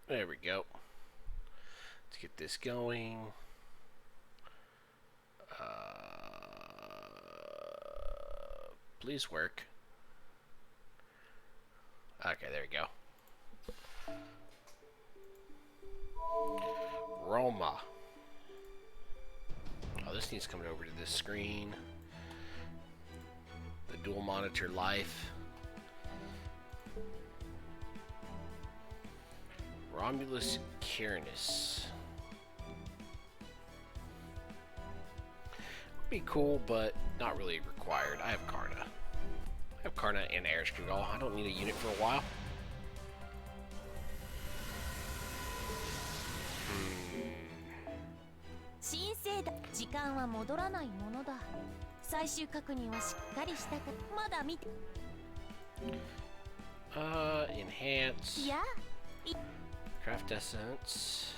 There we go. Let's get this going. Please work. Okay, there we go. ROMA. Oh, this needs coming over to this screen. The dual monitor life. Romulus Cairnus. Would be cool, but not really required. I have Karna. I have Karna and Ereshkigal. I don't need a unit for a while. 申請だ。時間は戻らないものだ。最終確認はしっかりしたか。まだ見て。Enhance. いや。Craft Essence.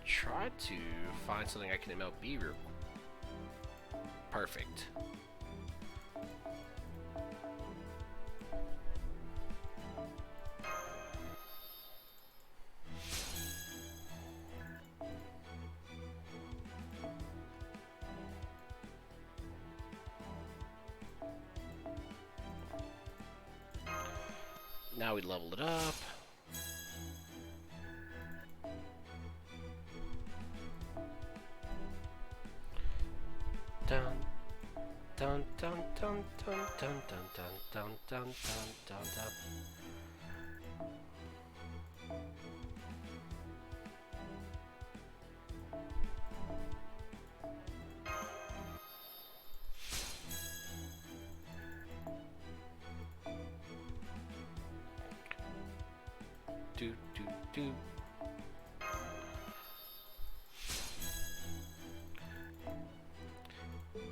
Try to find something I can MLB real. Perfect. Now we level it up. Dun dun dun dun dun dun dun dun dun dun dun dun. Do do do.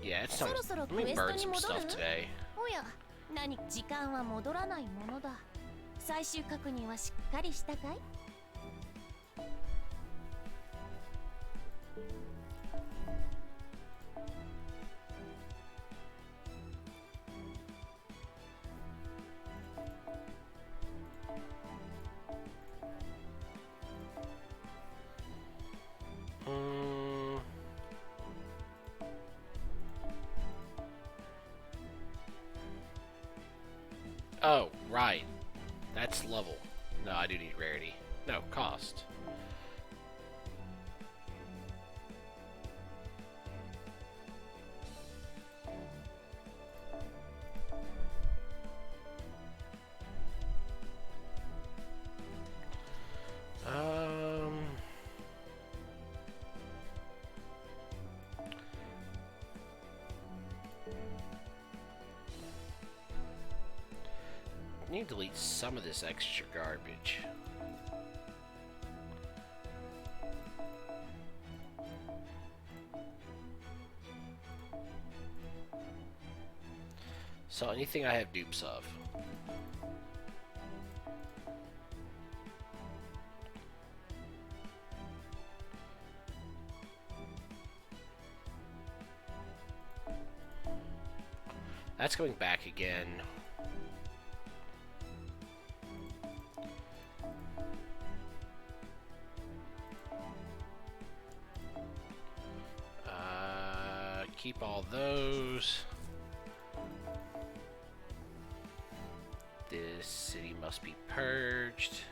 Yeah, it's time. Let me burn some stuff today. おや、何？時間は戻らないものだ。最終確認はしっかりしたかい？Oh, right. That's level. No, I do need rarity. No, cost. I need to delete some of this extra garbage. So anything I have dupes of. That's going back again. Keep all those. This city must be purged.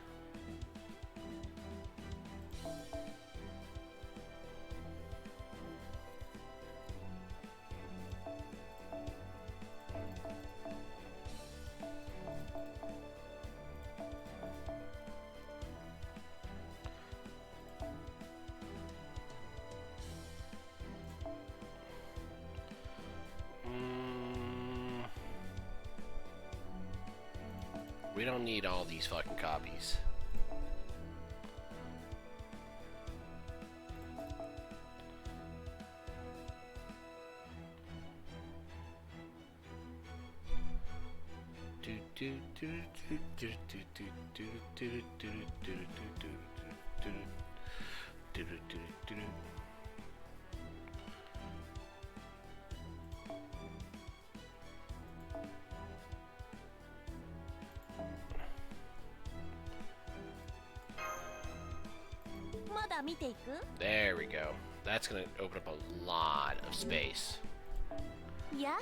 We don't need all these fucking copies. 見ていく? There we go. That's gonna open up a lot of space. Yeah.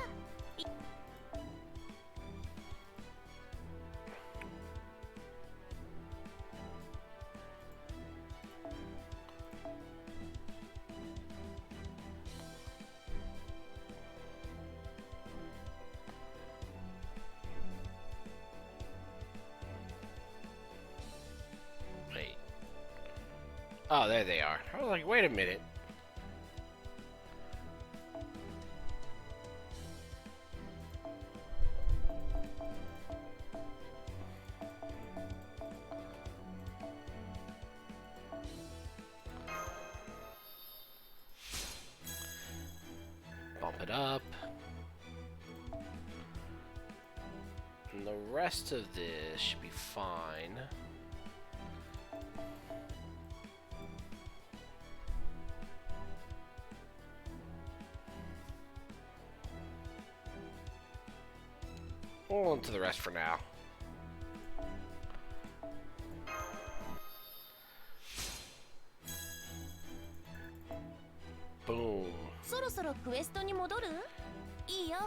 Wait. Oh, there they are. I was like, wait a minute. Bump it up. And the rest of this should be fine. We'll hold on to the rest for now. Boom. そろそろクエストに戻る? いいよ。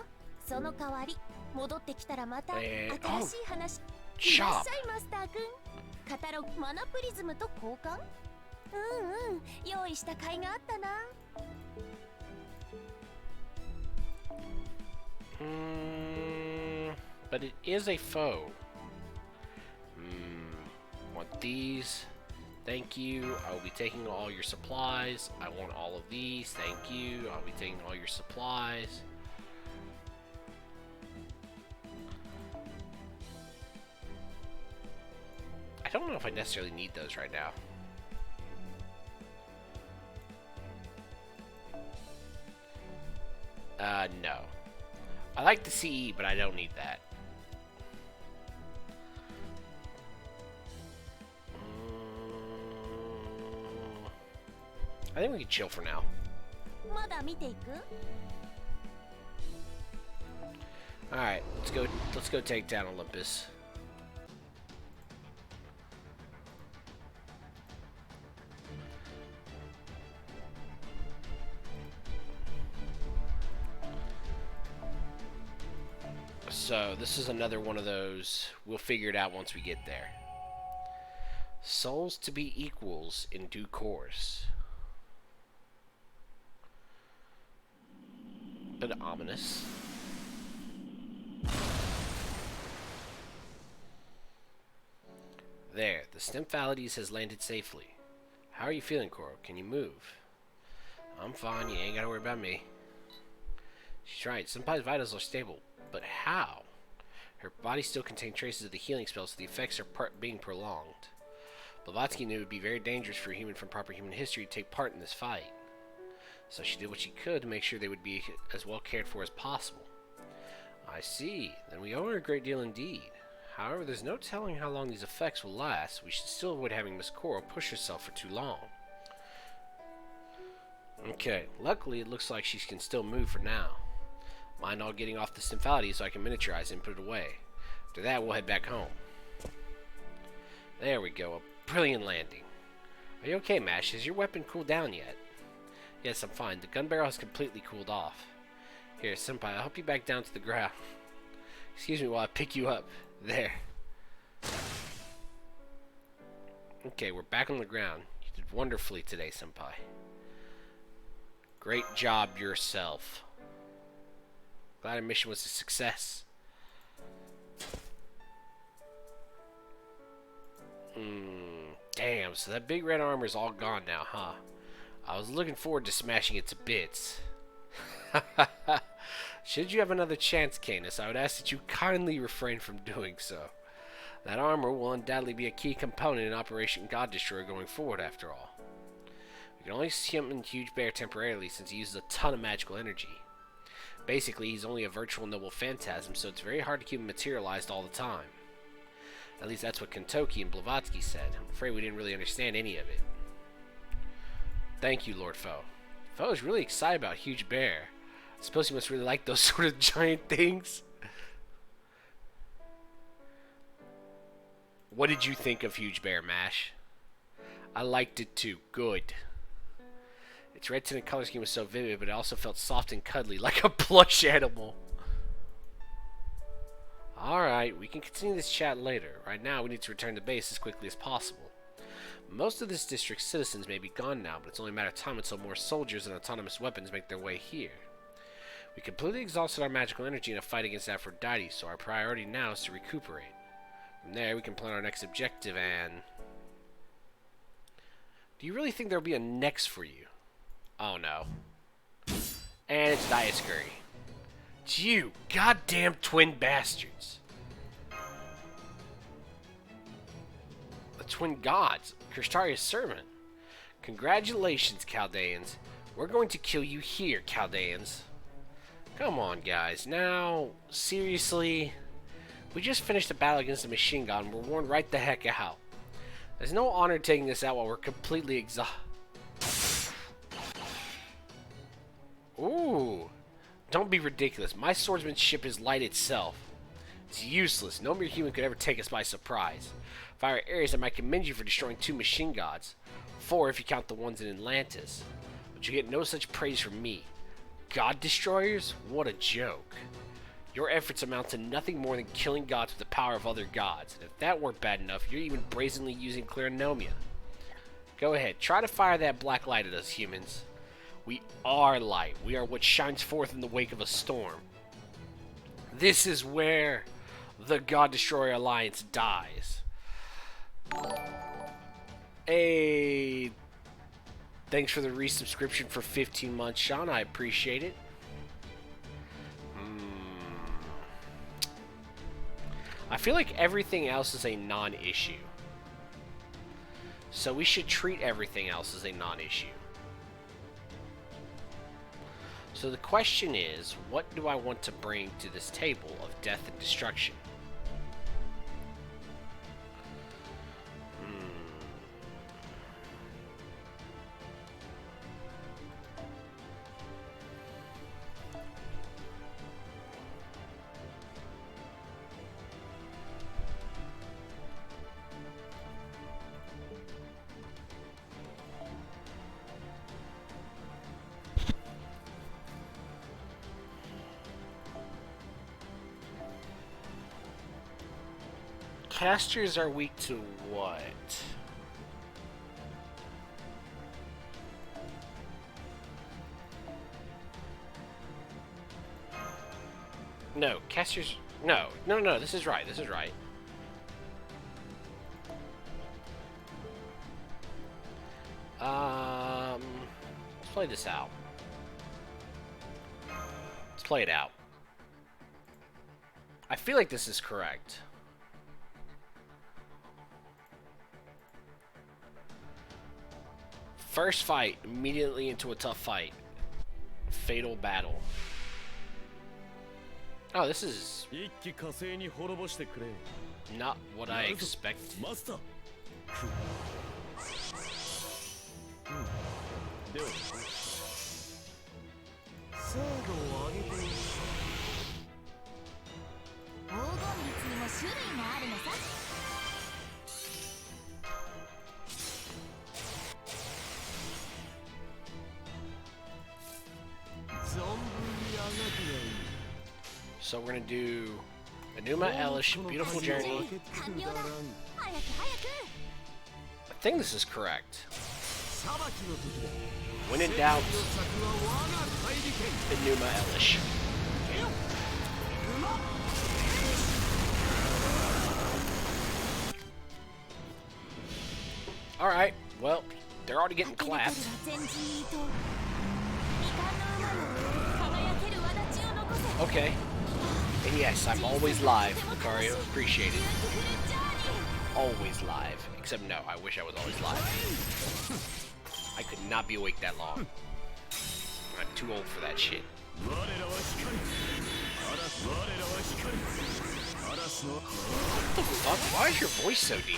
その代わり戻ってきたらまた新しい話。いらっしゃいマスター君。カタログマナプリズムと交換? うんうん。用意した甲斐があったな。But it is a foe. Want these? Thank you. I will be taking all your supplies. I want all of these. Thank you. I'll be taking all your supplies. I don't know if I necessarily need those right now. No. I like the CE, but I don't need that. I think we can chill for now. まだ見ていく? Alright, let's go take down Olympus. So, this is another one of those, we'll figure it out once we get there. Souls to be equals in due course. Bit ominous. There, the Stymphalides has landed safely. How are you feeling, Koro? Can you move? I'm fine, you ain't gotta worry about me. She's right, Senpai's vitals are stable. But how? Her body still contains traces of the healing spell, so the effects are being prolonged. Blavatsky knew it would be very dangerous for a human from proper human history to take part in this fight. So she did what she could to make sure they would be as well cared for as possible. I see. Then we owe her a great deal indeed. However, there's no telling how long these effects will last. We should still avoid having Miss Koro push herself for too long. Okay, luckily it looks like she can still move for now. Mind all getting off the Stymphalides so I can miniaturize it and put it away. After that, we'll head back home. There we go, a brilliant landing. Are you okay, Mash? Has your weapon cooled down yet? Yes, I'm fine. The gun barrel has completely cooled off. Here, Senpai, I'll help you back down to the ground. Excuse me while I pick you up. There. Okay, we're back on the ground. You did wonderfully today, Senpai. Great job yourself. Glad our mission was a success. Damn, so that big red armor is all gone now, huh? I was looking forward to smashing it to bits. Should you have another chance, Canis, I would ask that you kindly refrain from doing so. That armor will undoubtedly be a key component in Operation God Destroyer going forward, after all. We can only summon Huge Bear temporarily since he uses a ton of magical energy. Basically, he's only a virtual noble phantasm, so it's very hard to keep him materialized all the time. At least that's what Kentoki and Blavatsky said. I'm afraid we didn't really understand any of it. Thank you, Lord Foe. Foe is really excited about Huge Bear. I suppose he must really like those sort of giant things. What did you think of Huge Bear, Mash? I liked it too. Good. Its red tinted color scheme was so vivid, but it also felt soft and cuddly, like a plush animal. Alright, we can continue this chat later. Right now, we need to return to base as quickly as possible. Most of this district's citizens may be gone now, but it's only a matter of time until more soldiers and autonomous weapons make their way here. We completely exhausted our magical energy in a fight against Aphrodite, so our priority now is to recuperate. From there, we can plan our next objective and... Do you really think there'll be a next for you? Oh no. And it's Dioscurry. It's you, goddamn twin bastards. The twin gods, Kristaria's servant. Congratulations, Chaldeans. We're going to kill you here, Chaldeans. Come on, guys. Now, seriously? We just finished a battle against a machine god and we're worn right the heck out. There's no honor taking this out while we're completely exhausted. Ooh. Don't be ridiculous. My swordsmanship is light itself. It's useless. No mere human could ever take us by surprise. If I were Ares, I might commend you for destroying 2 machine gods. 4 if you count the ones in Atlantis. But you get no such praise from me. God destroyers? What a joke. Your efforts amount to nothing more than killing gods with the power of other gods. And if that weren't bad enough, you're even brazenly using Clarinomia. Go ahead, try to fire that black light at us, humans. We are light. We are what shines forth in the wake of a storm. This is where the God Destroyer Alliance dies. Hey, thanks for the resubscription for 15 months, Sean. I appreciate it. I feel like everything else is a non-issue. So we should treat everything else as a non-issue. So the question is, what do I want to bring to this table of death and destruction? Casters are weak to what? No, casters... No, this is right, this is right. Let's play this out. Let's play it out. I feel like this is correct. First fight, immediately into a tough fight. Fatal battle. Oh, this is not what I expected. So we're gonna do Enuma Elish, Beautiful Journey. I think this is correct. When in doubt, Enuma Elish. Alright, well, they're already getting clapped. Okay. And yes, I'm always live, Lucario. Appreciate it. Always live. Except no, I wish I was always live. I could not be awake that long. I'm too old for that shit. What the fuck? Why is your voice so deep?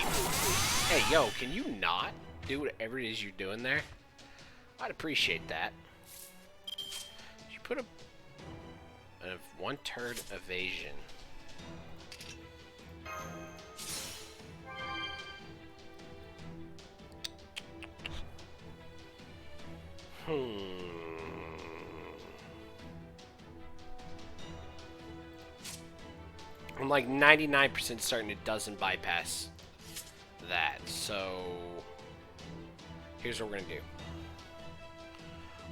Hey, yo, can you not do whatever it is you're doing there? I'd appreciate that. Did you put a 1/3 evasion? I'm like 99% certain it doesn't bypass that. So here's what we're gonna do.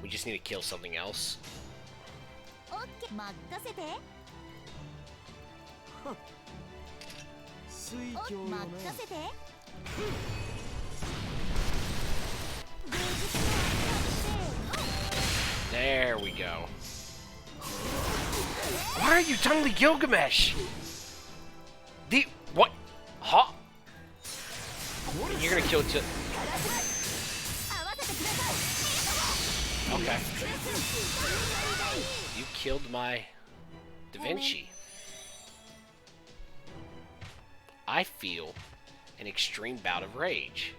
We just need to kill something else. There we go. Why are you tunneling Gilgamesh? What? Huh? You're gonna kill it too. Okay. You killed my Da Vinci. I feel an extreme bout of rage.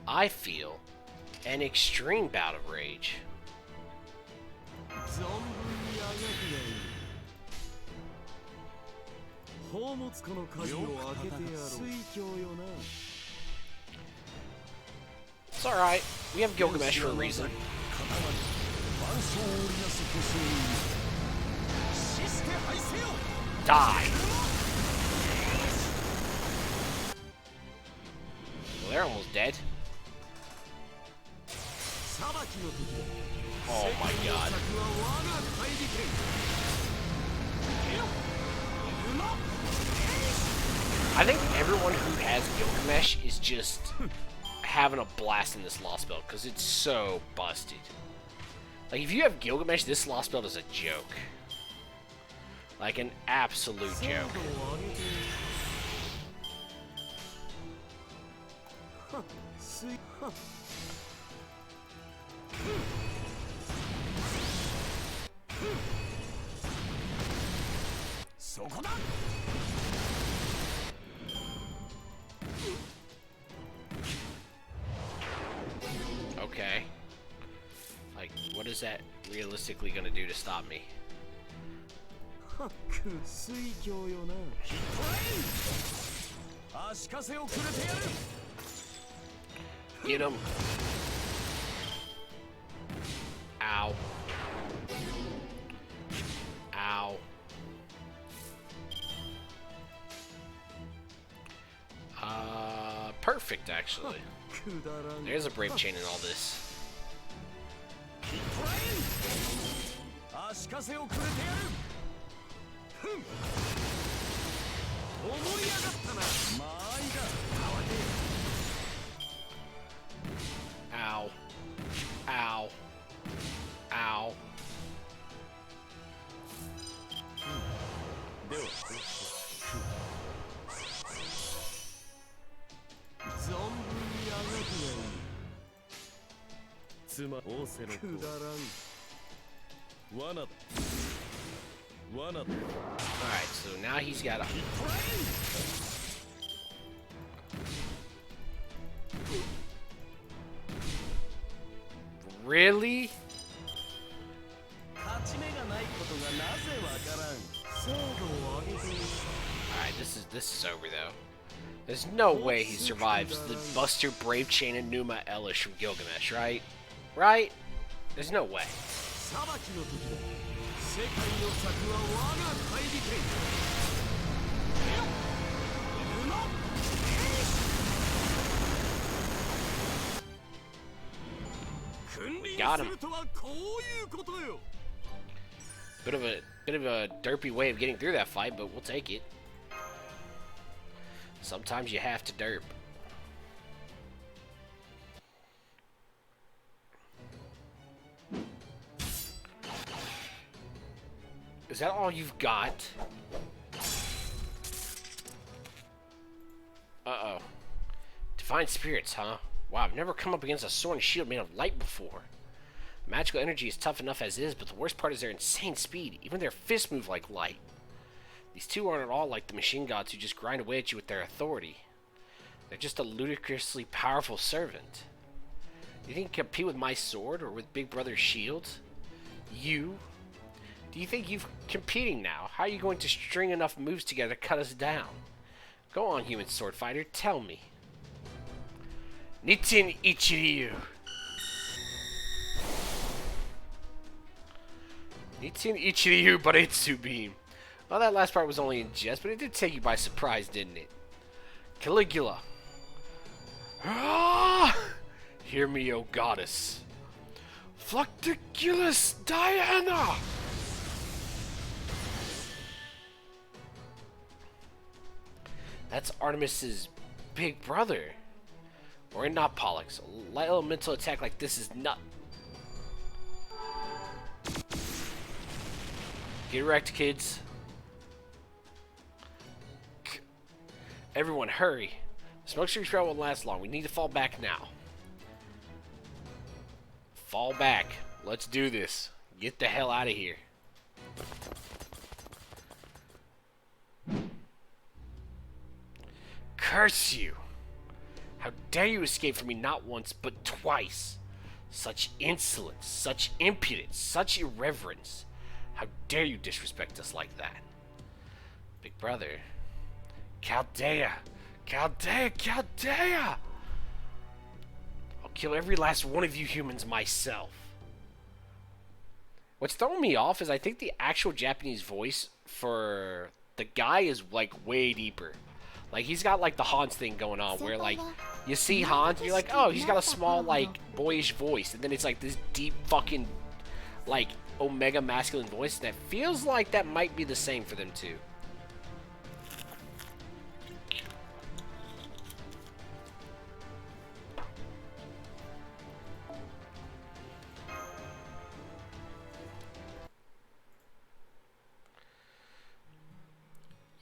I feel an extreme bout of rage. It's alright. We have Gilgamesh for a reason. Die! Well, they're almost dead. Oh my god. I think everyone who has Gilgamesh is just having a blast in this Lostbelt because it's so busted. Like, if you have Gilgamesh, this Lostbelt is a joke. Like, an absolute joke. Okay. Like, what is that realistically gonna do to stop me? Get him. Ow. Ow. Perfect, actually. There's a brave chain in all this. Ow. Ow. Ow. Alright, so now he's got a... Really? Alright, this is over though. There's no way he survives the Buster, Brave Chain, and Numa Elish from Gilgamesh, right? Right? There's no way. Got him. Bit of a derpy way of getting through that fight, but we'll take it. Sometimes you have to derp. Is that all you've got? Uh-oh. Divine spirits, huh? Wow, I've never come up against a sword and shield made of light before. Magical energy is tough enough as is, but the worst part is their insane speed. Even their fists move like light. These two aren't at all like the machine gods who just grind away at you with their authority. They're just a ludicrously powerful servant. You think you can compete with my sword or with Big Brother's shield? You? Do you think you're competing now? How are you going to string enough moves together to cut us down? Go on, human sword fighter, tell me. Nitin Ichiryu. Nitin Ichiryu Baretsu Beam. Well, that last part was only in jest, but it did take you by surprise, didn't it? Caligula. Ah! Hear me, O goddess. Flucticulus Diana! That's Artemis's big brother. Or not Pollux. A light elemental attack like this is nut. Get wrecked, kids. Everyone, hurry. The smoke streak trail won't last long. We need to fall back now. Fall back. Let's do this. Get the hell out of here. Curse you! How dare you escape from me not once, but twice? Such insolence, such impudence, such irreverence. How dare you disrespect us like that? Big brother. Chaldea! Chaldea! Chaldea! I'll kill every last one of you humans myself. What's throwing me off is I think the actual Japanese voice for the guy is like way deeper. Like he's got like the Hans thing going on where like you see Hans and you're like, oh, he's got a small like boyish voice, and then it's like this deep fucking like omega masculine voice that feels like that might be the same for them too.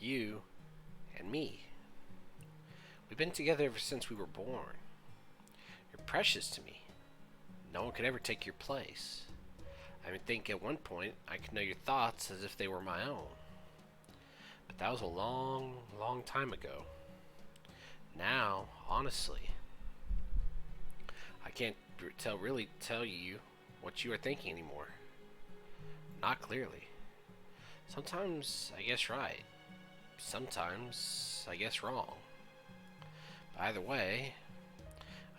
You and me. We've been together ever since we were born. You're precious to me. No one could ever take your place. I would think at one point I could know your thoughts as if they were my own. But that was a long, long time ago. Now, honestly, I can't really tell you what you are thinking anymore. Not clearly. Sometimes I guess right. Sometimes I guess wrong. But either way,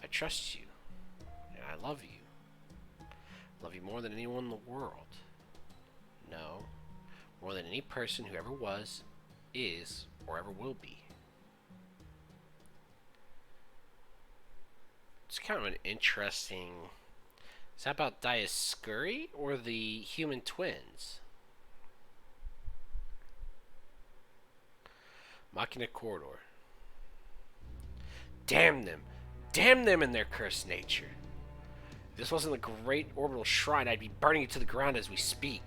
I trust you, and I love you. I love you more than anyone in the world. No, more than any person who ever was, is, or ever will be. It's kind of an interesting... Is that about Dioscuri or the human twins? Machina Corridor. Damn them! Damn them and their cursed nature! If this wasn't the great orbital shrine, I'd be burning it to the ground as we speak.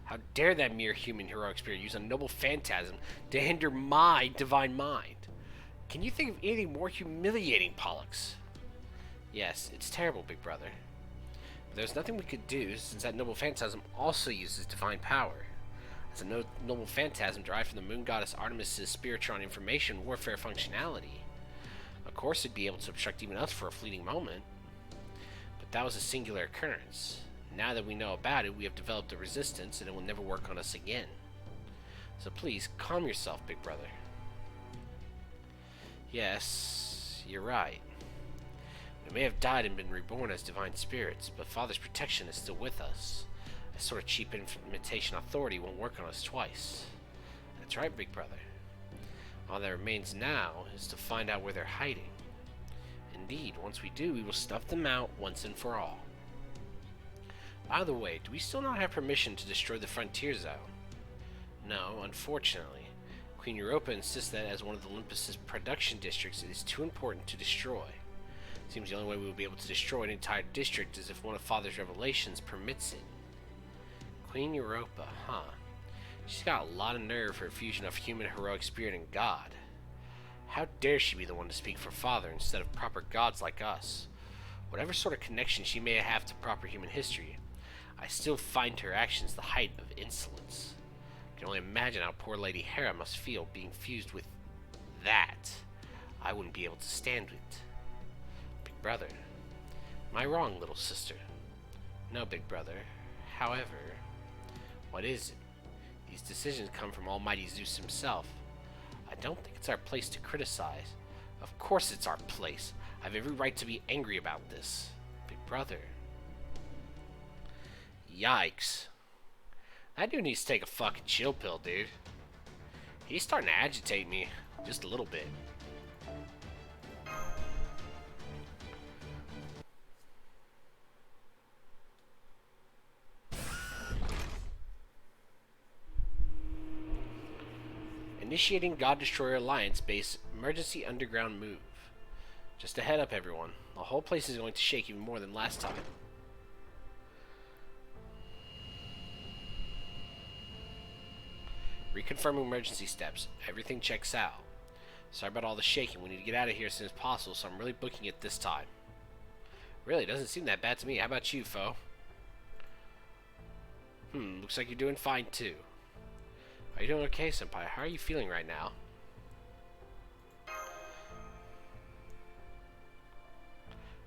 How dare that mere human heroic spirit use a noble phantasm to hinder my divine mind? Can you think of anything more humiliating, Pollux? Yes, it's terrible, big brother. But there's nothing we could do, since that noble phantasm also uses divine power. As a noble phantasm derived from the moon goddess Artemis's Spiritron information warfare functionality. Of course it'd be able to obstruct even us for a fleeting moment. But that was a singular occurrence. Now that we know about it, we have developed a resistance and it will never work on us again. So please, calm yourself, big brother. Yes, you're right. We may have died and been reborn as divine spirits, but Father's protection is still with us. A sort of cheap imitation authority won't work on us twice. That's right, big brother. All that remains now is to find out where they're hiding. Indeed, once we do, we will stuff them out once and for all. By the way, do we still not have permission to destroy the frontier zone? No, unfortunately. Queen Europa insists that as one of the Olympus's production districts, it is too important to destroy. Seems the only way we will be able to destroy an entire district is if one of Father's revelations permits it. Queen Europa, huh? She's got a lot of nerve for a fusion of human heroic spirit and God. How dare she be the one to speak for Father instead of proper gods like us? Whatever sort of connection she may have to proper human history, I still find her actions the height of insolence. I can only imagine how poor Lady Hera must feel being fused with that. I wouldn't be able to stand it. Big brother. Am I wrong, little sister? No, big brother. However, what is it? These decisions come from Almighty Zeus himself. I don't think it's our place to criticize. Of course it's our place. I have every right to be angry about this. Big brother. Yikes. That dude needs to take a fucking chill pill, dude. He's starting to agitate me. Just a little bit. Initiating God Destroyer Alliance base emergency underground move. Just a head up, everyone. The whole place is going to shake even more than last time. Reconfirming emergency steps. Everything checks out. Sorry about all the shaking. We need to get out of here as soon as possible, so I'm really booking it this time. Really, it doesn't seem that bad to me. How about you, foe? Looks like you're doing fine, too. Are you doing okay, Senpai? How are you feeling right now?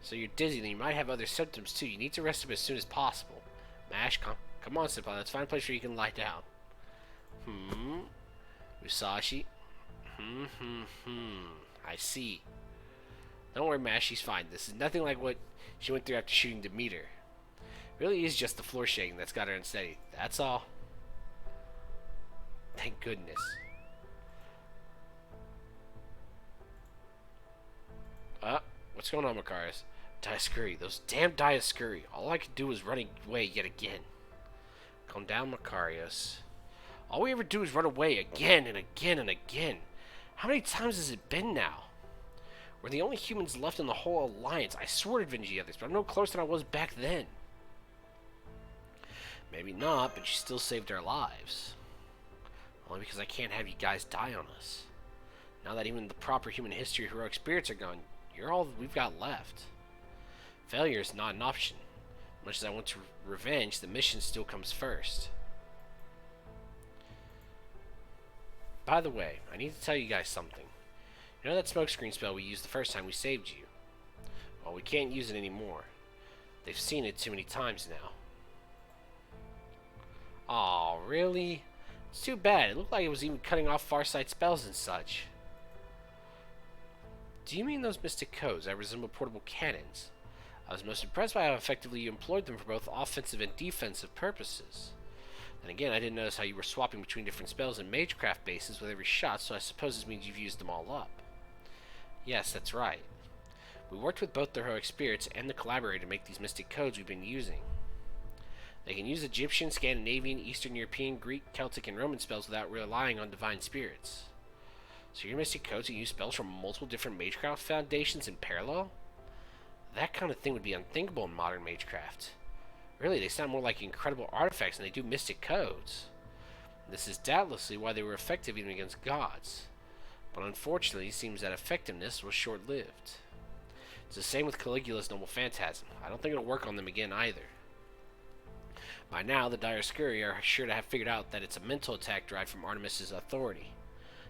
So you're dizzy, then you might have other symptoms, too. You need to rest up as soon as possible. Mash, come on, Senpai. Let's find a place where you can lie down. Musashi? I see. Don't worry, Mash, she's fine. This is nothing like what she went through after shooting Demeter. It really is just the floor shaking that's got her unsteady. That's all. Thank goodness. What's going on, Makaris? Dioscuri. Those damn Dioscuri. All I could do was run away yet again. Calm down, Macarius. All we ever do is run away again and again and again. How many times has it been now? We're the only humans left in the whole alliance. I swore to avenge the others, but I'm no closer than I was back then. Maybe not, but you still saved our lives. Only because I can't have you guys die on us. Now that even the proper human history heroic spirits are gone, you're all we've got left. Failure is not an option. Much as I want to revenge, the mission still comes first. By the way, I need to tell you guys something. You know that smokescreen spell we used the first time we saved you? Well, we can't use it anymore. They've seen it too many times now. Aw, really? It's too bad. It looked like it was even cutting off Farsight spells and such. Do you mean those mystic codes that resemble portable cannons? I was most impressed by how effectively you employed them for both offensive and defensive purposes. And again, I didn't notice how you were swapping between different spells and magecraft bases with every shot, so I suppose this means you've used them all up. Yes, that's right. We worked with both the heroic spirits and the collaborator to make these mystic codes we've been using. They can use Egyptian, Scandinavian, Eastern European, Greek, Celtic, and Roman spells without relying on divine spirits. So your mystic codes can use spells from multiple different magecraft foundations in parallel? That kind of thing would be unthinkable in modern magecraft. Really, they sound more like incredible artifacts than they do mystic codes. This is doubtlessly why they were effective even against gods. But unfortunately, it seems that effectiveness was short-lived. It's the same with Caligula's Noble Phantasm. I don't think it'll work on them again either. By now, the Dioscuri are sure to have figured out that it's a mental attack derived from Artemis's authority.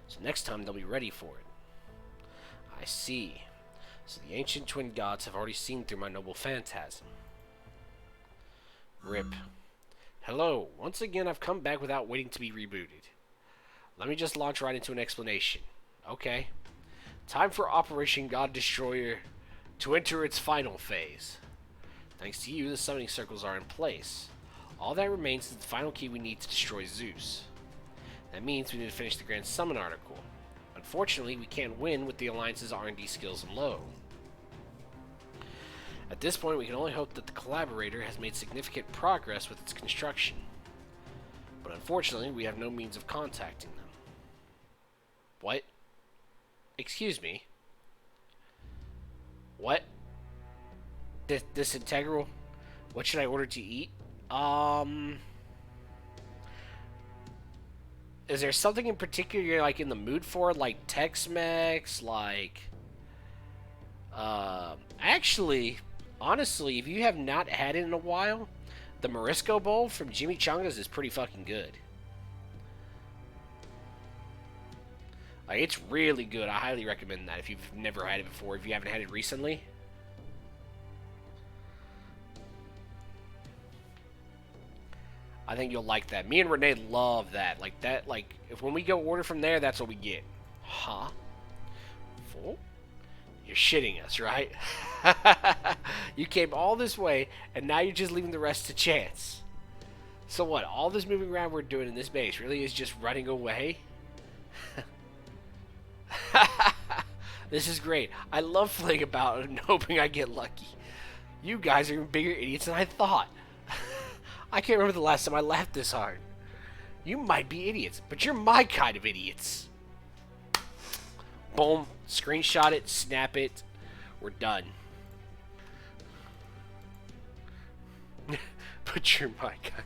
So next time, they'll be ready for it. I see. So the ancient twin gods have already seen through my Noble Phantasm. RIP. Hello. Once again, I've come back without waiting to be rebooted. Let me just launch right into an explanation. Okay. Time for Operation God Destroyer to enter its final phase. Thanks to you, the summoning circles are in place. All that remains is the final key we need to destroy Zeus. That means we need to finish the Grand Summon article. Unfortunately, we can't win with the Alliance's R&D skills low. At this point, we can only hope that the Collaborator has made significant progress with its construction. But unfortunately, we have no means of contacting them. What? Excuse me? What? This integral? What should I order to eat? Is there something in particular you're like in the mood for? Like Tex-Mex? Like... Actually... Honestly, if you have not had it in a while, the Morisco Bowl from Jimmy Chunga's is pretty fucking good. Like, it's really good. I highly recommend that if you've never had it before, if you haven't had it recently. I think you'll like that. Me and Renee love that. Like, that, if when we go order from there, that's what we get. Huh? Full? You're shitting us, right? You came all this way, and now you're just leaving the rest to chance. So what, all this moving around we're doing in this base really is just running away? This is great. I love flaying about and hoping I get lucky. You guys are even bigger idiots than I thought. I can't remember the last time I laughed this hard. You might be idiots, but you're my kind of idiots. Boom. Screenshot it. Snap it. We're done. But you're my kind.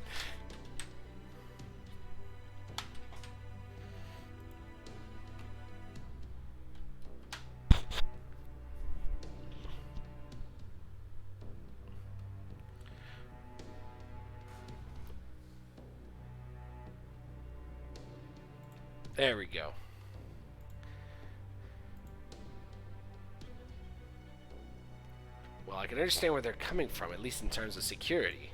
There we go. Well, I can understand where they're coming from, at least in terms of security.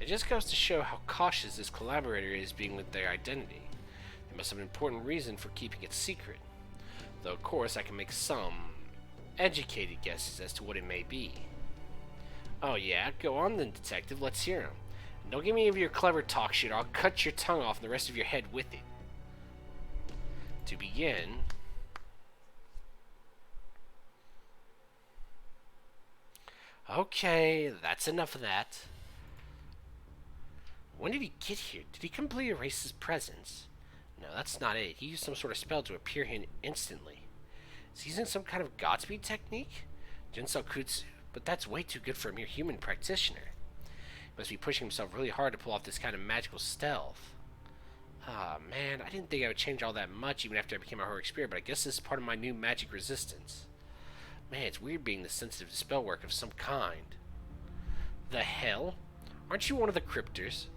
It just goes to show how cautious this collaborator is being with their identity. They must have an important reason for keeping it secret. Though, of course, I can make some educated guesses as to what it may be. Oh yeah? Go on then, detective. Let's hear him. And don't give me any of your clever talk shit, or I'll cut your tongue off and the rest of your head with it. To begin... Okay, that's enough of that. When did he get here? Did he completely erase his presence? No, that's not it. He used some sort of spell to appear here instantly. Is he using some kind of Godspeed technique? Jinsel Kutsu, but that's way too good for a mere human practitioner. He must be pushing himself really hard to pull off this kind of magical stealth. Ah, man, I didn't think I would change all that much even after I became a heroic spirit, but I guess this is part of my new magic resistance. Man, it's weird being this sensitive to spell work of some kind. The hell? Aren't you one of the cryptors?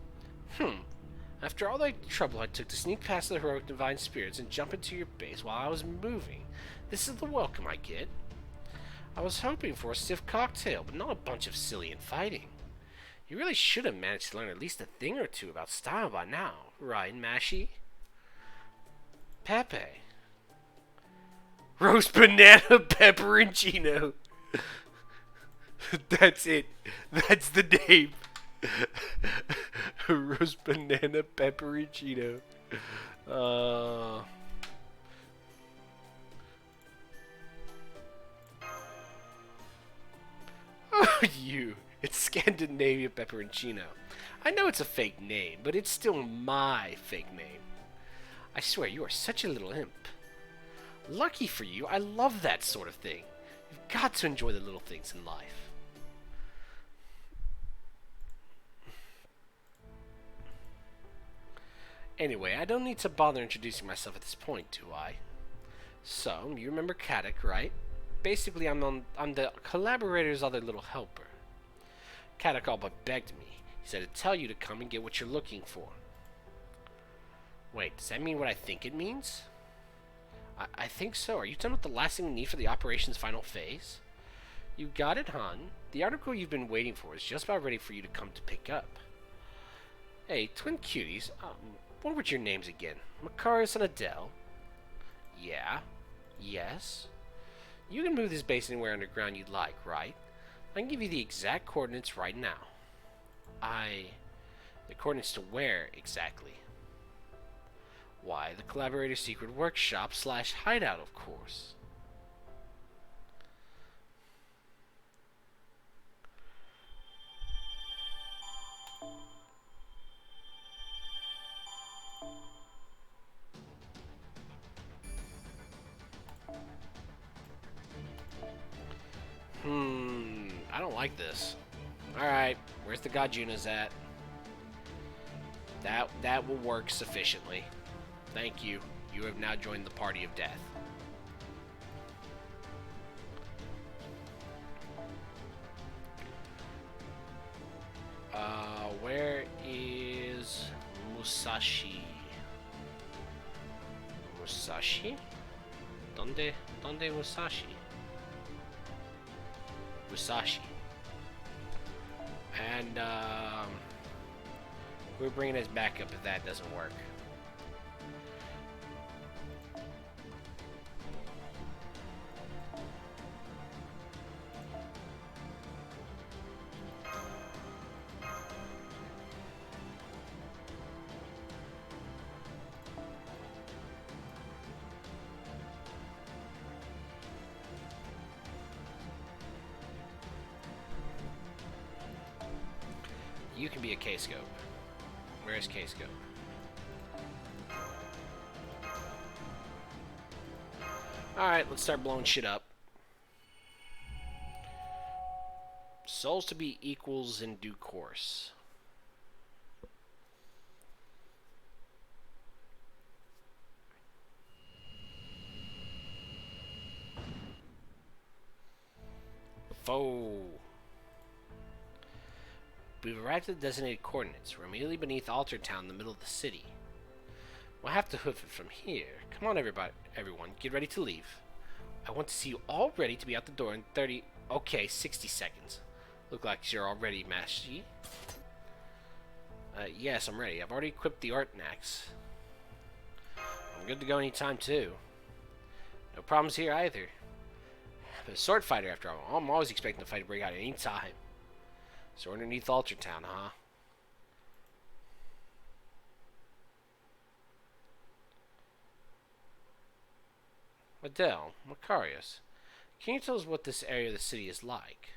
After all the trouble I took to sneak past the heroic divine spirits and jump into your base while I was moving, this is the welcome I get. I was hoping for a stiff cocktail, but not a bunch of silly infighting. You really should have managed to learn at least a thing or two about style by now, right, Mashi? Pepe. Roast banana pepperoncino. That's it. That's the name. Roast banana pepperoncino. Oh, you. It's Scandinavian pepperoncino. I know it's a fake name, but it's still my fake name. I swear, you are such a little imp. Lucky for you, I love that sort of thing. You've got to enjoy the little things in life. Anyway, I don't need to bother introducing myself at this point, do I? So, you remember Kadek, right? Basically, I'm the collaborator's other little helper. Kadek all but begged me. He said to tell you to come and get what you're looking for. Wait, does that mean what I think it means? I think so. Are you done with the last thing we need for the operation's final phase? You got it, hon. The article you've been waiting for is just about ready for you to come to pick up. Hey, twin cuties, what were your names again? Macarius and Adele? Yeah. Yes. You can move this base anywhere underground you'd like, right? I can give you the exact coordinates right now. The coordinates to where, exactly? Why, the Collaborator's secret workshop / hideout, of course. I don't like this. Alright, where's the Gajunas at? That will work sufficiently. Thank you. You have now joined the party of death. Where is Musashi? Musashi? ¿Dónde Musashi? Musashi. And, we're bringing us back up if that doesn't work. You can be a K-scope. Where's K-scope? Alright, let's start blowing shit up. Souls to be equals in due course. Foe. We've arrived at the designated coordinates. We're immediately beneath Altar Town in the middle of the city. We'll have to hoof it from here. Come on, everyone, get ready to leave. I want to see you all ready to be out the door in 30... Okay, 60 seconds. Look like you're all ready, Mashi. Yes, I'm ready. I've already equipped the art axe. I'm good to go anytime, too. No problems here, either. I'm a sword fighter, after all. I'm always expecting the fight to break out at any time. So underneath Altar Town, huh? Adele, Macarius, can you tell us what this area of the city is like?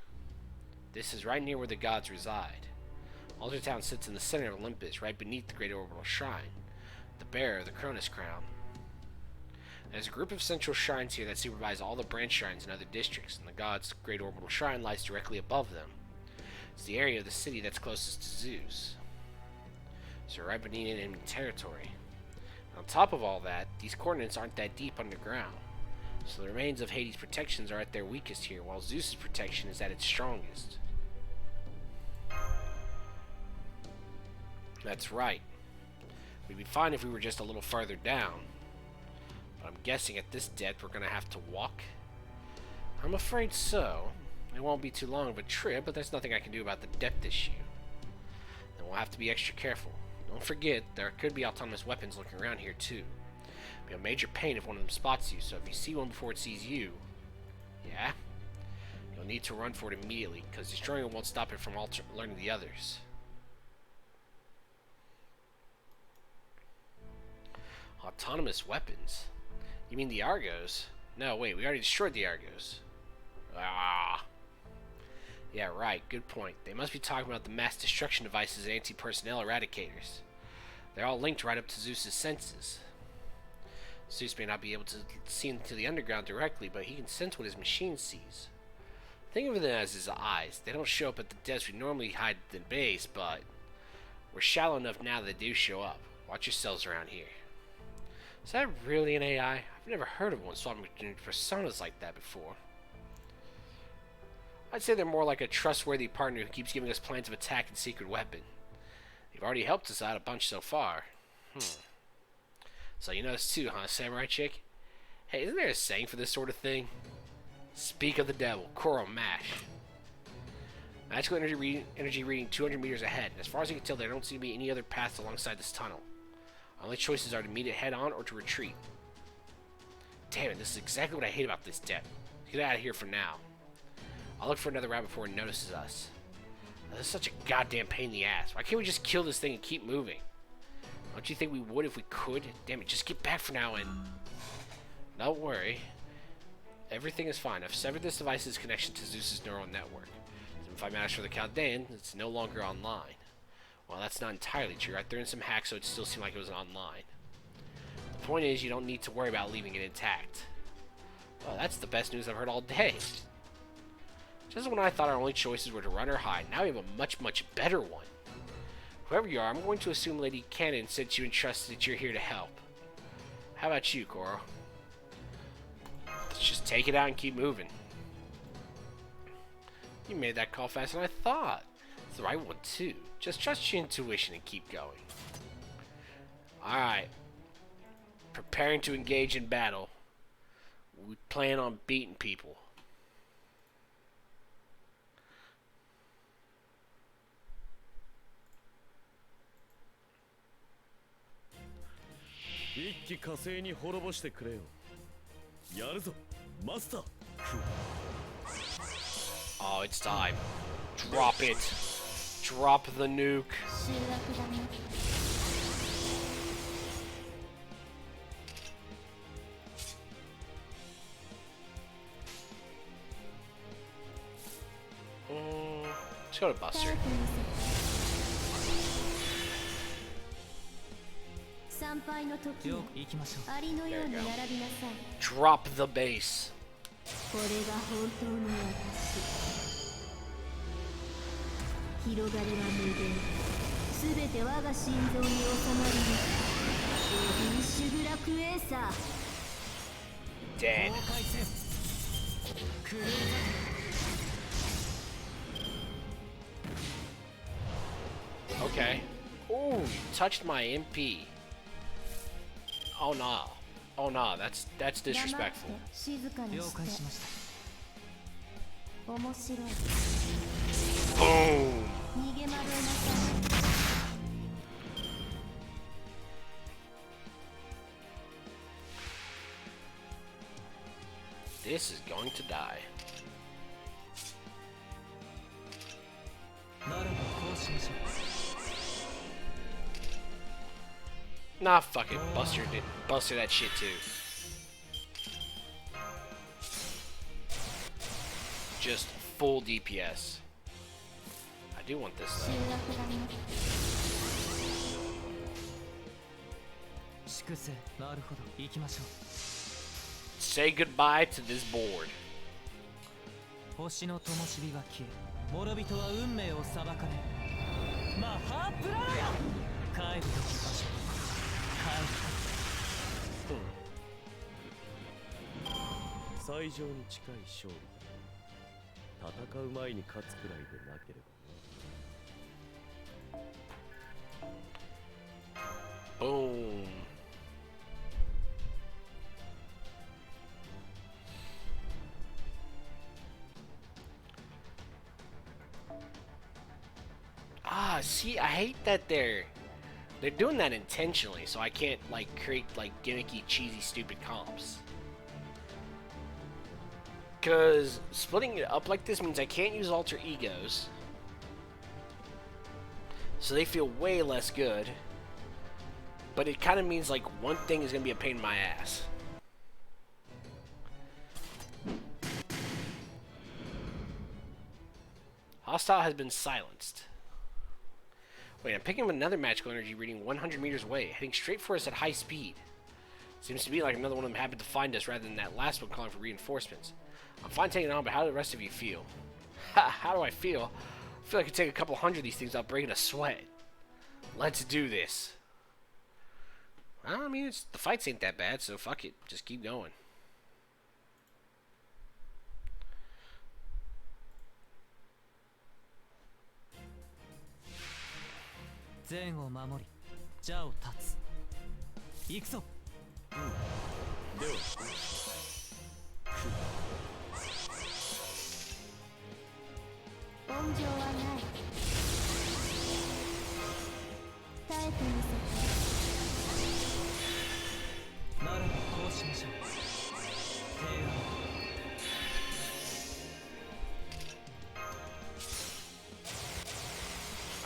This is right near where the gods reside. Altar Town sits in the center of Olympus, right beneath the Great Orbital Shrine, the bearer of the Cronus Crown. There's a group of central shrines here that supervise all the branch shrines in other districts, and the gods' Great Orbital Shrine lies directly above them. It's the area of the city that's closest to Zeus. So right beneath enemy territory. And on top of all that, these coordinates aren't that deep underground. So the remains of Hades' protections are at their weakest here, while Zeus' protection is at its strongest. That's right. We'd be fine if we were just a little farther down. But I'm guessing at this depth we're going to have to walk? I'm afraid so. It won't be too long of a trip, but there's nothing I can do about the depth issue. And we'll have to be extra careful. Don't forget, there could be autonomous weapons looking around here too. It'll be a major pain if one of them spots you, so if you see one before it sees you, yeah? You'll need to run for it immediately, because destroying it won't stop it from learning the others. Autonomous weapons? You mean the Argos? No, wait, we already destroyed the Argos. Ah. Yeah, right, good point. They must be talking about the mass destruction devices and anti-personnel eradicators. They're all linked right up to Zeus' senses. Zeus may not be able to see into the underground directly, but he can sense what his machine sees. Think of them as his eyes. They don't show up at the depths we normally hide in base, but we're shallow enough now that they do show up. Watch yourselves around here. Is that really an AI? I've never heard of one swapping between personas like that before. I'd say they're more like a trustworthy partner who keeps giving us plans of attack and secret weapon. They've already helped us out a bunch so far. So you know this too, huh, Samurai Chick? Hey, isn't there a saying for this sort of thing? Speak of the devil, Koro Mash. Magical energy reading 200 meters ahead. As far as you can tell, there don't seem to be any other paths alongside this tunnel. Our only choices are to meet it head on or to retreat. Damn it, this is exactly what I hate about this depth. Get out of here for now. I'll look for another route before it notices us. This is such a goddamn pain in the ass. Why can't we just kill this thing and keep moving? Don't you think we would if we could? Damn it, just get back for now and... Don't worry. Everything is fine. I've severed this device's connection to Zeus' neural network. If I manage for the Chaldean, it's no longer online. Well, that's not entirely true. I threw in some hacks so it still seemed like it was online. The point is, you don't need to worry about leaving it intact. Well, that's the best news I've heard all day. Just when I thought our only choices were to run or hide, now we have a much, much better one. Whoever you are, I'm going to assume Lady Cannon sent you and trusted that you're here to help. How about you, Koro? Let's just take it out and keep moving. You made that call faster than I thought. It's the right one, too. Just trust your intuition and keep going. Alright. Preparing to engage in battle. We plan on beating people. Oh, it's time. Drop it. Drop the nuke. Let's go to Buster. Drop the bass. Dead. Okay. Ooh, you touched my MP. Oh no. Oh no, that's disrespectful. Boom. This is going to die. Nah, fuck it. Buster that shit too. Just full DPS. I do want this though. Say goodbye to this board. Boom. Ah, see, I hate that they're doing that intentionally, so I can't like create like gimmicky, cheesy, stupid comps. Cause splitting it up like this means I can't use alter egos, so they feel way less good. But it kind of means like one thing is gonna be a pain in my ass. Hostile has been silenced. Wait, I'm picking up another magical energy reading 100 meters away, heading straight for us at high speed. Seems to be like another one of them happened to find us rather than that last one calling for reinforcements. I'm fine taking it on, but how do the rest of you feel? How do I feel? I feel like I could take a couple hundred of these things without breaking a sweat. Let's do this. I mean, the fights ain't that bad, so fuck it. Just keep going.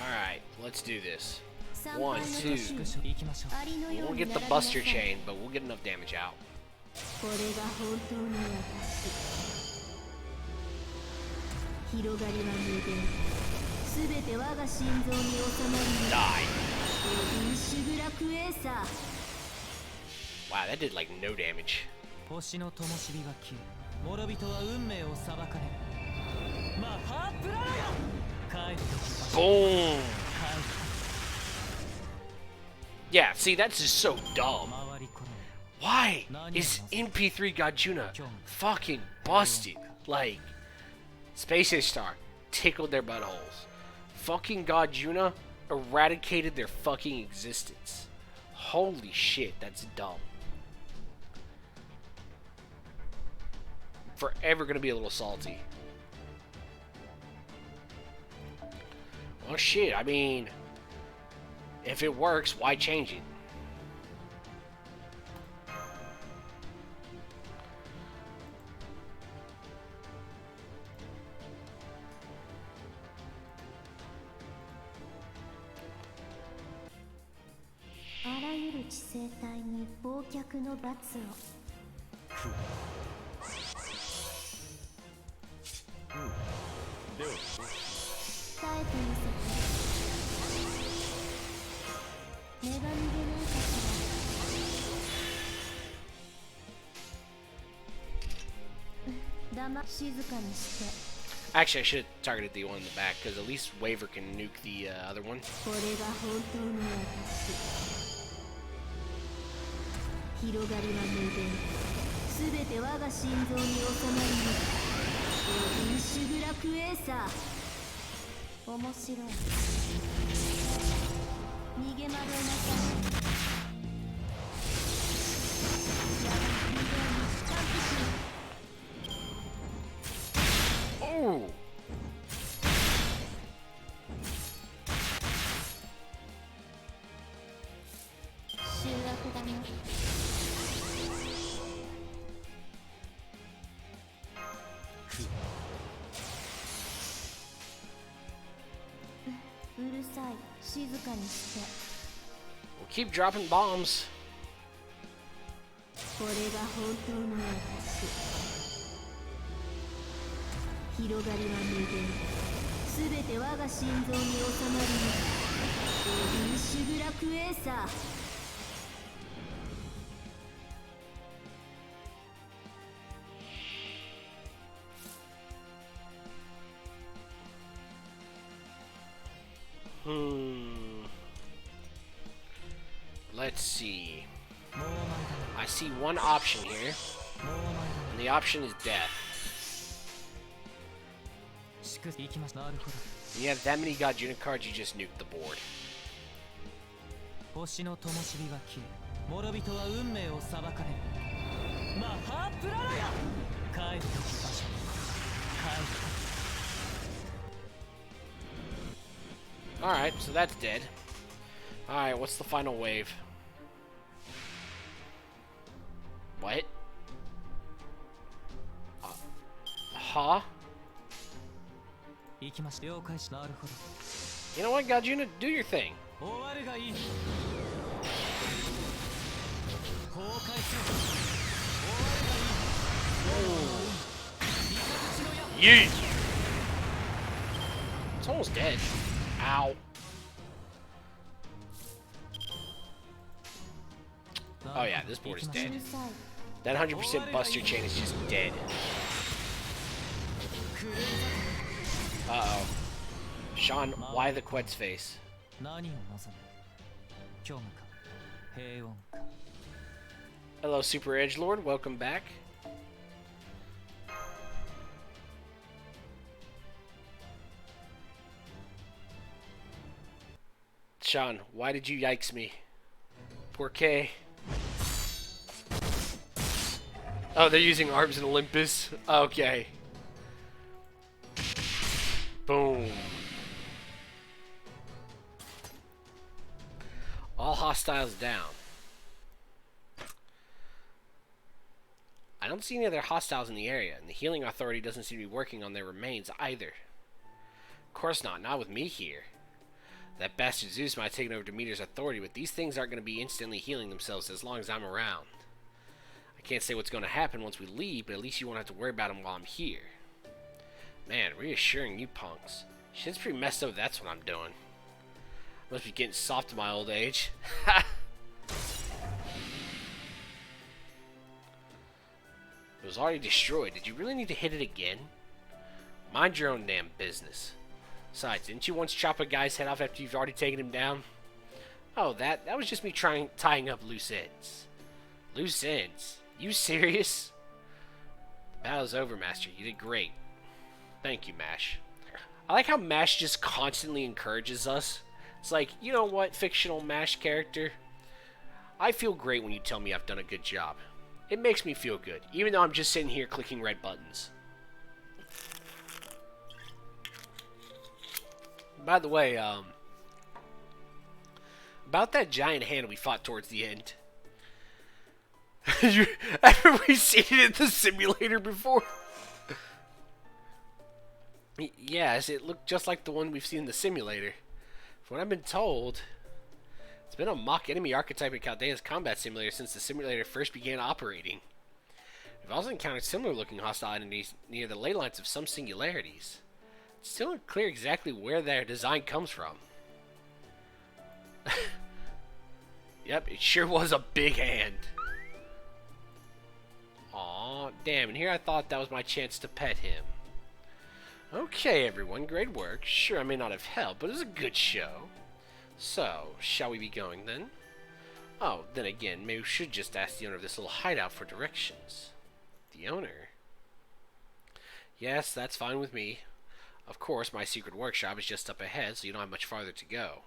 Alright, let's do this. 1, 2. We won't get the Buster Chain, but we'll get enough damage out. Die. Wow, that did like no damage. Boom. Yeah, see, that's just so dumb. Why is MP3 Gajuna fucking busted? Like, Space Star tickled their buttholes. Fucking Gajuna eradicated their fucking existence. Holy shit, that's dumb. Forever gonna be a little salty. Well, shit, I mean, if it works, why change it? Actually, I should have targeted the one in the back, because at least Waver can nuke the other one. Oh! We'll keep dropping bombs. Let's see. I see one option here, and the option is death. When you have that many God unit cards, you just nuke the board. Alright, so that's dead. Alright, what's the final wave? What? Huh? You know what, God unit? Do your thing. Yeet! It's almost dead. Ow. Oh yeah, this board is dead. That 100% Buster chain is just dead. Uh-oh. Sean, why the Quet's face? Hello, Super Edgelord. Welcome back. Sean, why did you yikes me? Poor K. Oh, they're using arms in Olympus? Okay. Boom. All hostiles down. I don't see any other hostiles in the area, and the healing authority doesn't seem to be working on their remains either. Of course not with me here. That bastard Zeus might have taken over Demeter's authority, but these things aren't going to be instantly healing themselves as long as I'm around. I can't say what's going to happen once we leave, but at least you won't have to worry about them while I'm here. Man, reassuring you punks. Shit's pretty messed up if that's what I'm doing. Must be getting soft in my old age. It was already destroyed. Did you really need to hit it again? Mind your own damn business. Besides, didn't you once chop a guy's head off after you've already taken him down? Oh, that was just me tying up loose ends. Loose ends? You serious? The battle's over, Master. You did great. Thank you, MASH. I like how MASH just constantly encourages us. It's like, you know what, fictional MASH character? I feel great when you tell me I've done a good job. It makes me feel good, even though I'm just sitting here clicking red buttons. By the way, about that giant hand we fought towards the end. Haven't we seen it in the simulator before? Yes, it looked just like the one we've seen in the simulator. From what I've been told, it's been a mock enemy archetype in Chaldea's combat simulator since the simulator first began operating. We've also encountered similar looking hostile entities near the ley lines of some singularities. It's still unclear exactly where their design comes from. Yep, it sure was a big hand. Aw, damn, and here I thought that was my chance to pet him. Okay, everyone, great work. Sure, I may not have helped, but it was a good show. So, shall we be going then? Oh, then again, maybe we should just ask the owner of this little hideout for directions. The owner? Yes, that's fine with me. Of course, my secret workshop is just up ahead, so you don't have much farther to go.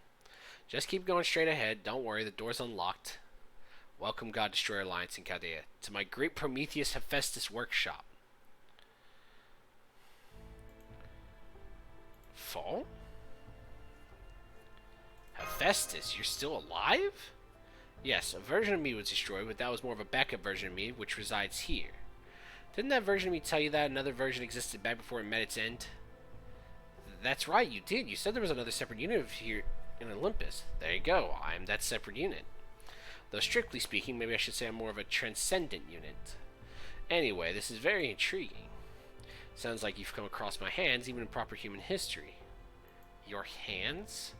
Just keep going straight ahead. Don't worry, the door's unlocked. Welcome, God Destroyer Alliance in Chaldea, to my great Prometheus Hephaestus workshop. Fall? Hephaestus, you're still alive? Yes, a version of me was destroyed, but that was more of a backup version of me, which resides here. Didn't that version of me tell you that another version existed back before it met its end? That's right, you did. You said there was another separate unit here in Olympus. There you go. I am that separate unit. Though strictly speaking, maybe I should say I'm more of a transcendent unit. Anyway, this is very intriguing. Sounds like you've come across my hands, even in proper human history. Your hands?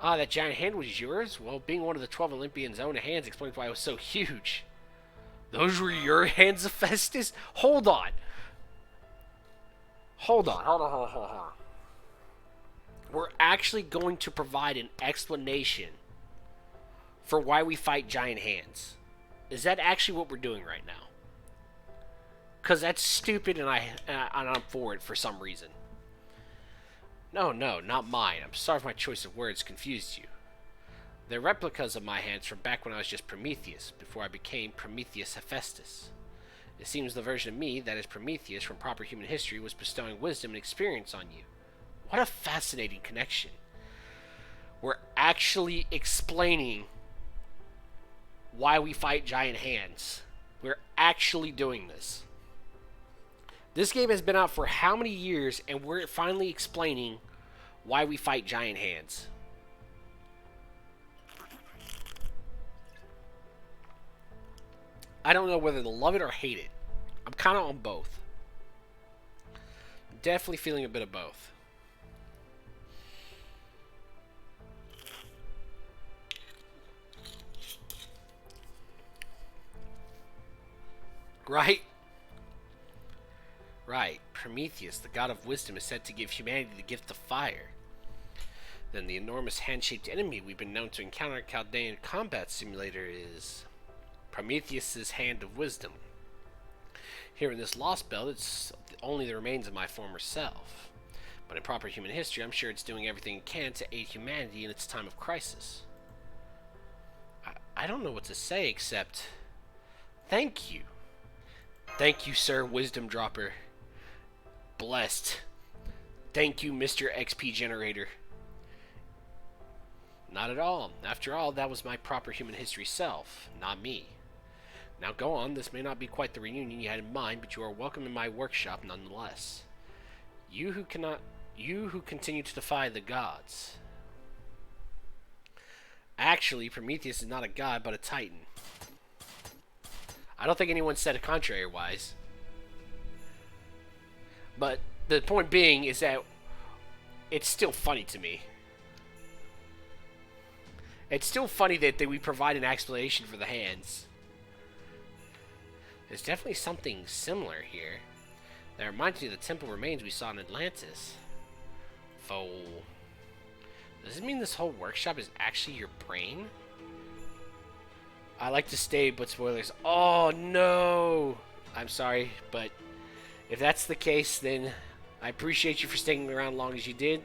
Ah, that giant hand was yours? Well, being one of the 12 Olympians' own hands explains why it was so huge. Those were your hands, Hephaestus? Hold on. Hold on. We're actually going to provide an explanation for why we fight giant hands. Is that actually what we're doing right now? Because that's stupid, and I'm for it for some reason. No, not mine. I'm sorry if my choice of words confused you. They're replicas of my hands from back when I was just Prometheus, before I became Prometheus Hephaestus. It seems the version of me that is Prometheus from proper human history was bestowing wisdom and experience on you. What a fascinating connection. We're actually explaining why we fight giant hands. We're actually doing this. This game has been out for how many years, and we're finally explaining why we fight giant hands. I don't know whether to love it or hate it. I'm kind of on both. Definitely feeling a bit of both. Right? Right. Prometheus, the god of wisdom, is said to give humanity the gift of fire. Then the enormous hand-shaped enemy we've been known to encounter in Chaldean combat simulator is Prometheus's hand of wisdom. Here in this Lostbelt, it's only the remains of my former self. But in proper human history, I'm sure it's doing everything it can to aid humanity in its time of crisis. I don't know what to say except thank you. Thank you, Sir Wisdom Dropper. Blessed. Thank you, Mr. XP Generator. Not at all. After all, that was my proper human history self, not me. Now go on, this may not be quite the reunion you had in mind, but you are welcome in my workshop nonetheless. You who continue to defy the gods. Actually, Prometheus is not a god, but a titan. I don't think anyone said a contrary-wise. But the point being is that it's still funny to me. It's still funny that we provide an explanation for the hands. There's definitely something similar here. That reminds me of the temple remains we saw in Atlantis. Fool. Does it mean this whole workshop is actually your brain? I like to stay, but spoilers. Oh, no! I'm sorry, but if that's the case, then I appreciate you for sticking around as long as you did.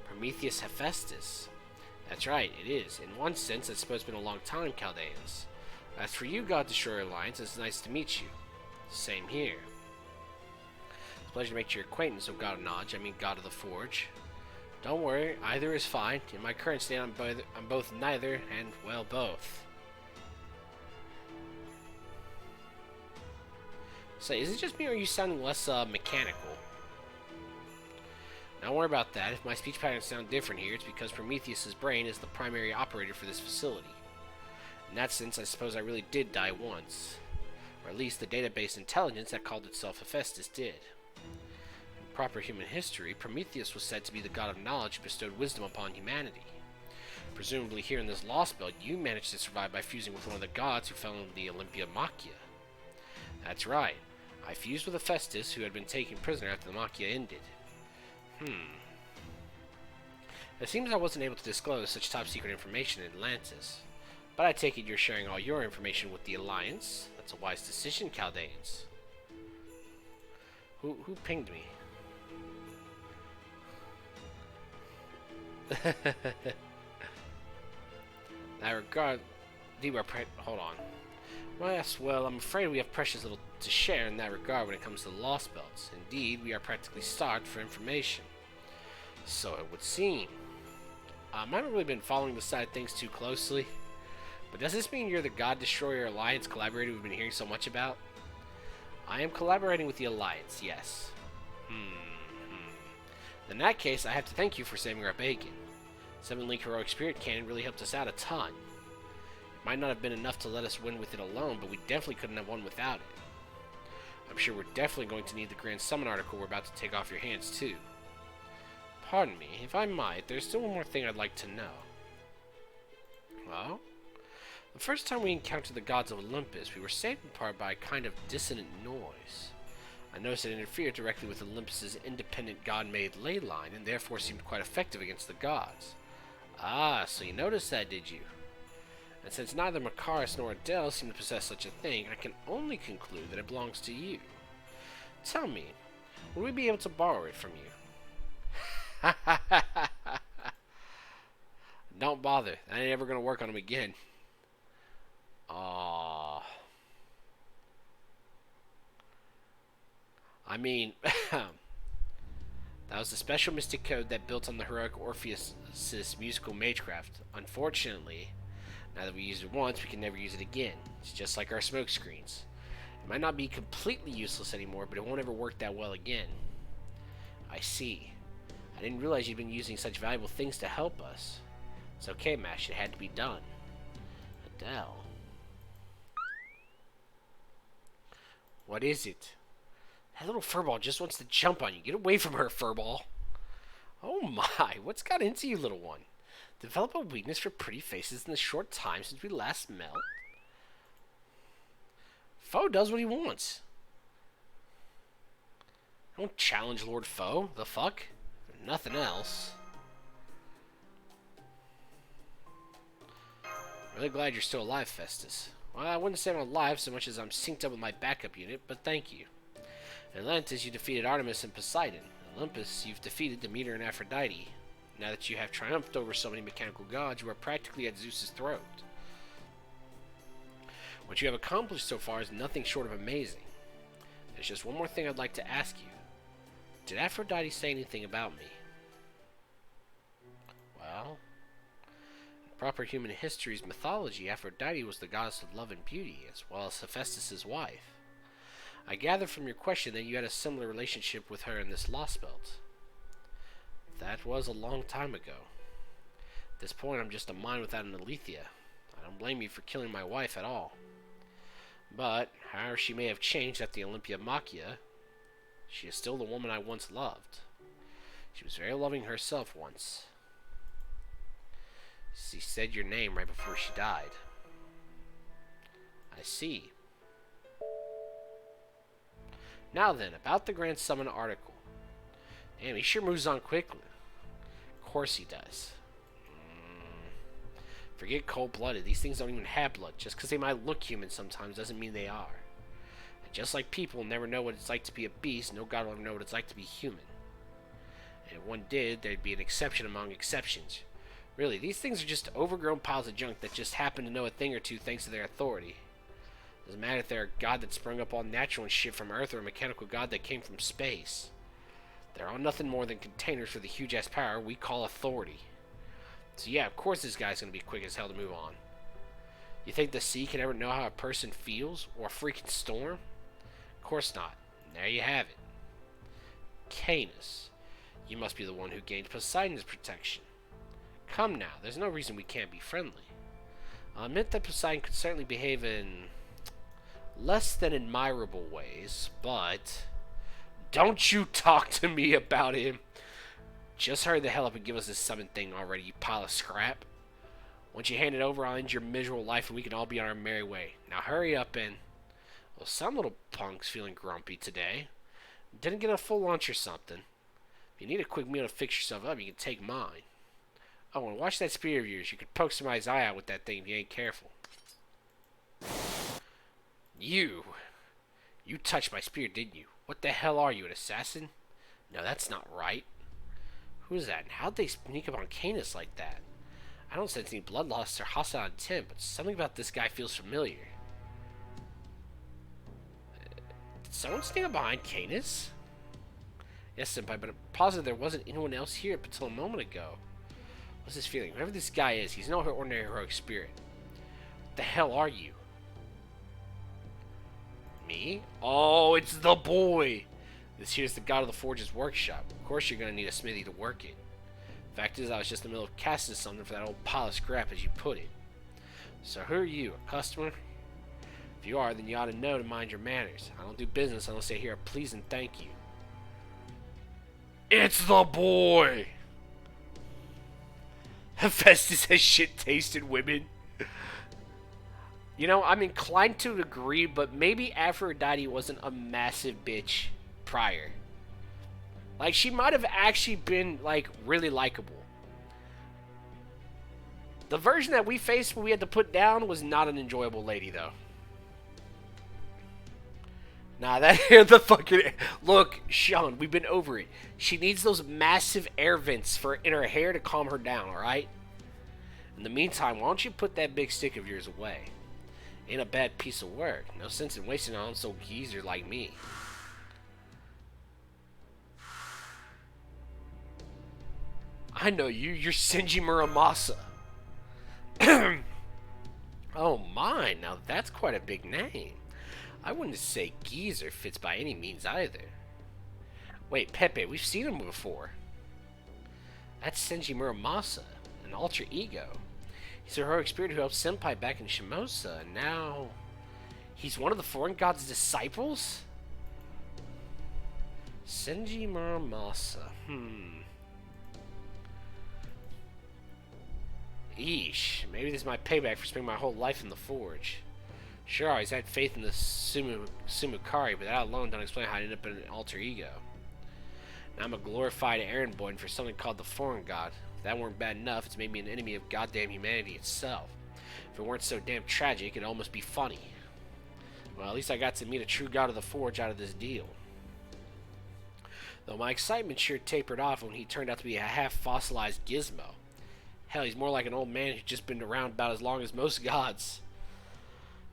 Prometheus Hephaestus. That's right, it is. In one sense, I suppose it's been a long time, Chaldeans. As for you, God Destroyer Alliance, it's nice to meet you. Same here. It's a pleasure to make your acquaintance, O God of Knowledge, I mean God of the Forge. Don't worry, either is fine. In my current state, I'm both neither, and, well, both. Say, is it just me, or are you sounding less, mechanical? Don't worry about that. If my speech patterns sound different here, it's because Prometheus's brain is the primary operator for this facility. In that sense, I suppose I really did die once. Or at least the database intelligence that called itself Hephaestus did. In proper human history, Prometheus was said to be the god of knowledge who bestowed wisdom upon humanity. Presumably here in this Lostbelt, you managed to survive by fusing with one of the gods who fell into the Olympia Machia. That's right. I fused with Hephaestus, who had been taken prisoner after the Machia ended. It seems I wasn't able to disclose such top-secret information in Atlantis. But I take it you're sharing all your information with the Alliance. That's a wise decision, Chaldeans. Who pinged me? Hold on. Yes, well, I'm afraid we have precious little to share in that regard when it comes to the Lostbelts. Indeed, we are practically starved for information. So it would seem. I haven't really been following the side of things too closely. But does this mean you're the God Destroyer Alliance collaborator we've been hearing so much about? I am collaborating with the Alliance, yes. In that case, I have to thank you for saving our bacon. 7-link heroic spirit cannon really helped us out a ton. It might not have been enough to let us win with it alone, but we definitely couldn't have won without it. I'm sure we're definitely going to need the Grand Summon article we're about to take off your hands, too. Pardon me, if I might, there's still one more thing I'd like to know. Well, the first time we encountered the gods of Olympus, we were saved in part by a kind of dissonant noise. I noticed it interfered directly with Olympus's independent god-made ley line, and therefore seemed quite effective against the gods. Ah, so you noticed that, did you? And since neither Makaris nor Adele seem to possess such a thing, I can only conclude that it belongs to you. Tell me, would we be able to borrow it from you? Don't bother. That ain't ever gonna work on him again. I mean, that was the special mystic code that built on the heroic Orpheus' musical magecraft. Unfortunately, now that we used it once, we can never use it again. It's just like our smoke screens. It might not be completely useless anymore, but it won't ever work that well again. I see. I didn't realize you'd been using such valuable things to help us. It's okay, Mash. It had to be done. Adele. What is it? That little furball just wants to jump on you. Get away from her, furball. Oh my, what's got into you, little one? Develop a weakness for pretty faces in the short time since we last met? Foe does what he wants. Don't challenge Lord Foe. The fuck? Nothing else. Really glad you're still alive, Festus. Well, I wouldn't say I'm alive so much as I'm synced up with my backup unit, but thank you. In Atlantis, you defeated Artemis and Poseidon. In Olympus, you've defeated Demeter and Aphrodite. Now that you have triumphed over so many mechanical gods, you are practically at Zeus's throat. What you have accomplished so far is nothing short of amazing. There's just one more thing I'd like to ask you. Did Aphrodite say anything about me? Well, in proper human history's mythology, Aphrodite was the goddess of love and beauty, as well as Hephaestus' wife. I gather from your question that you had a similar relationship with her in this Lostbelt. That was a long time ago. At this point, I'm just a mind without an Alethea. I don't blame you for killing my wife at all. But, however she may have changed at the Olympia Machia, she is still the woman I once loved. She was very loving herself once. She said your name right before she died. I see. Now then, about the Grand Summon article. Damn, he sure moves on quickly. Of course he does. Forget cold-blooded. These things don't even have blood. Just because they might look human sometimes doesn't mean they are. And just like people never know what it's like to be a beast, no god will ever know what it's like to be human. And if one did, there'd be an exception among exceptions. Really, these things are just overgrown piles of junk that just happen to know a thing or two thanks to their authority. Doesn't matter if they're a god that sprung up all natural and shit from Earth or a mechanical god that came from space. They're all nothing more than containers for the huge-ass power we call authority. So yeah, of course this guy's gonna be quick as hell to move on. You think the sea can ever know how a person feels? Or a freaking storm? Of course not. And there you have it. Canis, you must be the one who gained Poseidon's protection. Come now, there's no reason we can't be friendly. I'll admit that Poseidon could certainly behave in less than admirable ways, but don't you talk to me about him. Just hurry the hell up and give us this summon thing already, you pile of scrap. Once you hand it over, I'll end your miserable life and we can all be on our merry way. Now hurry up and... Well, some little punk's feeling grumpy today. Didn't get a full lunch or something. If you need a quick meal to fix yourself up, you can take mine. Oh, and watch that spear of yours. You could poke somebody's eye out with that thing if you ain't careful. You touched my spear, didn't you? What the hell are you, an assassin? No, that's not right. Who's that? And how'd they sneak up on Canis like that? I don't sense any bloodlust or hostile intent, but something about this guy feels familiar. Did someone sneak up behind Canis? Yes, senpai, but I'm positive there wasn't anyone else here up until a moment ago. What's this feeling? Whoever this guy is, he's no ordinary heroic spirit. What the hell are you? Me? Oh, it's the boy! This here's the god of the forge's workshop. Of course you're gonna need a smithy to work it. Fact is, I was just in the middle of casting something for that old pile of scrap, as you put it. So who are you, a customer? If you are, then you ought to know to mind your manners. I don't do business unless I hear a please and thank you. It's the boy! Hephaestus has shit-tasted women. You know, I'm inclined to agree, but maybe Aphrodite wasn't a massive bitch prior. Like, she might have actually been, like, really likable. The version that we faced when we had to put down was not an enjoyable lady, though. Nah, that the fucking... Look, Sean, we've been over it. She needs those massive air vents in her hair to calm her down, alright? In the meantime, why don't you put that big stick of yours away? Ain't a bad piece of work. No sense in wasting it on some geezer like me. I know you. You're Senji Muramasa. Oh my, now that's quite a big name. I wouldn't say geezer fits by any means either. Wait, Pepe, we've seen him before. That's Senji Muramasa, an alter ego. He's a heroic spirit who helped Senpai back in Shimosa, and now he's one of the foreign god's disciples? Senji Muramasa. Eesh, maybe this is my payback for spending my whole life in the forge. Sure, I always had faith in the Sumukari, but that alone don't explain how I ended up in an alter ego. Now I'm a glorified errand boy for something called the foreign god. If that weren't bad enough, it's made me an enemy of goddamn humanity itself. If it weren't so damn tragic, it'd almost be funny. Well, at least I got to meet a true god of the forge out of this deal. Though my excitement sure tapered off when he turned out to be a half-fossilized gizmo. Hell, he's more like an old man who's just been around about as long as most gods.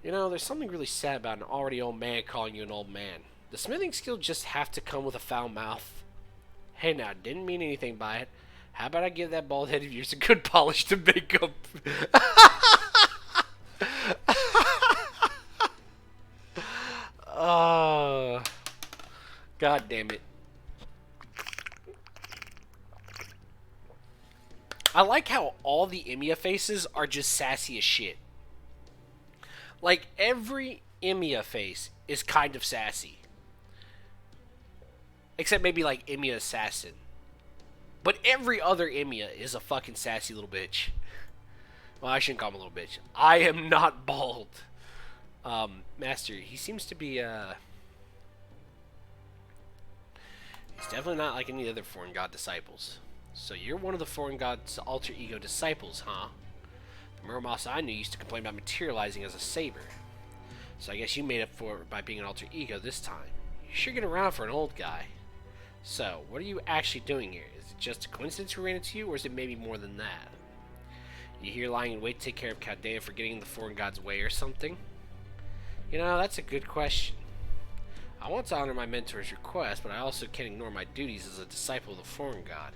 You know, there's something really sad about an already old man calling you an old man. Does smithing skill just have to come with a foul mouth? Hey now, didn't mean anything by it. How about I give that bald head of yours a good polish to make up? Oh, God damn it. I like how all the Emiya faces are just sassy as shit. Like, every Emiya face is kind of sassy. Except maybe, like, Emiya Assassin. But every other Emiya is a fucking sassy little bitch. Well, I shouldn't call him a little bitch. I am not bald. Master, he seems to be, he's definitely not like any other foreign god disciples. So you're one of the foreign god's alter ego disciples, huh? The Muramasa I knew used to complain about materializing as a saber. So I guess you made up for it by being an alter ego this time. You sure get around for an old guy. So, what are you actually doing here? Is it just a coincidence we ran into you, or is it maybe more than that? You here lying in wait to take care of Chaldea for getting in the foreign god's way or something? You know, that's a good question. I want to honor my mentor's request, but I also can't ignore my duties as a disciple of the foreign god.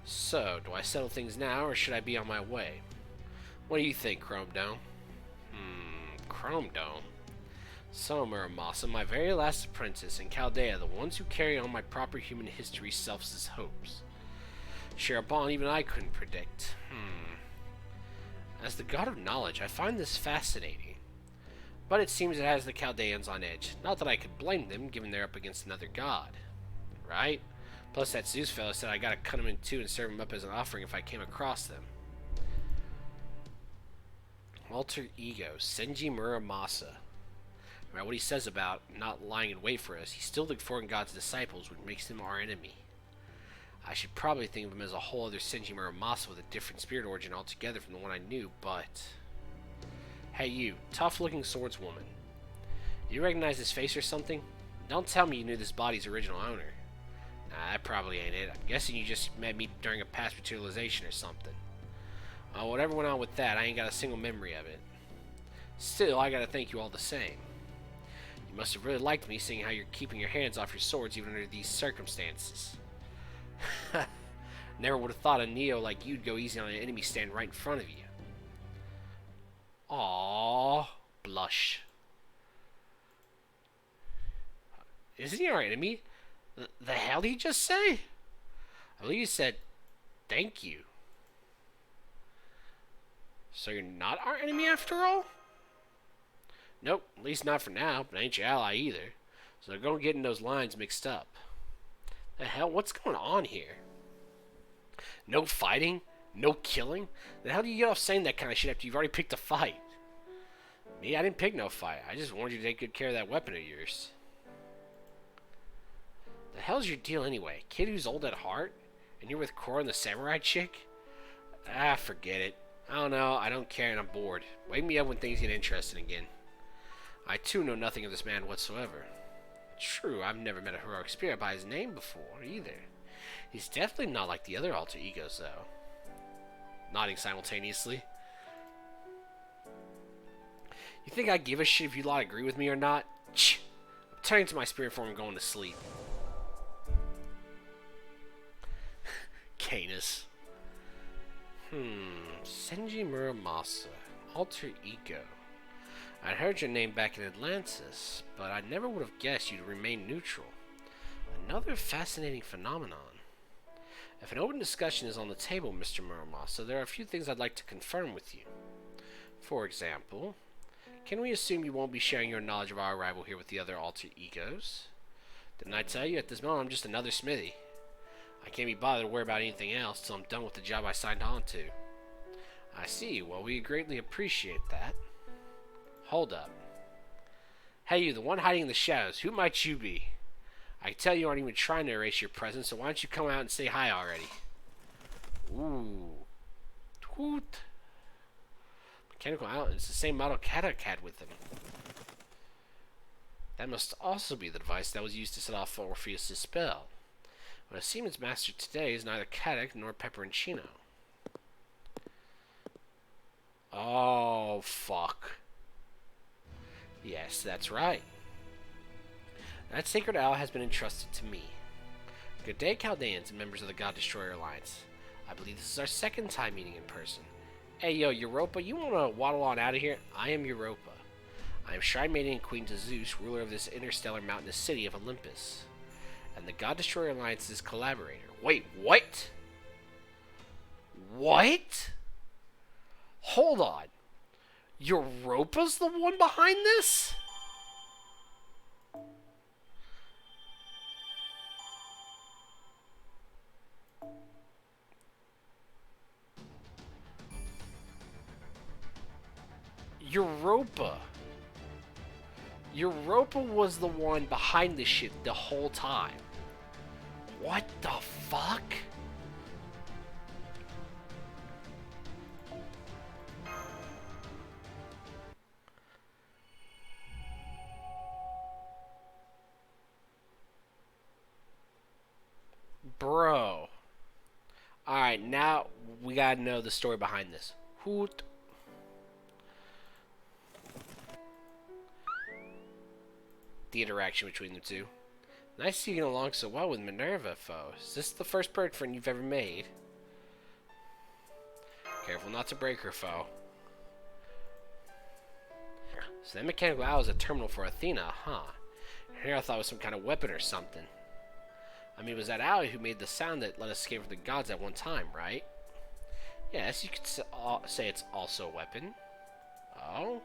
So, do I settle things now, or should I be on my way? What do you think, Chrome Dome? Chrome Dome? So, Muramasa, my very last apprentice, and Chaldea, the ones who carry on my proper human history self's hopes. Share a bond even I couldn't predict. As the god of knowledge, I find this fascinating. But it seems it has the Chaldeans on edge. Not that I could blame them, given they're up against another god. Right? Plus, that Zeus fellow said I gotta cut him in two and serve him up as an offering if I came across them. Alter ego, Senji Muramasa. No matter what he says about not lying in wait for us, he's still the foreign god's disciples, which makes him our enemy. I should probably think of him as a whole other Senji Muramasa with a different spirit origin altogether from the one I knew, but... Hey you, tough-looking swordswoman. Do you recognize his face or something? Don't tell me you knew this body's original owner. Nah, that probably ain't it. I'm guessing you just met me during a past materialization or something. Whatever went on with that, I ain't got a single memory of it. Still, I gotta thank you all the same. You must have really liked me, seeing how you're keeping your hands off your swords even under these circumstances. Never would have thought a Neo like you'd go easy on an enemy stand right in front of you. Aww, blush. Isn't he our enemy? The hell did he just say? I believe he said, thank you. So you're not our enemy after all? Nope, at least not for now, but ain't your ally either. So don't get in those lines mixed up. The hell, what's going on here? No fighting? No killing? The hell do you get off saying that kind of shit after you've already picked a fight? Me, I didn't pick no fight. I just wanted you to take good care of that weapon of yours. The hell's your deal anyway? Kid who's old at heart? And you're with Cora and the samurai chick? Ah, forget it. I don't know, I don't care and I'm bored. Wake me up when things get interesting again. I too know nothing of this man whatsoever. True, I've never met a heroic spirit by his name before, either. He's definitely not like the other alter egos, though. Nodding simultaneously. You think I give a shit if you lot agree with me or not? Ch! I'm turning to my spirit form and going to sleep. Canis. Senji Muramasa. Alter ego. I'd heard your name back in Atlantis, but I never would have guessed you'd remain neutral. Another fascinating phenomenon. If an open discussion is on the table, Mr. Muramasa, there are a few things I'd like to confirm with you. For example, can we assume you won't be sharing your knowledge of our arrival here with the other alter egos? Didn't I tell you, at this moment I'm just another smithy. I can't be bothered to worry about anything else till I'm done with the job I signed on to. I see. Well, we greatly appreciate that. Hold up. Hey you, the one hiding in the shadows, who might you be? I can tell you aren't even trying to erase your presence, so why don't you come out and say hi already? Ooh. Toot. Mechanical outlet. It's the same model Katak had with him. That must also be the device that was used to set off Orpheus' spell. But it seems its master today is neither Katak nor Pepperoncino. Oh, fuck. Yes, that's right. That sacred owl has been entrusted to me. Good day, Chaldeans and members of the God Destroyer Alliance. I believe this is our second time meeting in person. Hey, yo, Europa, you want to waddle on out of here? I am Europa. I am Shrine Maiden and Queen to Zeus, ruler of this interstellar mountainous city of Olympus, and the God Destroyer Alliance's collaborator. Wait, what? What? Hold on. Europa's the one behind this? Europa. Europa was the one behind this shit the whole time. What the fuck? Bro. Alright, now we gotta know the story behind this. Hoot. The interaction between the two. Nice seeing you along so well with Minerva, foe. Is this the first bird friend you've ever made? Careful not to break her, foe. So that mechanical owl is a terminal for Athena, huh? Here I thought it was some kind of weapon or something. I mean, it was that owl who made the sound that let us escape from the gods at one time, right? Yes, you could say it's also a weapon. Oh?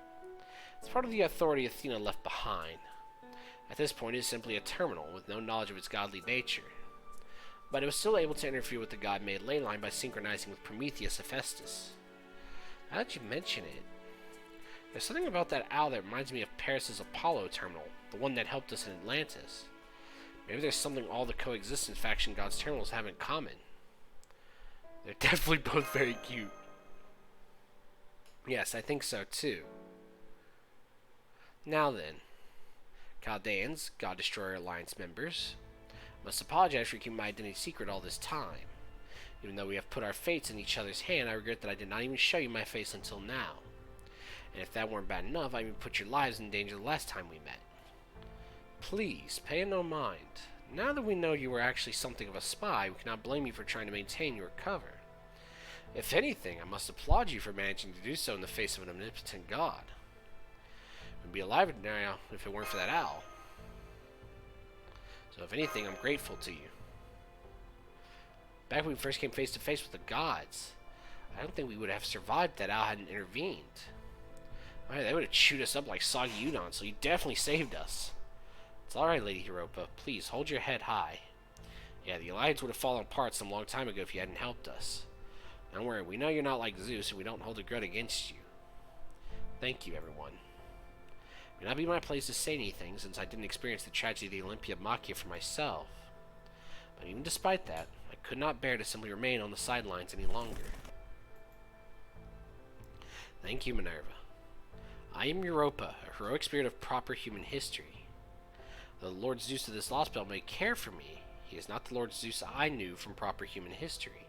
It's part of the authority Athena left behind. At this point, it is simply a terminal with no knowledge of its godly nature. But it was still able to interfere with the god-made ley line by synchronizing with Prometheus Hephaestus. Now that you mention it, There's something about that owl that reminds me of Paris's Apollo terminal, the one that helped us in Atlantis. Maybe there's something all the coexistence faction gods terminals have in common. They're definitely both very cute. Yes, I think so too. Now then, Chaldeans, God Destroyer Alliance members, must apologize for keeping my identity secret all this time. Even though we have put our fates in each other's hand, I regret that I did not even show you my face until now. And if that weren't bad enough, I even put your lives in danger the last time we met. Please, pay no mind. Now that we know you were actually something of a spy, we cannot blame you for trying to maintain your cover. If anything, I must applaud you for managing to do so in the face of an omnipotent god. We'd be alive now if it weren't for that owl. So if anything, I'm grateful to you. Back when we first came face to face with the gods, I don't think we would have survived if that owl hadn't intervened. Right, they would have chewed us up like soggy udon, so you definitely saved us. It's alright, Lady Europa. Please, hold your head high. Yeah, the Alliance would have fallen apart some long time ago if you hadn't helped us. Don't worry, we know you're not like Zeus, and we don't hold a grudge against you. Thank you, everyone. It may not be my place to say anything, since I didn't experience the tragedy of the Olympia Machia for myself. But even despite that, I could not bear to simply remain on the sidelines any longer. Thank you, Minerva. I am Europa, a heroic spirit of proper human history. Though the Lord Zeus of this Lostbelt may care for me, he is not the Lord Zeus I knew from proper human history.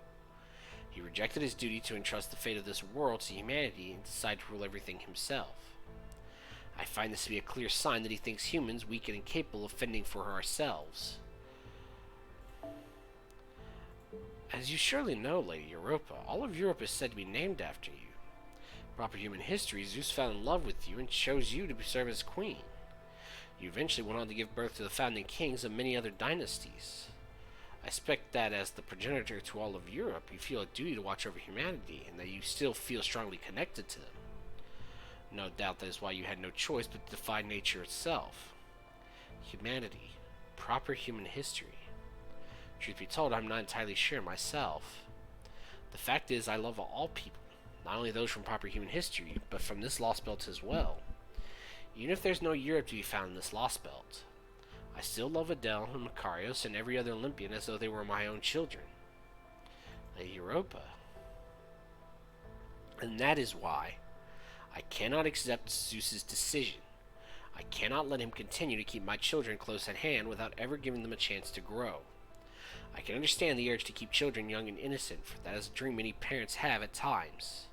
He rejected his duty to entrust the fate of this world to humanity and decided to rule everything himself. I find this to be a clear sign that he thinks humans weak and incapable of fending for ourselves. As you surely know, Lady Europa, all of Europe is said to be named after you. Proper human history, Zeus fell in love with you and chose you to serve as queen. You eventually went on to give birth to the founding kings of many other dynasties. I expect that as the progenitor to all of Europe, you feel a duty to watch over humanity, and that you still feel strongly connected to them. No doubt that is why you had no choice but to defy nature itself. Humanity. Proper human history. Truth be told, I'm not entirely sure myself. The fact is, I love all people. Not only those from proper human history, but from this Lostbelt as well. Even if there's no Europe to be found in this Lostbelt, I still love Adele and Macarios and every other Olympian as though they were my own children. Lady Europa. And that is why I cannot accept Zeus's decision. I cannot let him continue to keep my children close at hand without ever giving them a chance to grow. I can understand the urge to keep children young and innocent, for that is a dream many parents have at times.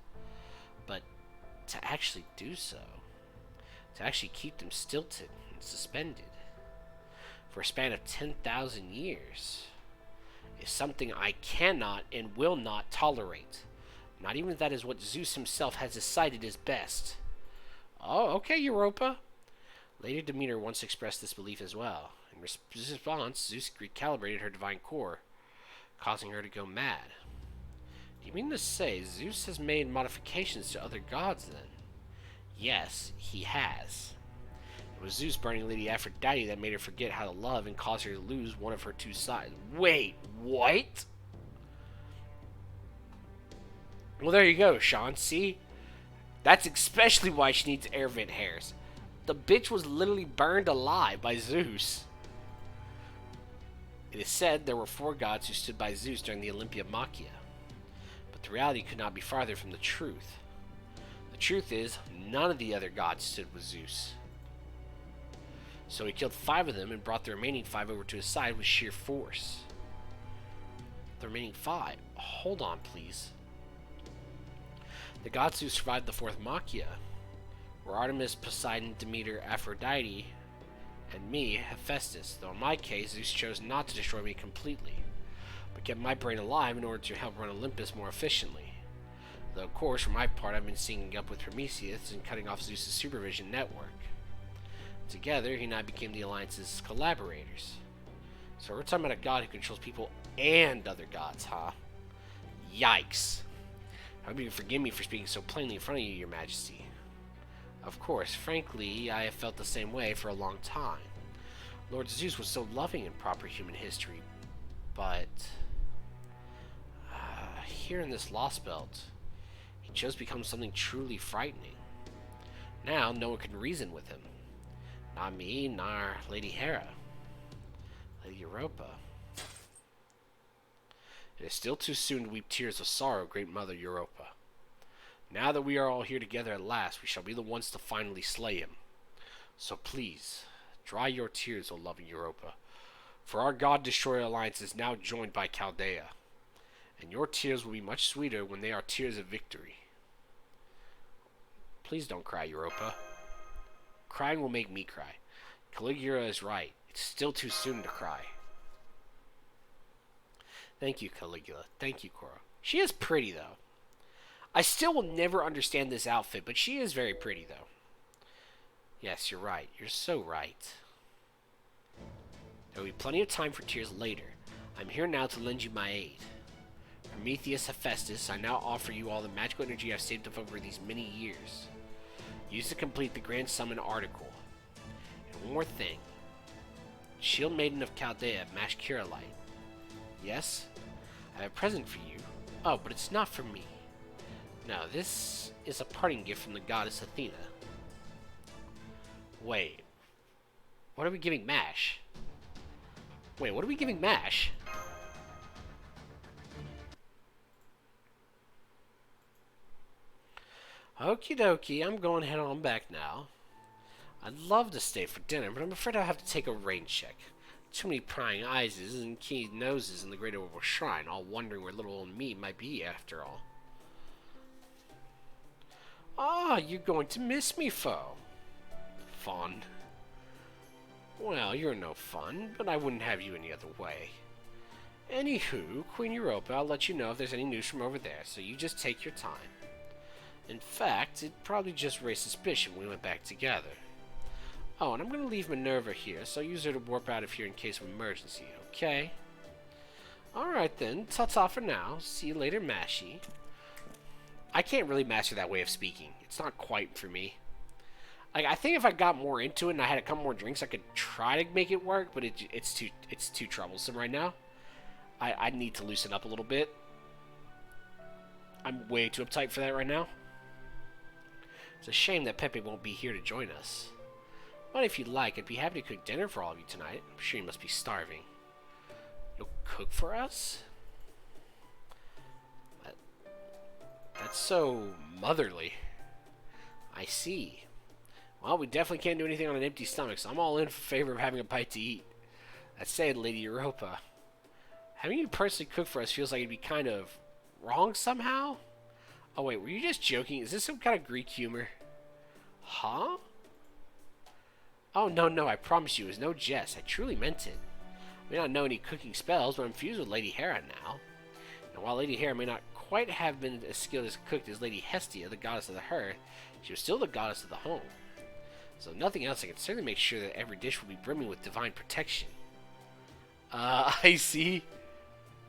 But to actually do so, to actually keep them stilted and suspended for a span of 10,000 years, is something I cannot and will not tolerate. Not even if that is what Zeus himself has decided is best. Oh, okay, Europa. Lady Demeter once expressed this belief as well. In response, Zeus recalibrated her divine core, causing her to go mad. Do you mean to say Zeus has made modifications to other gods, then? Yes, he has. It was Zeus burning Lady Aphrodite that made her forget how to love and caused her to lose one of her two sides. Wait, what? Well, there you go, Sean. See? That's especially why she needs air vent hairs. The bitch was literally burned alive by Zeus. It is said there were 4 gods who stood by Zeus during the Olympia Machia. But the reality could not be farther from the truth. The truth is, none of the other gods stood with Zeus. So he killed 5 of them and brought the remaining 5 over to his side with sheer force. The remaining 5? Hold on, please. The gods who survived the 4th Machia were Artemis, Poseidon, Demeter, Aphrodite, and me, Hephaestus, though in my case, Zeus chose not to destroy me completely, but kept my brain alive in order to help run Olympus more efficiently. Though, of course, for my part, I've been syncing up with Prometheus and cutting off Zeus' supervision network. Together, he and I became the Alliance's collaborators. So we're talking about a god who controls people and other gods, huh? Yikes. I hope you can forgive me for speaking so plainly in front of you, Your Majesty. Of course, frankly, I have felt the same way for a long time. Lord Zeus was so loving in proper human history, but here in this Lostbelt, he chose to become something truly frightening. now, no one can reason with him. Not me, nor Lady Hera. Lady Europa. It is still too soon to weep tears of sorrow, great Mother Europa. Now that we are all here together at last, we shall be the ones to finally slay him. So please, dry your tears, O loving Europa, for our God-Destroyer alliance is now joined by Chaldea, and your tears will be much sweeter when they are tears of victory. Please don't cry, Europa. Crying will make me cry. Caligula is right. It's still too soon to cry. Thank you, Caligula. Thank you, Cora. She is pretty, though. I still will never understand this outfit, but she is very pretty, though. Yes, you're right. You're so right. There will be plenty of time for tears later. I'm here now to lend you my aid. Prometheus Hephaestus, I now offer you all the magical energy I've saved up over these many years. Use to complete the Grand Summon article. And one more thing. Shield Maiden of Chaldea, Mashkiralite. Yes? I have a present for you. Oh, but it's not for me. No, this is a parting gift from the goddess Athena. Wait. What are we giving Mash? Wait, what are we giving Mash? Okie dokie, I'm going head on back now. I'd love to stay for dinner, but I'm afraid I'll have to take a rain check. Too many prying eyes and keen noses in the great oval shrine, all wondering where little old me might be after all. Ah, you're going to miss me, foe. Fun. Well, you're no fun, but I wouldn't have you any other way. Anywho, Queen Europa, I'll let you know if there's any news from over there, so you just take your time. In fact, it probably just raised suspicion when we went back together. Oh, and I'm going to leave Minerva here, so use her to warp out of here in case of emergency, okay? Alright then, ta-ta for now. See you later, Mashy. I can't really master that way of speaking. It's not quite for me. Like, I think if I got more into it and I had a couple more drinks, I could try to make it work, but it's too troublesome right now. I need to loosen up a little bit. I'm way too uptight for that right now. It's a shame that Pepe won't be here to join us. But if you'd like, I'd be happy to cook dinner for all of you tonight. I'm sure you must be starving. You'll cook for us? That's so motherly. I see. Well, we definitely can't do anything on an empty stomach, so I'm all in favor of having a bite to eat. That said, Lady Europa, having you personally cook for us feels like it'd be kind of wrong somehow? Oh wait, were you just joking? Is this some kind of Greek humor? Huh? Oh, no, I promise you, it was no jest. I truly meant it. I may not know any cooking spells, but I'm fused with Lady Hera now. And while Lady Hera may not quite have been as skilled as a cook as Lady Hestia, the goddess of the hearth, she was still the goddess of the home. So if nothing else, I can certainly make sure that every dish will be brimming with divine protection. I see. You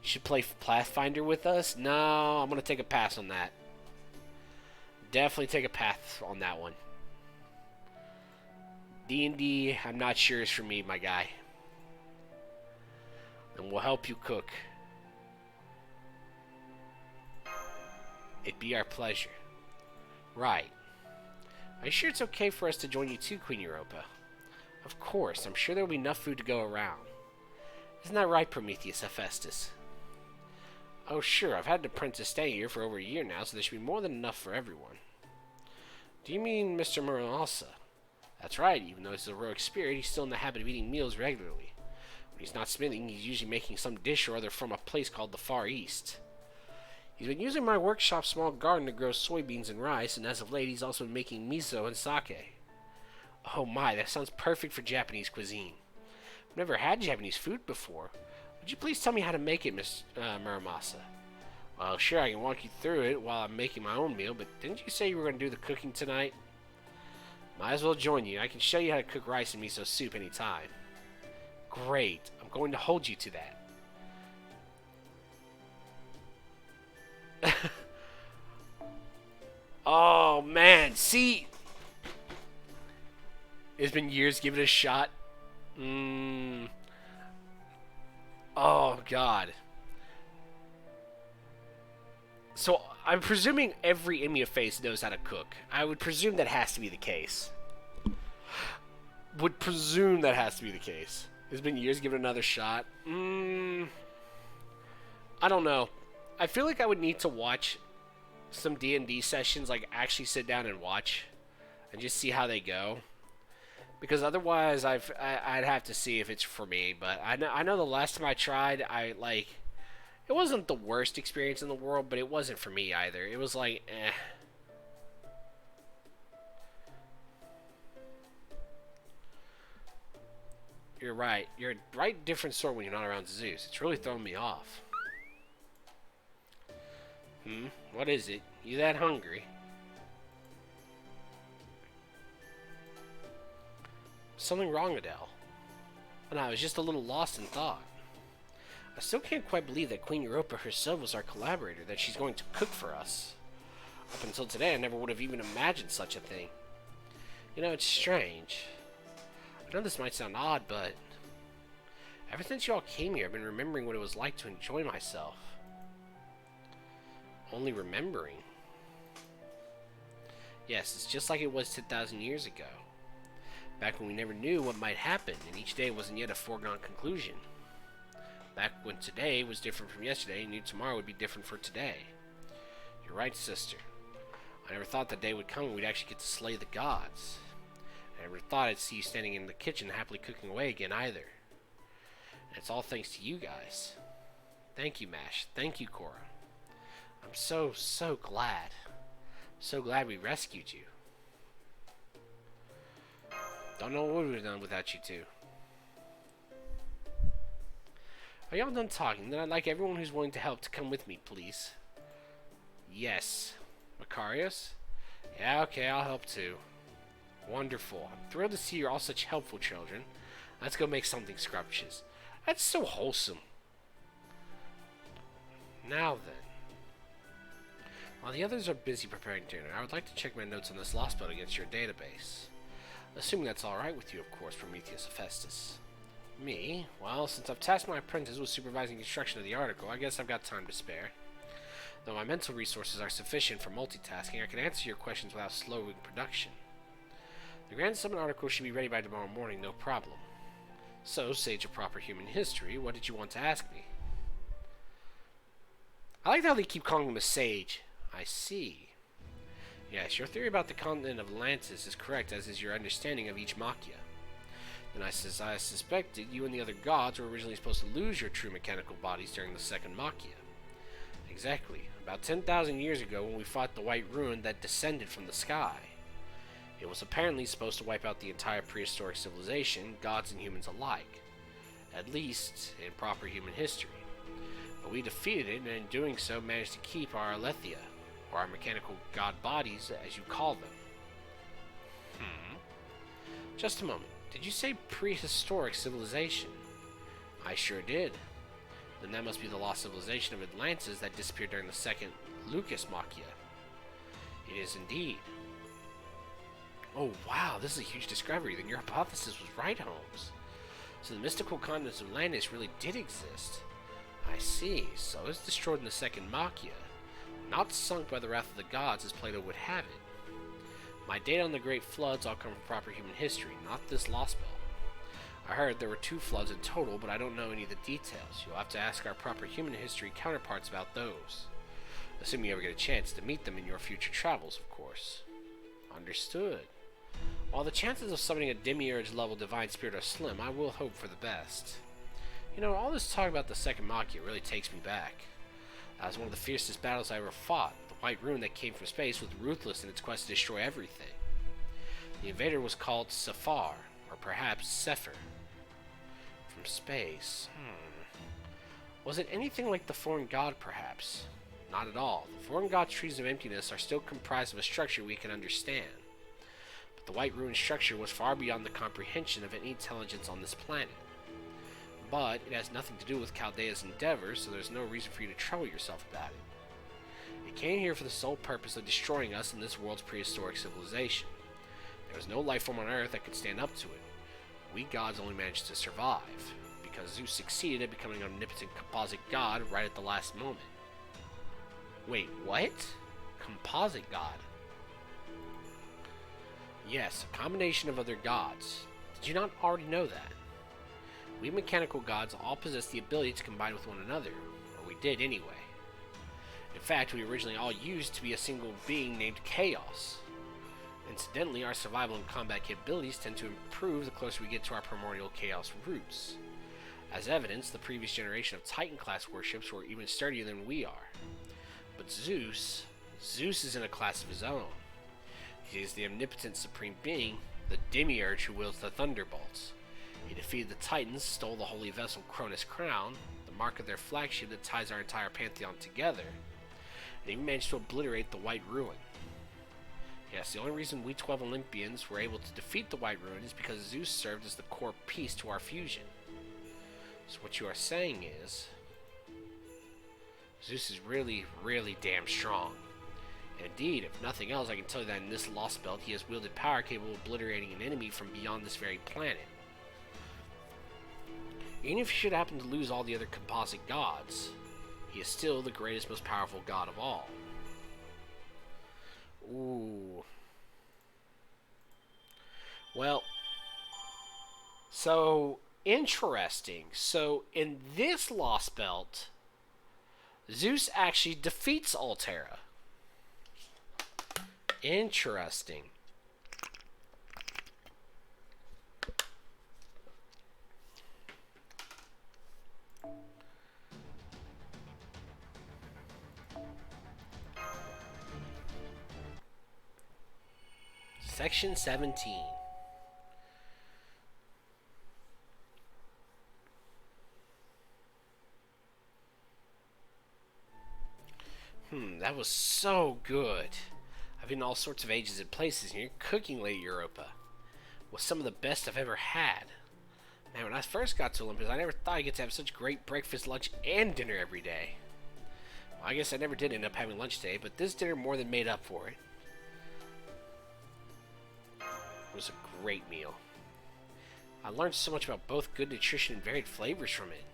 should play Pathfinder with us? No, I'm going to take a pass on that. Definitely take a pass on that one. D&D, I'm not sure is for me, my guy. And we'll help you cook. It'd be our pleasure. Right. Are you sure it's okay for us to join you too, Queen Europa? Of course, I'm sure there will be enough food to go around. Isn't that right, Prometheus Hephaestus? Oh sure, I've had the apprentice stay here for over a year now, so there should be more than enough for everyone. Do you mean Mr. Muramasa? That's right, even though he's a heroic spirit, he's still in the habit of eating meals regularly. When he's not smithing, he's usually making some dish or other from a place called the Far East. He's been using my workshop's small garden to grow soybeans and rice, and as of late, he's also been making miso and sake. Oh my, that sounds perfect for Japanese cuisine. I've never had Japanese food before. Would you please tell me how to make it, Miss Muramasa? Well, sure, I can walk you through it while I'm making my own meal, but didn't you say you were going to do the cooking tonight? Might as well join you. I can show you how to cook rice and miso soup anytime. Great. I'm going to hold you to that. Oh, man. See? It's been years. Give it a shot. Oh, God. So, I'm presuming every Imia face knows how to cook. I would presume that has to be the case. Would presume that has to be the case. It's been years, give it another shot. I don't know. I feel like I would need to watch some D&D sessions, like actually sit down and watch and just see how they go. Because otherwise, I'd have to see if it's for me. But I know the last time I tried, it wasn't the worst experience in the world, but it wasn't for me either. It was like, eh. You're right. You're a right different sort when you're not around Zeus. It's really throwing me off. What is it? You that hungry? Something wrong, Adele? Oh, no, I was just a little lost in thought. I still can't quite believe that Queen Europa herself was our collaborator, that she's going to cook for us. Up until today, I never would have even imagined such a thing. You know, it's strange. I know this might sound odd, but ever since you all came here, I've been remembering what it was like to enjoy myself. Only remembering. Yes, it's just like it was 10,000 years ago. Back when we never knew what might happen, and each day wasn't yet a foregone conclusion. Back when today was different from yesterday, and knew tomorrow would be different for today. You're right, sister. I never thought the day would come when we'd actually get to slay the gods. I never thought I'd see you standing in the kitchen happily cooking away again either. And it's all thanks to you guys. Thank you, Mash. Thank you, Cora. I'm so glad. So glad we rescued you. Don't know what we would have done without you two. Are y'all done talking? Then I'd like everyone who's willing to help to come with me, please. Yes. Macarius? Yeah, okay, I'll help too. Wonderful. I'm thrilled to see you're all such helpful children. Let's go make something scrumptious. That's so wholesome. Now then. While the others are busy preparing dinner, I would like to check my notes on this Lostbelt against your database. Assuming that's alright with you, of course, Prometheus Hephaestus. Me? Well, since I've tasked my apprentice with supervising construction of the article, I guess I've got time to spare. Though my mental resources are sufficient for multitasking, I can answer your questions without slowing production. The Grand Summon article should be ready by tomorrow morning, no problem. So, Sage of Proper Human History, what did you want to ask me? I like how they keep calling him a sage. I see. Yes, your theory about the continent of Atlantis is correct, as is your understanding of each Machia. Then I suspected you and the other gods were originally supposed to lose your true mechanical bodies during the second Machia. Exactly. About 10,000 years ago when we fought the White Ruin that descended from the sky. It was apparently supposed to wipe out the entire prehistoric civilization, gods and humans alike. At least, in proper human history. But we defeated it, and in doing so managed to keep our Alethea, or our mechanical god bodies, as you call them. Just a moment. Did you say prehistoric civilization? I sure did. Then that must be the lost civilization of Atlantis that disappeared during the second Lucas Machia. It is indeed. Oh wow, this is a huge discovery. Then your hypothesis was right, Holmes. So the mystical continent of Atlantis really did exist. I see. So it was destroyed in the second Machia. Not sunk by the wrath of the gods as Plato would have it. My data on the great floods all come from proper human history, not this Lostbelt. I heard there were 2 floods in total, but I don't know any of the details. You'll have to ask our proper human history counterparts about those. Assuming you ever get a chance to meet them in your future travels, of course. Understood. While the chances of summoning a demiurge-level divine spirit are slim, I will hope for the best. You know, all this talk about the second Machia really takes me back. That was one of the fiercest battles I ever fought. The White Ruin that came from space was ruthless in its quest to destroy everything. The invader was called Sephar, or perhaps Sephir. From space. Was it anything like the foreign god, perhaps? Not at all. The foreign god's trees of emptiness are still comprised of a structure we can understand. But the White Ruin structure was far beyond the comprehension of any intelligence on this planet. But it has nothing to do with Chaldea's endeavors, so there's no reason for you to trouble yourself about it. It came here for the sole purpose of destroying us and this world's prehistoric civilization. There was no life form on Earth that could stand up to it. We gods only managed to survive, because Zeus succeeded at becoming an omnipotent composite god right at the last moment. Wait, what? Composite god. Yes, a combination of other gods. Did you not already know that? We mechanical gods all possess the ability to combine with one another, or we did anyway. In fact, we originally all used to be a single being named Chaos. Incidentally, our survival and combat capabilities tend to improve the closer we get to our primordial Chaos roots. As evidence, the previous generation of Titan-class warships were even sturdier than we are. But Zeus is in a class of his own. He is the omnipotent supreme being, the demiurge who wields the thunderbolts. He defeated the Titans, stole the holy vessel Cronus' crown, the mark of their flagship that ties our entire pantheon together, and even managed to obliterate the White Ruin. Yes, the only reason we 12 Olympians were able to defeat the White Ruin is because Zeus served as the core piece to our fusion. So what you are saying is, Zeus is really, really damn strong. And indeed, if nothing else, I can tell you that in this Lostbelt, he has wielded power capable of obliterating an enemy from beyond this very planet. Even if he should happen to lose all the other composite gods, he is still the greatest, most powerful god of all. Ooh. Well, so interesting. So in this Lostbelt, Zeus actually defeats Altera. Interesting. Section 17. That was so good. I've been in all sorts of ages and places, and you're cooking late Europa was some of the best I've ever had. Man, when I first got to Olympus, I never thought I'd get to have such great breakfast, lunch, and dinner every day. Well, I guess I never did end up having lunch today, but this dinner more than made up for it. It was a great meal. I learned so much about both good nutrition and varied flavors from it.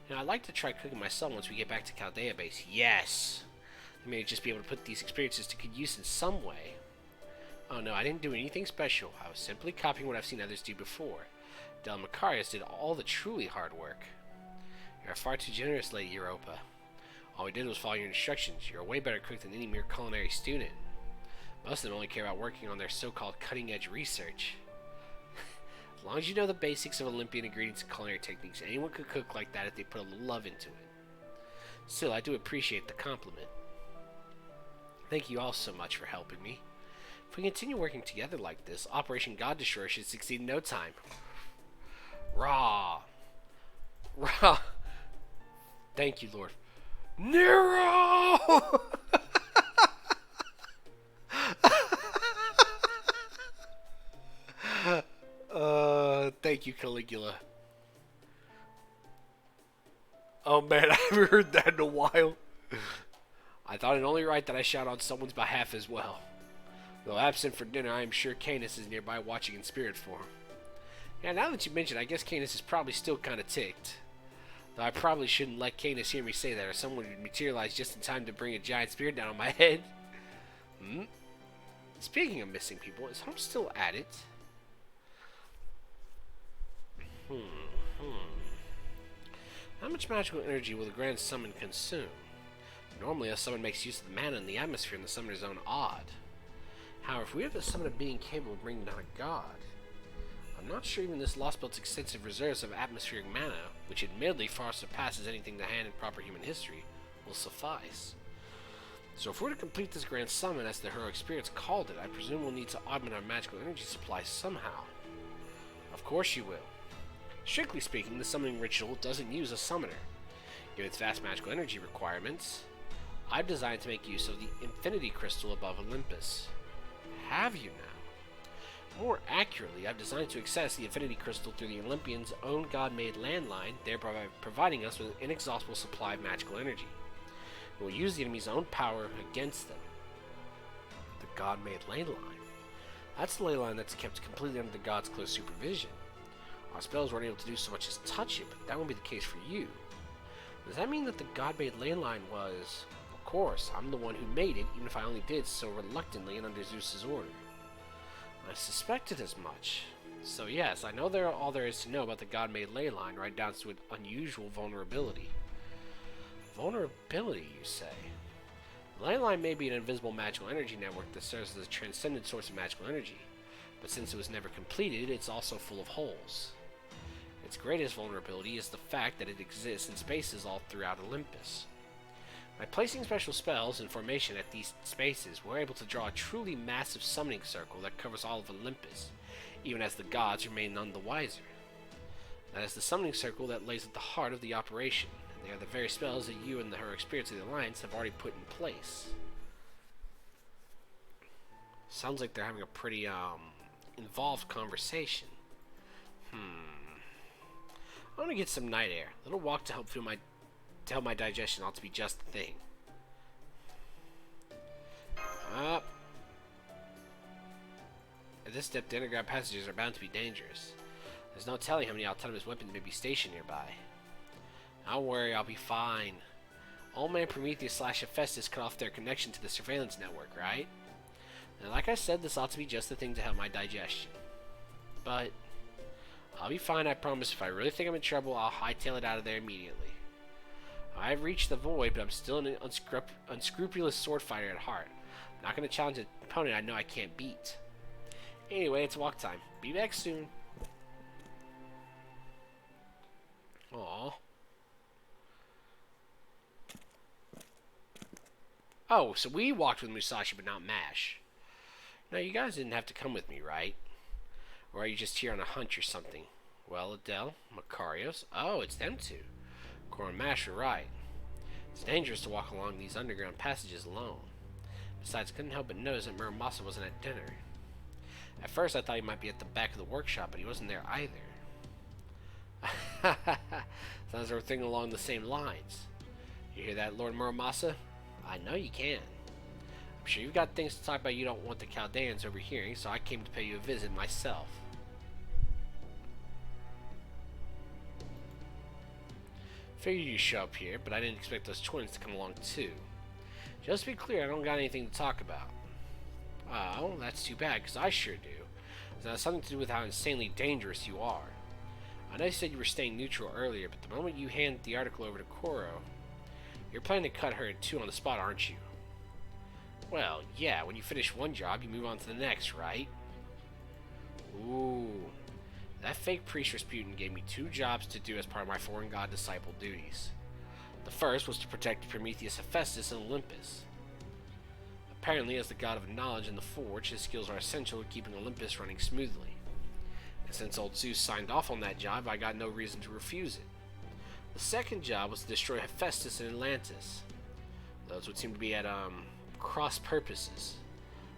And I'd like to try cooking myself once we get back to Chaldea Base. Yes! I may just be able to put these experiences to good use in some way. Oh no, I didn't do anything special. I was simply copying what I've seen others do before. Del Macarius did all the truly hard work. You're far too generous, Lady Europa. All we did was follow your instructions. You're a way better cook than any mere culinary student. Most of them only care about working on their so-called cutting-edge research. As long as you know the basics of Olympian ingredients and culinary techniques, anyone could cook like that if they put a little love into it. Still, I do appreciate the compliment. Thank you all so much for helping me. If we continue working together like this, Operation God Destroyer should succeed in no time. Rah! Rah! Thank you, Lord. Nero! Thank you, Caligula. Oh man, I haven't heard that in a while. I thought it only right that I shout on someone's behalf as well. Though absent for dinner, I am sure Canis is nearby watching in spirit form. Yeah, now that you mention it, I guess Canis is probably still kind of ticked. Though I probably shouldn't let Canis hear me say that, or someone would materialize just in time to bring a giant spear down on my head. Speaking of missing people, is Home still at it? How much magical energy will the Grand Summon consume? Normally, a summon makes use of the mana in the atmosphere in the summoner's own odd. However, if we have to summon a being capable of bringing down a god, I'm not sure even this Lostbelt's extensive reserves of atmospheric mana, which admittedly far surpasses anything to hand in proper human history, will suffice. So if we're to complete this Grand Summon as the heroic spirits called it, I presume we'll need to augment our magical energy supply somehow. Of course you will. Strictly speaking, the summoning ritual doesn't use a summoner. Given its vast magical energy requirements, I've designed to make use of the Infinity Crystal above Olympus. Have you now? More accurately, I've designed to access the Infinity Crystal through the Olympians' own god-made landline, thereby providing us with an inexhaustible supply of magical energy. We'll use the enemy's own power against them. The god-made landline? That's the ley line that's kept completely under the god's close supervision. Our spells weren't able to do so much as touch it, but that won't be the case for you. Does that mean that the god-made landline was course, I'm the one who made it, even if I only did so reluctantly and under Zeus's order. I suspected as much. So yes, I know all there is to know about the god-made ley line, right down to an unusual vulnerability. Vulnerability, you say? The ley line may be an invisible magical energy network that serves as a transcendent source of magical energy, but since it was never completed, it's also full of holes. Its greatest vulnerability is the fact that it exists in spaces all throughout Olympus. By placing special spells in formation at these spaces, we're able to draw a truly massive summoning circle that covers all of Olympus, even as the gods remain none the wiser. That is the summoning circle that lays at the heart of the operation, and they are the very spells that you and the heroic spirits of the Alliance have already put in place. Sounds like they're having a pretty, involved conversation. I want to get some night air. A little walk to help my digestion ought to be just the thing. At this depth, the underground passages are bound to be dangerous. There's no telling how many autonomous weapons may be stationed nearby. Don't worry, I'll be fine. Old Man Prometheus / Hephaestus cut off their connection to the surveillance network, right? And like I said, this ought to be just the thing to help my digestion. But I'll be fine, I promise. If I really think I'm in trouble, I'll hightail it out of there immediately. I've reached the void, but I'm still an unscrupulous sword fighter at heart. I'm not going to challenge an opponent I know I can't beat. Anyway, it's walk time. Be back soon. Aww. Oh, so we walked with Musashi, but not Mash. No, you guys didn't have to come with me, right? Or are you just here on a hunch or something? Well, Adele, Makarios. Oh, it's them two. Cor and Mash are right. It's dangerous to walk along these underground passages alone. Besides, I couldn't help but notice that Muramasa wasn't at dinner. At first, I thought he might be at the back of the workshop, but he wasn't there either. Sounds like we're thinking along the same lines. You hear that, Lord Muramasa? I know you can. I'm sure you've got things to talk about you don't want the Chaldeans overhearing, so I came to pay you a visit myself. Figured you'd show up here, but I didn't expect those twins to come along too. Just to be clear, I don't got anything to talk about. Oh, that's too bad, because I sure do. It has something to do with how insanely dangerous you are. I know you said you were staying neutral earlier, but the moment you hand the article over to Koro, you're planning to cut her in two on the spot, aren't you? Well, yeah, when you finish one job, you move on to the next, right? Ooh. That fake priest Rasputin gave me 2 jobs to do as part of my foreign god disciple duties. The first was to protect Prometheus Hephaestus in Olympus. Apparently, as the god of knowledge in the Forge, his skills are essential to keeping Olympus running smoothly. And since old Zeus signed off on that job, I got no reason to refuse it. The second job was to destroy Hephaestus in Atlantis. Those would seem to be at, cross purposes.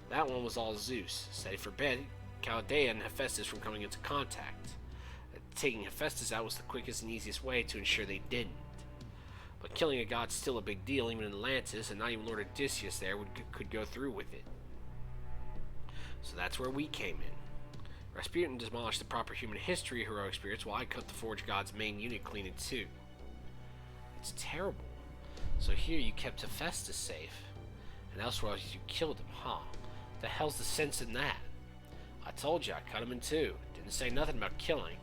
That one was all Zeus, said he forbade Chaldea and Hephaestus from coming into contact. Taking Hephaestus out was the quickest and easiest way to ensure they didn't. But killing a god's still a big deal, even in Atlantis, and not even Lord Odysseus there could go through with it. So that's where we came in. Rasputin demolished the proper human history of heroic spirits while I cut the Forge God's main unit clean in 2. It's terrible. So here you kept Hephaestus safe, and elsewhere you killed him, huh? The hell's the sense in that? I told you I cut him in 2. Didn't say nothing about killing.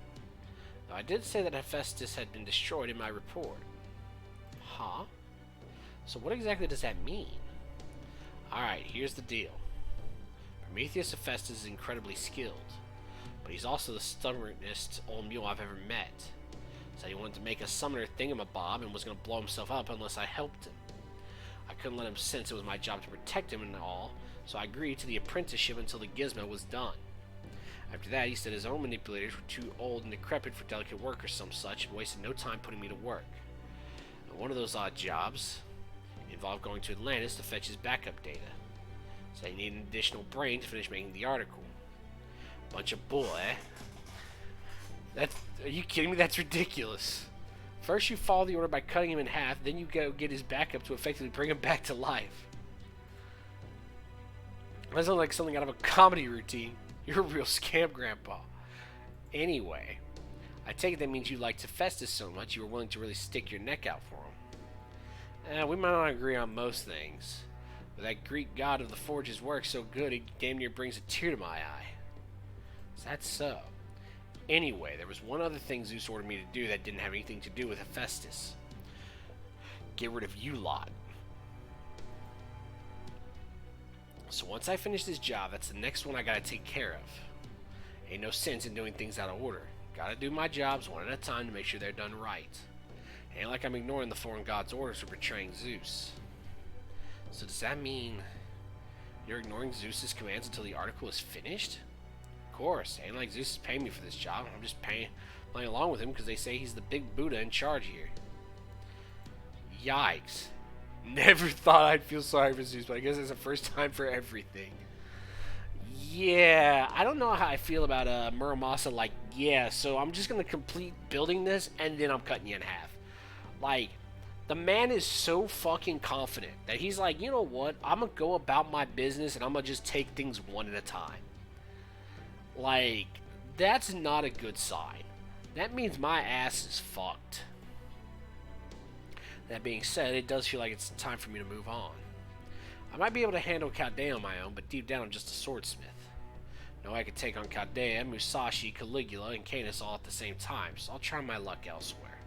Though I did say that Hephaestus had been destroyed in my report. Huh? So what exactly does that mean? Alright, here's the deal. Prometheus Hephaestus is incredibly skilled, but he's also the stubbornest old mule I've ever met. Said he wanted to make a summoner thingamabob and was going to blow himself up unless I helped him. I couldn't let him sense it was my job to protect him and all, so I agreed to the apprenticeship until the gizmo was done. After that, he said his own manipulators were too old and decrepit for delicate work or some such, and wasted no time putting me to work. And one of those odd jobs involved going to Atlantis to fetch his backup data. So he needed an additional brain to finish making the article. Bunch of bull, eh? Are you kidding me? That's ridiculous. First you follow the order by cutting him in half, then you go get his backup to effectively bring him back to life. That sounds like something out of a comedy routine. You're a real scam, Grandpa. Anyway, I take it that means you liked Hephaestus so much you were willing to really stick your neck out for him. We might not agree on most things, but that Greek god of the forges works so good he damn near brings a tear to my eye. Is that so? Anyway, there was one other thing Zeus ordered me to do that didn't have anything to do with Hephaestus. Get rid of you lot. So once I finish this job, that's the next one I gotta take care of. Ain't no sense in doing things out of order. Gotta do my jobs one at a time to make sure they're done right. Ain't like I'm ignoring the foreign god's orders or betraying Zeus. So does that mean you're ignoring Zeus's commands until the article is finished? Of course, ain't like Zeus is paying me for this job. I'm just playing along with him because they say he's the big Buddha in charge here. Yikes. Never thought I'd feel sorry for Zeus, but I guess it's the first time for everything. Yeah, I don't know how I feel about Muramasa. Like, yeah, so I'm just going to complete building this, and then I'm cutting you in half. Like, the man is so fucking confident that he's like, you know what? I'm going to go about my business, and I'm going to just take things one at a time. Like, that's not a good sign. That means my ass is fucked. That being said, it does feel like it's time for me to move on. I might be able to handle Chaldea on my own, but deep down I'm just a swordsmith. No, I could take on Chaldea, Musashi, Caligula, and Canis all at the same time, so I'll try my luck elsewhere.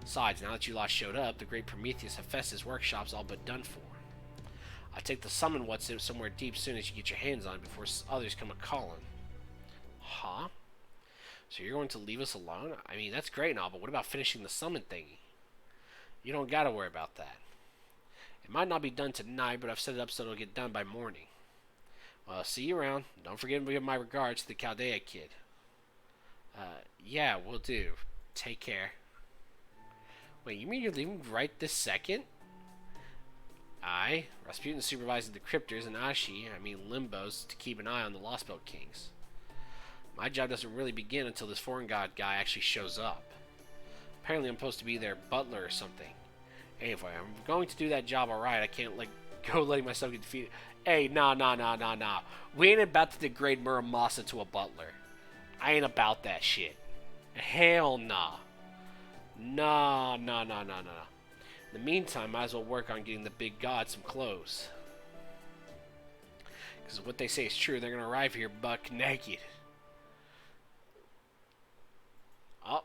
Besides, now that you lot showed up, the great Prometheus Hephaestus workshop's all but done for. I'll take the summon what's in somewhere deep soon as you get your hands on it before others come a-calling. Huh? So you're going to leave us alone? I mean, that's great and all, but what about finishing the summon thingy? You don't gotta worry about that. It might not be done tonight, but I've set it up so it'll get done by morning. Well, see you around. Don't forget to give my regards to the Chaldea kid. Yeah, will do. Take care. Wait, you mean you're leaving right this second? Aye. Rasputin's supervising the cryptors and Limbos, to keep an eye on the Lostbelt kings. My job doesn't really begin until this foreign god guy actually shows up. Apparently I'm supposed to be their butler or something. Anyway, I'm going to do that job alright. I can't go letting myself get defeated. Hey, nah. We ain't about to degrade Muramasa to a butler. I ain't about that shit. Hell nah. Nah. In the meantime, might as well work on getting the big god some clothes. Because what they say is true, they're going to arrive here buck naked. Oh.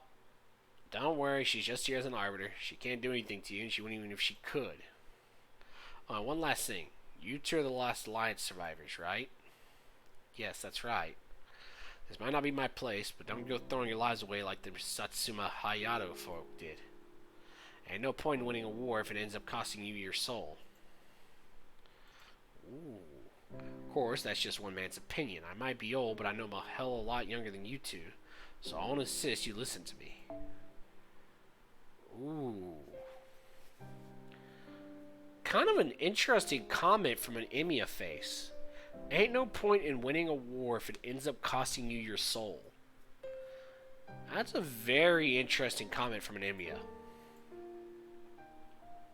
Don't worry, she's just here as an arbiter. She can't do anything to you, and she wouldn't even if she could. Oh, one last thing. You two are the Lost Alliance survivors, right? Yes, that's right. This might not be my place, but don't go throwing your lives away like the Satsuma Hayato folk did. Ain't no point in winning a war if it ends up costing you your soul. Ooh. Of course, that's just one man's opinion. I might be old, but I know I'm a hell of a lot younger than you two, so I want to insist you listen to me. Ooh. Kind of an interesting comment from an Emiya face. Ain't no point in winning a war if it ends up costing you your soul. That's a very interesting comment from an Emiya.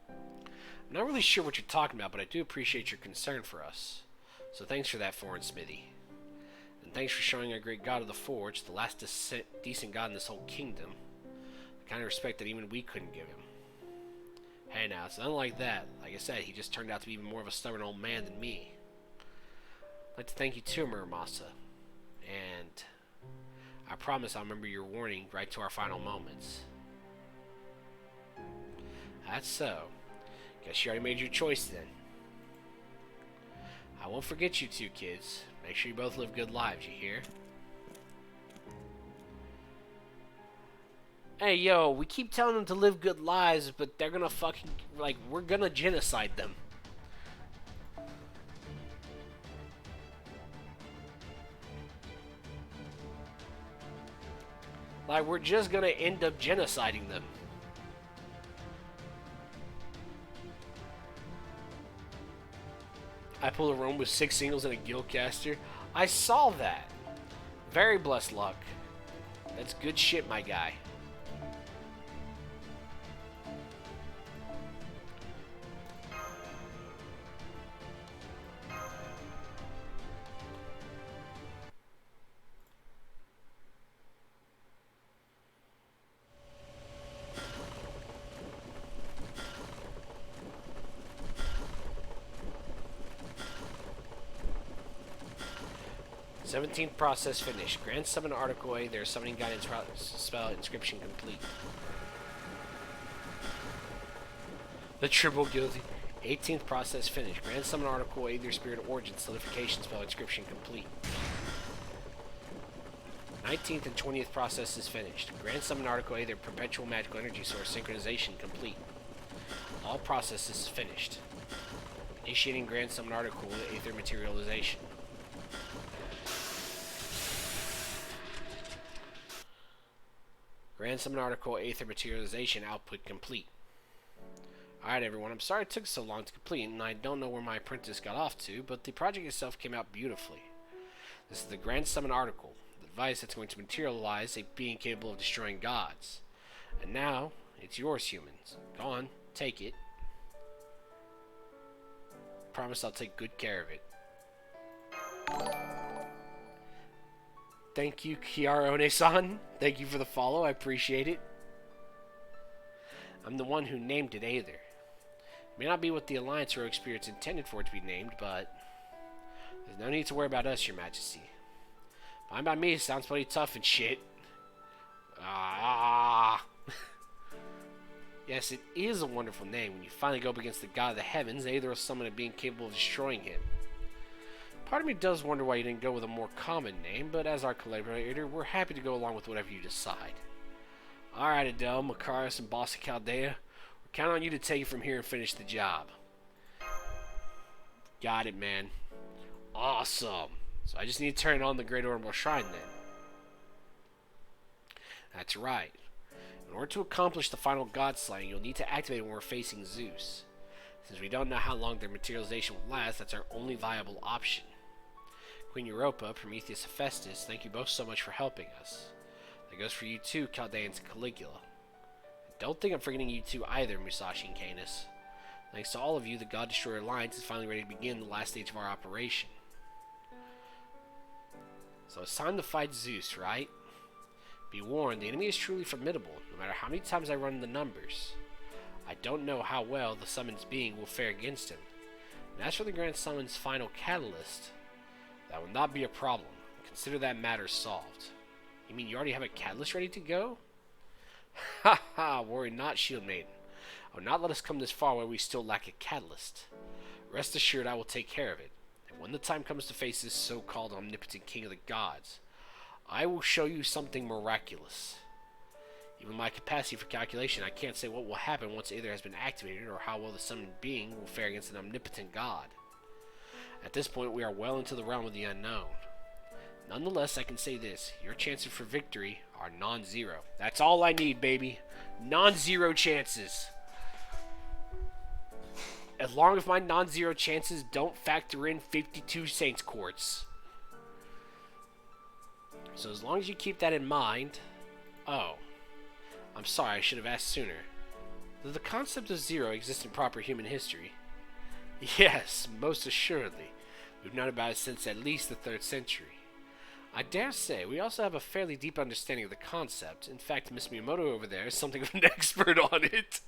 I'm not really sure what you're talking about, but I do appreciate your concern for us. So thanks for that, foreign smithy. And thanks for showing our great god of the forge, the last decent god in this whole kingdom, the kind of respect that even we couldn't give him. Hey now, it's nothing like that. Like I said, he just turned out to be even more of a stubborn old man than me. I'd like to thank you too, Muramasa. And I promise I'll remember your warning right to our final moments. That's so. Guess you already made your choice then. I won't forget you two kids. Make sure you both live good lives, you hear? Hey, yo, we keep telling them to live good lives, but they're gonna fucking, we're gonna genocide them. We're just gonna end up genociding them. I pulled a roam with 6 singles and a guildcaster. I saw that. Very blessed luck. That's good shit, my guy. 17th process finished. Grand Summon Article A. Their summoning guidance spell inscription complete. The triple guilty. 18th process finished. Grand Summon Article A. Their Spirit Origin solidification spell inscription complete. 19th and 20th process is finished. Grand Summon Article A. Their Perpetual Magical Energy Source synchronization complete. All processes finished. Initiating Grand Summon Article Aether materialization. Grand Summon Article Aether materialization output complete. Alright everyone, I'm sorry it took so long to complete, and I don't know where my apprentice got off to, but the project itself came out beautifully. This is the Grand Summon Article, the device that's going to materialize a being capable of destroying gods. And now, it's yours, humans. Go on, take it. Promise I'll take good care of it. Thank you, Kiarone-san. Thank you for the follow. I appreciate it. I'm the one who named it Aether. It may not be what the Alliance or Experience intended for it to be named, but there's no need to worry about us, Your Majesty. Fine by me, it sounds pretty tough and shit. Yes, it is a wonderful name. When you finally go up against the god of the heavens, Aether will summon a being capable of destroying him. Part of me does wonder why you didn't go with a more common name, but as our collaborator, we're happy to go along with whatever you decide. Alright, Adele, Makaris, and Boss of Chaldea, we're counting on you to take it from here and finish the job. Got it, man. Awesome. So I just need to turn on the Great Orbital Shrine then. That's right. In order to accomplish the final god slaying, you'll need to activate it when we're facing Zeus. Since we don't know how long their materialization will last, that's our only viable option. Queen Europa, Prometheus, Hephaestus, thank you both so much for helping us. That goes for you too, Chaldeans and Caligula. Don't think I'm forgetting you two either, Musashi and Canis. Thanks to all of you, the God Destroyer Alliance is finally ready to begin the last stage of our operation. So it's time to fight Zeus, right? Be warned, the enemy is truly formidable, no matter how many times I run the numbers. I don't know how well the summoned being will fare against him. And as for the Grand Summon's final catalyst, that will not be a problem. Consider that matter solved. You mean you already have a catalyst ready to go? Ha ha, worry not, Shield Maiden. I will not let us come this far where we still lack a catalyst. Rest assured I will take care of it. And when the time comes to face this so-called omnipotent king of the gods, I will show you something miraculous. Even my capacity for calculation, I can't say what will happen once Aether has been activated or how well the summoned being will fare against an omnipotent god. At this point, we are well into the realm of the unknown. Nonetheless, I can say this. Your chances for victory are non-zero. That's all I need, baby. Non-zero chances. As long as my non-zero chances don't factor in 52 Saints Quartz. So as long as you keep that in mind... Oh. I'm sorry, I should have asked sooner. Does the concept of zero exist in proper human history? Yes, most assuredly. We've known about it since at least the 3rd century. I dare say, we also have a fairly deep understanding of the concept. In fact, Miss Miyamoto over there is something of an expert on it.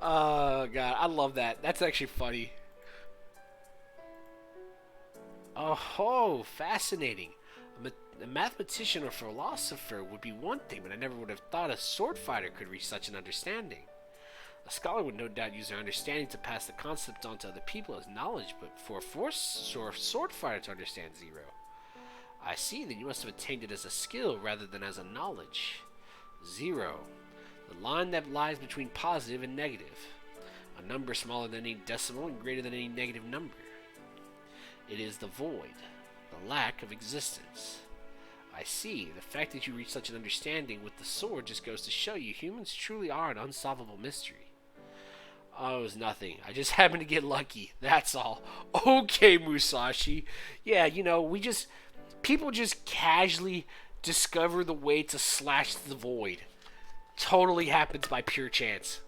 Oh, God, I love that. That's actually funny. Oh, fascinating. A mathematician or philosopher would be one thing, but I never would have thought a sword fighter could reach such an understanding. A scholar would no doubt use their understanding to pass the concept on to other people as knowledge, but for a sword fighter to understand zero. I see, then you must have attained it as a skill rather than as a knowledge. Zero. The line that lies between positive and negative. A number smaller than any decimal and greater than any negative number. It is the void, the lack of existence. I see. The fact that you reach such an understanding with the sword just goes to show you humans truly are an unsolvable mystery. Oh, it was nothing. I just happened to get lucky. That's all. Okay, Musashi. Yeah, you know, people just casually discover the way to slash the void. Totally happens by pure chance.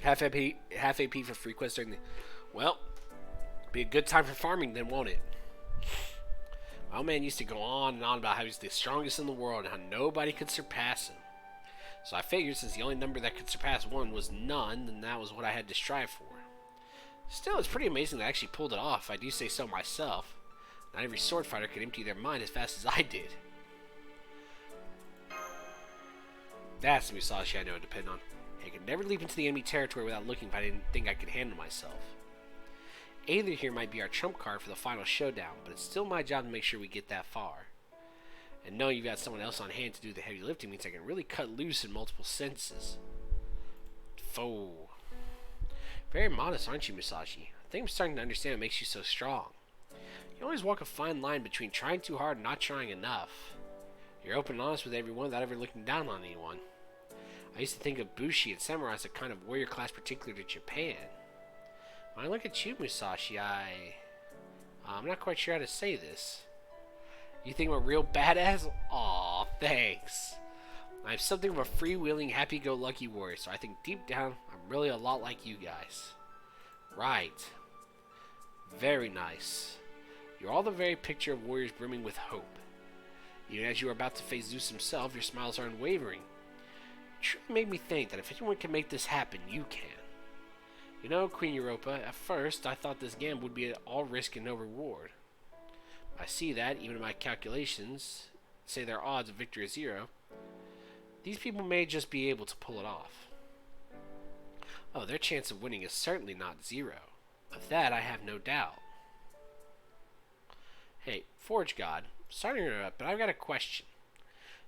Half AP for free quests during the... Well, be a good time for farming then, won't it? My old man used to go on and on about how he's the strongest in the world and how nobody could surpass him. So I figured since the only number that could surpass 1 was none, then that was what I had to strive for. Still, it's pretty amazing that I actually pulled it off, if I do say so myself. Not every sword fighter could empty their mind as fast as I did. That's the Musashi I know to depend on. I could never leap into the enemy territory without looking if I didn't think I could handle myself. Either here might be our trump card for the final showdown, but it's still my job to make sure we get that far. And knowing you've got someone else on hand to do the heavy lifting means I can really cut loose in multiple senses. Foe. Very modest, aren't you, Musashi? I think I'm starting to understand what makes you so strong. You always walk a fine line between trying too hard and not trying enough. You're open and honest with everyone without ever looking down on anyone. I used to think of Bushi and Samurai as a kind of warrior class particular to Japan. When I look at you, Musashi, I'm not quite sure how to say this. You think I'm a real badass? Aw, thanks. I'm something of a freewheeling, happy-go-lucky warrior, so I think deep down, I'm really a lot like you guys. Right. Very nice. You're all the very picture of warriors brimming with hope. Even as you are about to face Zeus himself, your smiles are unwavering. It truly made me think that if anyone can make this happen, you can. You know, Queen Europa, at first, I thought this gamble would be all risk and no reward. I see that, even in my calculations, say their odds of victory is 0. These people may just be able to pull it off. Oh, their chance of winning is certainly not 0. Of that, I have no doubt. Hey, Forge God, sorry to interrupt, but I've got a question.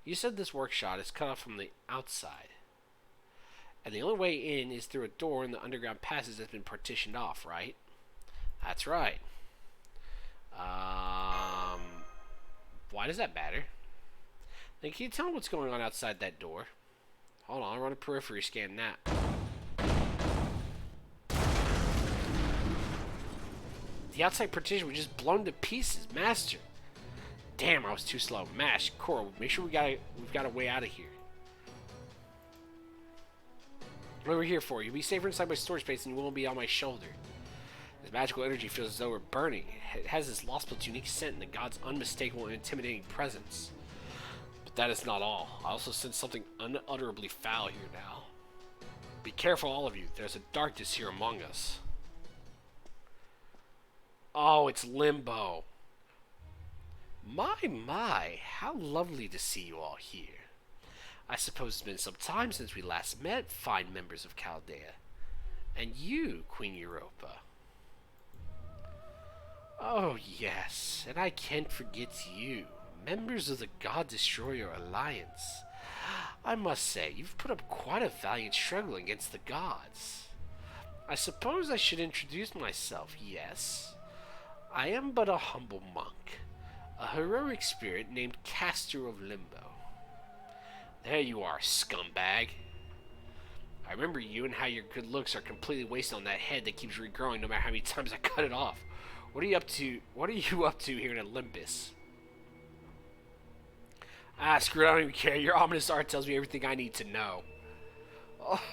You said this workshop is cut off from the outside, and the only way in is through a door in the underground passage that's been partitioned off, right? That's right. Why does that matter? Then can you tell me what's going on outside that door? Hold on, I'll run a periphery scan now. The outside partition was just blown to pieces, Master. Damn, I was too slow. Mash, Coral, make sure we've got a way out of here. What we're here for? You'll be safer inside my storage space than you will be on my shoulder. This magical energy feels as though we're burning. It has this Lostbelt's unique scent and the god's unmistakable and intimidating presence. But that is not all. I also sense something unutterably foul here now. Be careful, all of you. There's a darkness here among us. Oh, it's Limbo. My, how lovely to see you all here. I suppose it's been some time since we last met, fine members of Chaldea. And you, Queen Europa. Oh, yes, and I can't forget you, members of the God Destroyer Alliance. I must say, you've put up quite a valiant struggle against the gods. I suppose I should introduce myself, yes. I am but a humble monk, a heroic spirit named Caster of Limbo. There you are, scumbag. I remember you and how your good looks are completely wasted on that head that keeps regrowing no matter how many times I cut it off. What are you up to? What are you up to here in Olympus? Ah, screw it, I don't even care. Your ominous art tells me everything I need to know.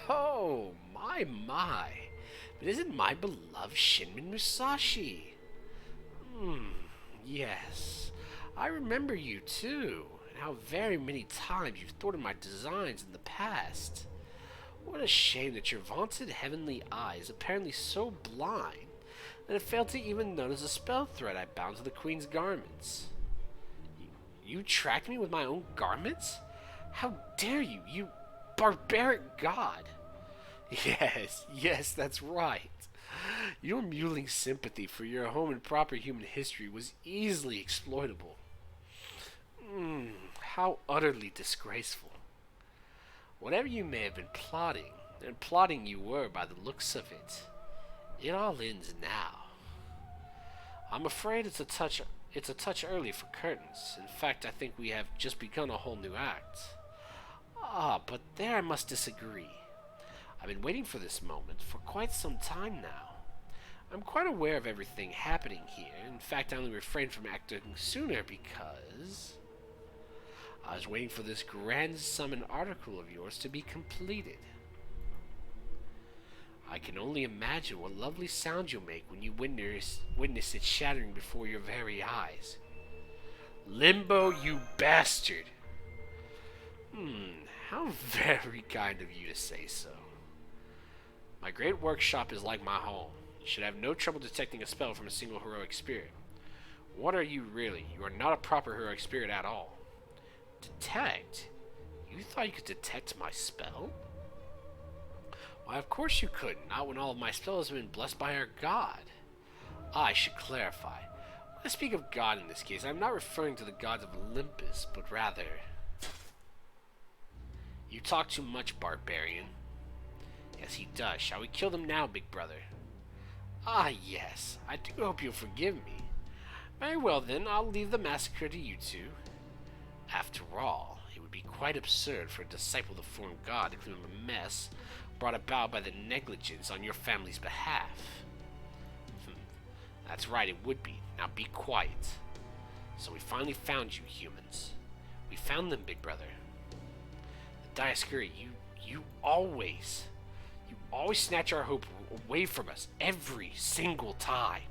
Oh, my. But isn't my beloved Shinmin Musashi? Yes. I remember you, too, and how very many times you've thwarted my designs in the past. What a shame that your vaunted heavenly eye is apparently so blind that it failed to even notice a spell thread I bound to the queen's garments. You tracked me with my own garments? How dare you, you barbaric god! Yes, that's right. Your mewling sympathy for your home and proper human history was easily exploitable. How utterly disgraceful. Whatever you may have been plotting, and plotting you were by the looks of it, it all ends now. I'm afraid it's a touch early for curtains. In fact, I think we have just begun a whole new act. But there I must disagree. I've been waiting for this moment for quite some time now. I'm quite aware of everything happening here. In fact, I only refrained from acting sooner because I was waiting for this grand summon article of yours to be completed. I can only imagine what lovely sound you'll make when you witness it shattering before your very eyes. Limbo, you bastard. How very kind of you to say so. My great workshop is like my home. You should have no trouble detecting a spell from a single heroic spirit. What are you really? You are not a proper heroic spirit at all. Detect? You thought you could detect my spell? Why, of course you couldn't. Not when all of my spells have been blessed by our god. I should clarify. When I speak of god in this case, I'm not referring to the gods of Olympus, but rather... You talk too much, barbarian. Yes, he does. Shall we kill them now, big brother? Ah, yes. I do hope you'll forgive me. Very well, then. I'll leave the massacre to you two. After all, it would be quite absurd for a disciple of the foreign god to clean up a mess brought about by the negligence on your family's behalf. That's right, it would be. Now be quiet. So we finally found you, humans. We found them, big brother. The Dioscuri, you always snatch our hope away from us every single time.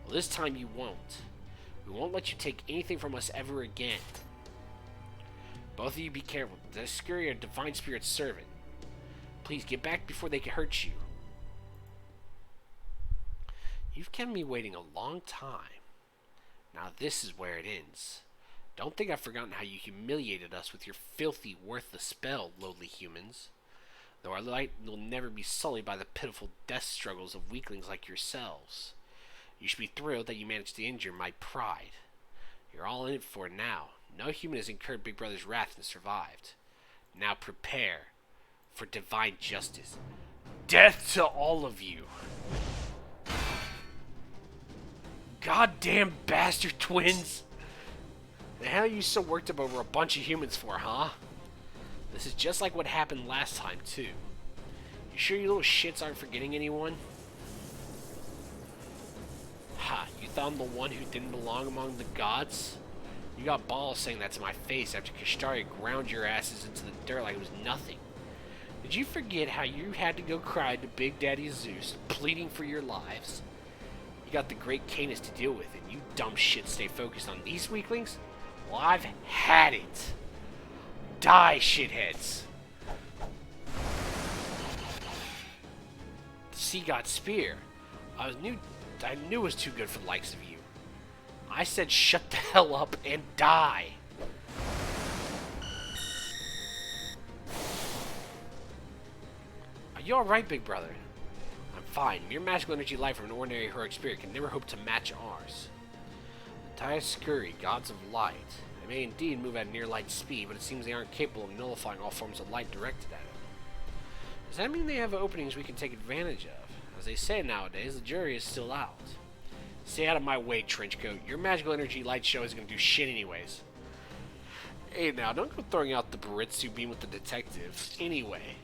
Well, this time you won't. We won't let you take anything from us ever again. Both of you be careful. The Dioscuri are Divine Spirit's servant. Please get back before they can hurt you. You've kept me waiting a long time. Now this is where it ends. Don't think I've forgotten how you humiliated us with your filthy, worthless spell, lowly humans. Though our light will never be sullied by the pitiful death struggles of weaklings like yourselves. You should be thrilled that you managed to injure my pride. You're all in it for it now. No human has incurred Big Brother's wrath and survived. Now prepare for divine justice. Death to all of you. Goddamn bastard twins. The hell are you so worked up over a bunch of humans for, huh? This is just like what happened last time, too. You sure you little shits aren't forgetting anyone? Ha, you thought I'm the one who didn't belong among the gods? You got balls saying that to my face after Kashtari ground your asses into the dirt like it was nothing. Did you forget how you had to go cry to Big Daddy Zeus, pleading for your lives? You got the great Canis to deal with, and you dumb shit stay focused on these weaklings? Well, I've had it. Die, shitheads. The Sea God Spear. I knew it was too good for the likes of you. I said shut the hell up and die. Are you alright, big brother? I'm fine. Mere magical energy light from an ordinary heroic spirit can never hope to match ours. The Dioscuri, gods of light. They may indeed move at near light speed, but it seems they aren't capable of nullifying all forms of light directed at them. Does that mean they have openings we can take advantage of? As they say nowadays, the jury is still out. Stay out of my way, Trenchcoat. Your magical energy light show isn't going to do shit anyways. Hey now, don't go throwing out the Baritsu beam with the detective. Anyway,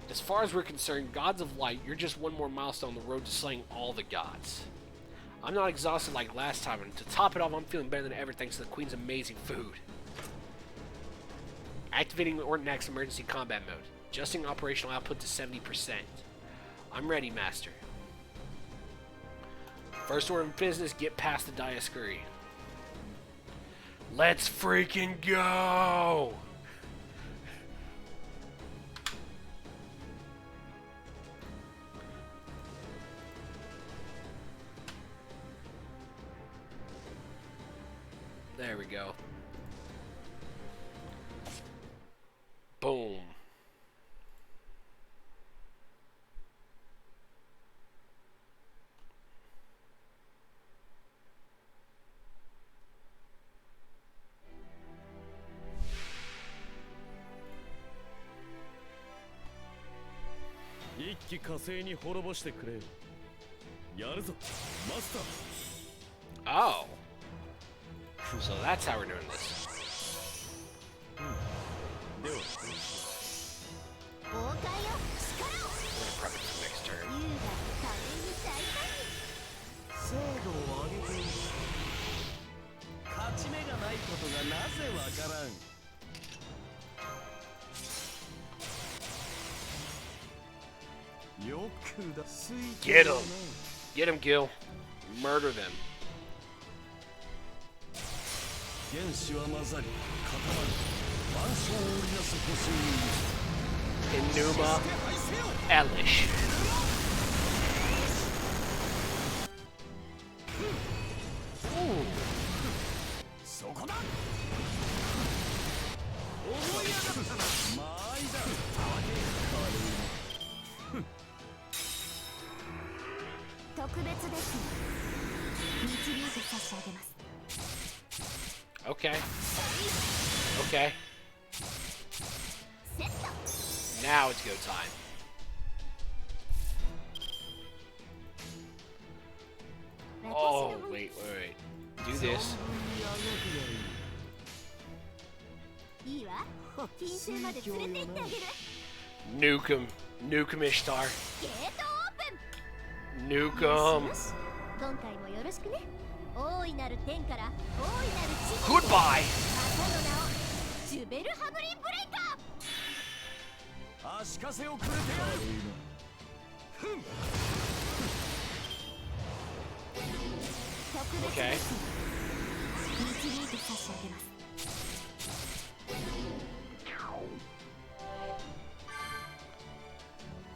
as far as we're concerned, gods of light, you're just one more milestone on the road to slaying all the gods. I'm not exhausted like last time, and to top it off, I'm feeling better than ever thanks to the Queen's amazing food. Activating Orton X emergency combat mode. Adjusting operational output to 70%. I'm ready, Master. First order of business, get past the Dioscuri. Let's freaking go! There we go. Boom. Oh. So that's how we're doing this. We're gonna prep it for next turn. Get him! Get him, Gil. Murder them. Enuma Elish. Ooh. Okay. Okay. Now it's go time. Oh, wait. Do this. Nuke him. Nuke him, Ishtar. Nuke him. Goodbye. Okay.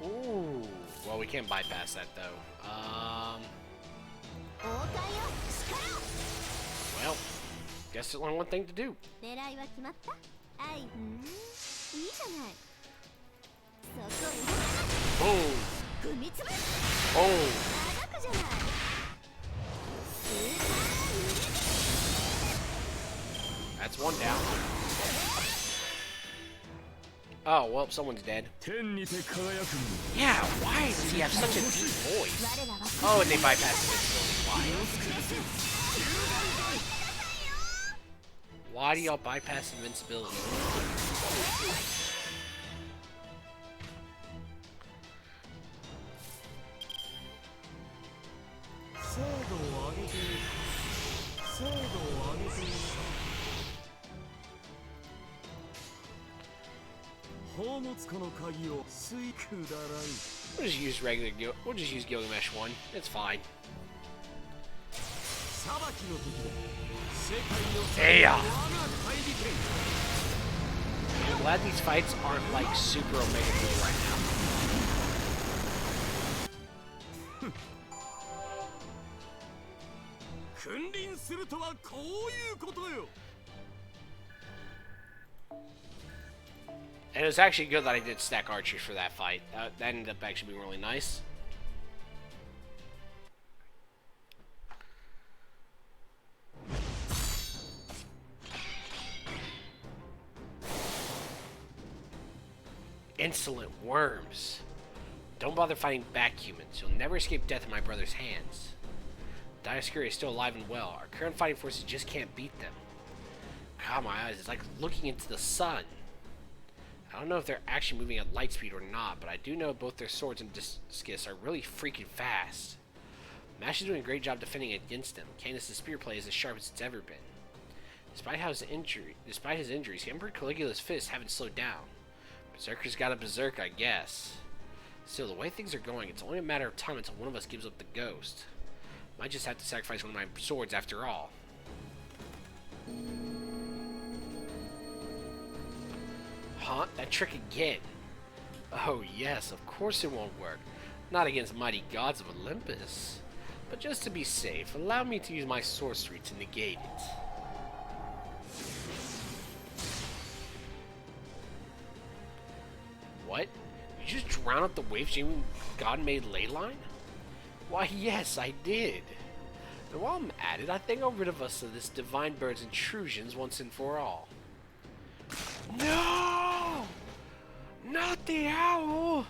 Ooh. Well, we can't bypass that though. Well, guess there's only one thing to do. Boom. Boom. That's one down. Oh, well, someone's dead. Yeah, why does he have such a deep voice? Oh, and they bypassed invincibility. Why do y'all bypass invincibility? We'll just use regular we'll just use Gilgamesh 1. It's fine. Yeah. I'm glad these fights aren't like super Omega 3 right now. And it was actually good that I did stack archers for that fight. That ended up actually being really nice. Insolent worms. Don't bother fighting back, humans. You'll never escape death in my brother's hands. Dioscuri is still alive and well. Our current fighting forces just can't beat them. God, my eyes. It's like looking into the sun. I don't know if they're actually moving at light speed or not, but I do know both their swords and discus are really freaking fast. Mash is doing a great job defending against them. Canis' spear play is as sharp as it's ever been. Despite his injuries, Emperor Caligula's fists haven't slowed down. Berserker's got a berserk, I guess. Still, the way things are going, it's only a matter of time until one of us gives up the ghost. Might just have to sacrifice one of my swords after all. Huh? That trick again. Oh yes, of course it won't work. Not against mighty gods of Olympus. But just to be safe, allow me to use my sorcery to negate it. What? You just drown out the wave-shaming god-made ley line? Why, yes, I did. And while I'm at it, I think I'll rid of us of this divine bird's intrusions once and for all. No! Not the owl!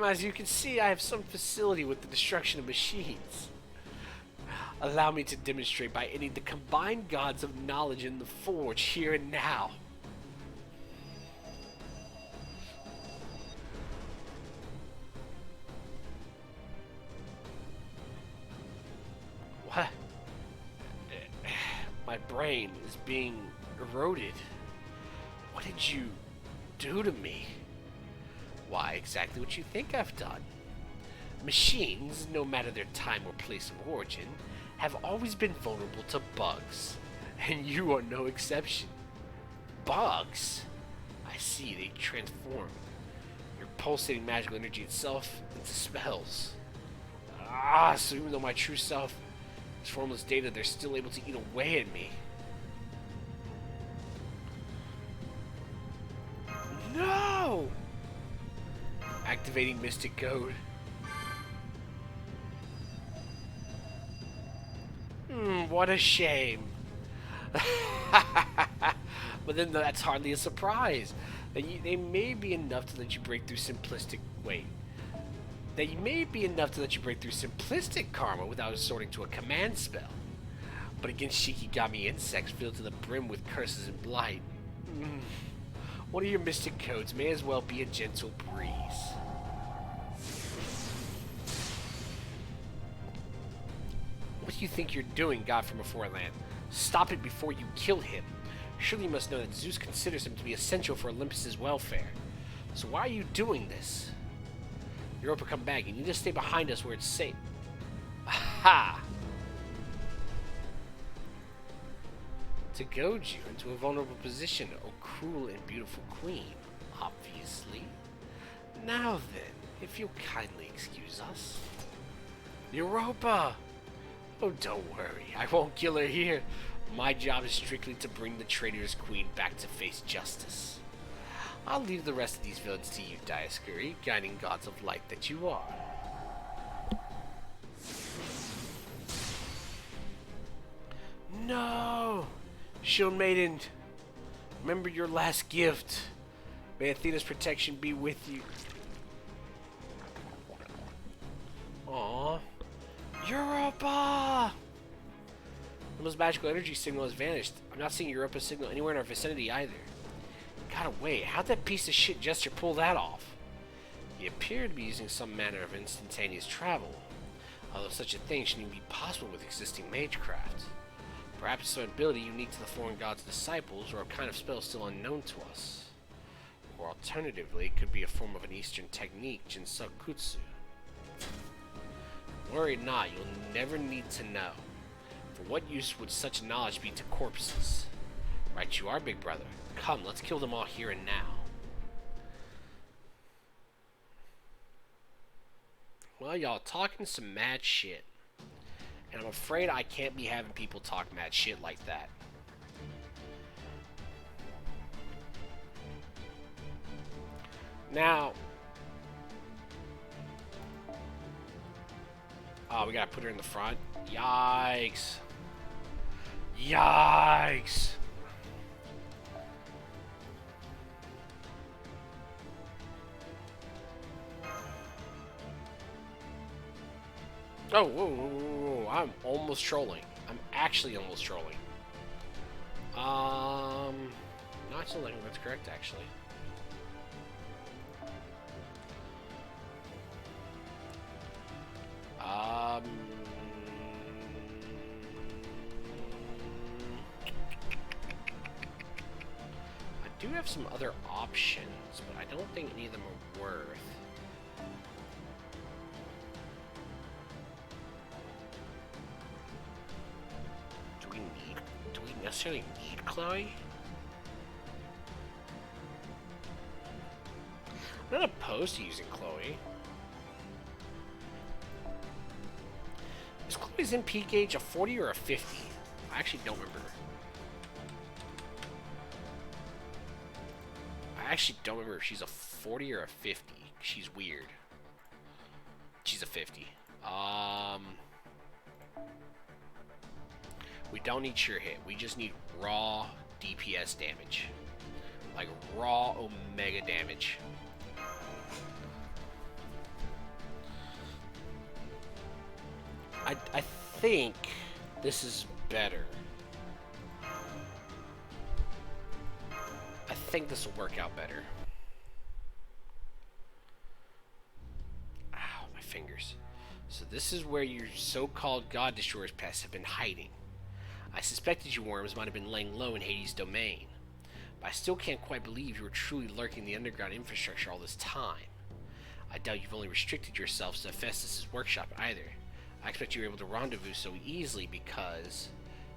As you can see, I have some facility with the destruction of machines. Allow me to demonstrate by ending the combined gods of knowledge in the forge here and now. What? My brain is being eroded. What did you do to me? Why, exactly what you think I've done. Machines, no matter their time or place of origin, have always been vulnerable to bugs, and you are no exception. Bugs? I see, they transform your pulsating magical energy itself into spells. Ah, so even though my true self is formless data, they're still able to eat away at me. No! Activating Mystic Code. What a shame. But then that's hardly a surprise. They may be enough to let you break through simplistic... Wait. They may be enough to let you break through simplistic karma without resorting to a command spell. But against Shikigami insects filled to the brim with curses and blight. One of your mystic codes may as well be a gentle breeze. What do you think you're doing, God from a foreign land? Stop it before you kill him. Surely you must know that Zeus considers him to be essential for Olympus's welfare. So why are you doing this? Europa, come back. You need to stay behind us where it's safe. Aha! To goad you into a vulnerable position, O cruel and beautiful queen, obviously. Now then, if you'll kindly excuse us. Europa! Oh, don't worry. I won't kill her here. My job is strictly to bring the traitorous queen back to face justice. I'll leave the rest of these villains to you, Dioscuri, guiding gods of light that you are. No! Shield Maiden, remember your last gift. May Athena's protection be with you. Aww. Europa! Roma's magical energy signal has vanished. I'm not seeing Europa's signal anywhere in our vicinity either. God, wait, how'd that piece of shit gesture pull that off? He appeared to be using some manner of instantaneous travel, although such a thing shouldn't even be possible with existing magecraft. Perhaps some ability unique to the foreign god's disciples, or a kind of spell still unknown to us. Or alternatively, it could be a form of an Eastern technique, Jinsokutsu. Worry not, you'll never need to know. For what use would such knowledge be to corpses? Right you are, big brother. Come, let's kill them all here and now. Well, y'all talking some mad shit. And I'm afraid I can't be having people talk mad shit like that. Now... Oh, we gotta put her in the front? Yikes. Yikes. Oh, whoa, whoa, whoa, whoa. I'm almost trolling. I'm actually almost trolling. No, I still think that's correct, actually. I do have some other options, but I don't think any of them are worth. Do we necessarily need Chloe? I'm not opposed to using Chloe. Is Chloe's MP gauge a 40 or a 50? I actually don't remember. I actually don't remember if she's a 40 or a 50. She's weird. She's a 50. We don't need sure hit. We just need raw DPS damage. Like raw Omega damage. I think this is better. I think this will work out better. Ow, my fingers. So this is where your so-called God Destroyer's pests have been hiding. I suspected you worms might have been laying low in Hades' domain, but I still can't quite believe you were truly lurking in the underground infrastructure all this time. I doubt you've only restricted yourselves to Hephaestus' workshop either. I expect you were able to rendezvous so easily because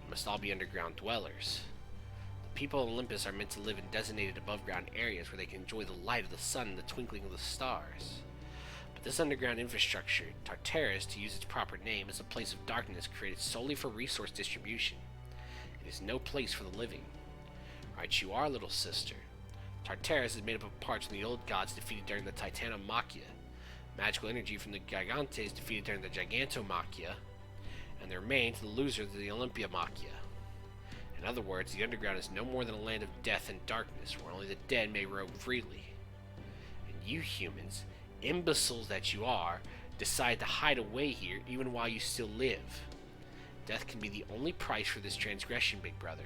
you must all be underground dwellers. The people of Olympus are meant to live in designated above-ground areas where they can enjoy the light of the sun and the twinkling of the stars. But this underground infrastructure, Tartarus, to use its proper name, is a place of darkness created solely for resource distribution. It is no place for the living. Right, you are, little sister. Tartarus is made up of parts from the old gods defeated during the Titanomachia, magical energy from the Gigantes defeated during the Gigantomachia, and the remains the losers of the Olympiamachia. In other words, the underground is no more than a land of death and darkness, where only the dead may roam freely. And you humans, imbeciles that you are, decide to hide away here even while you still live. Death can be the only price for this transgression, big brother.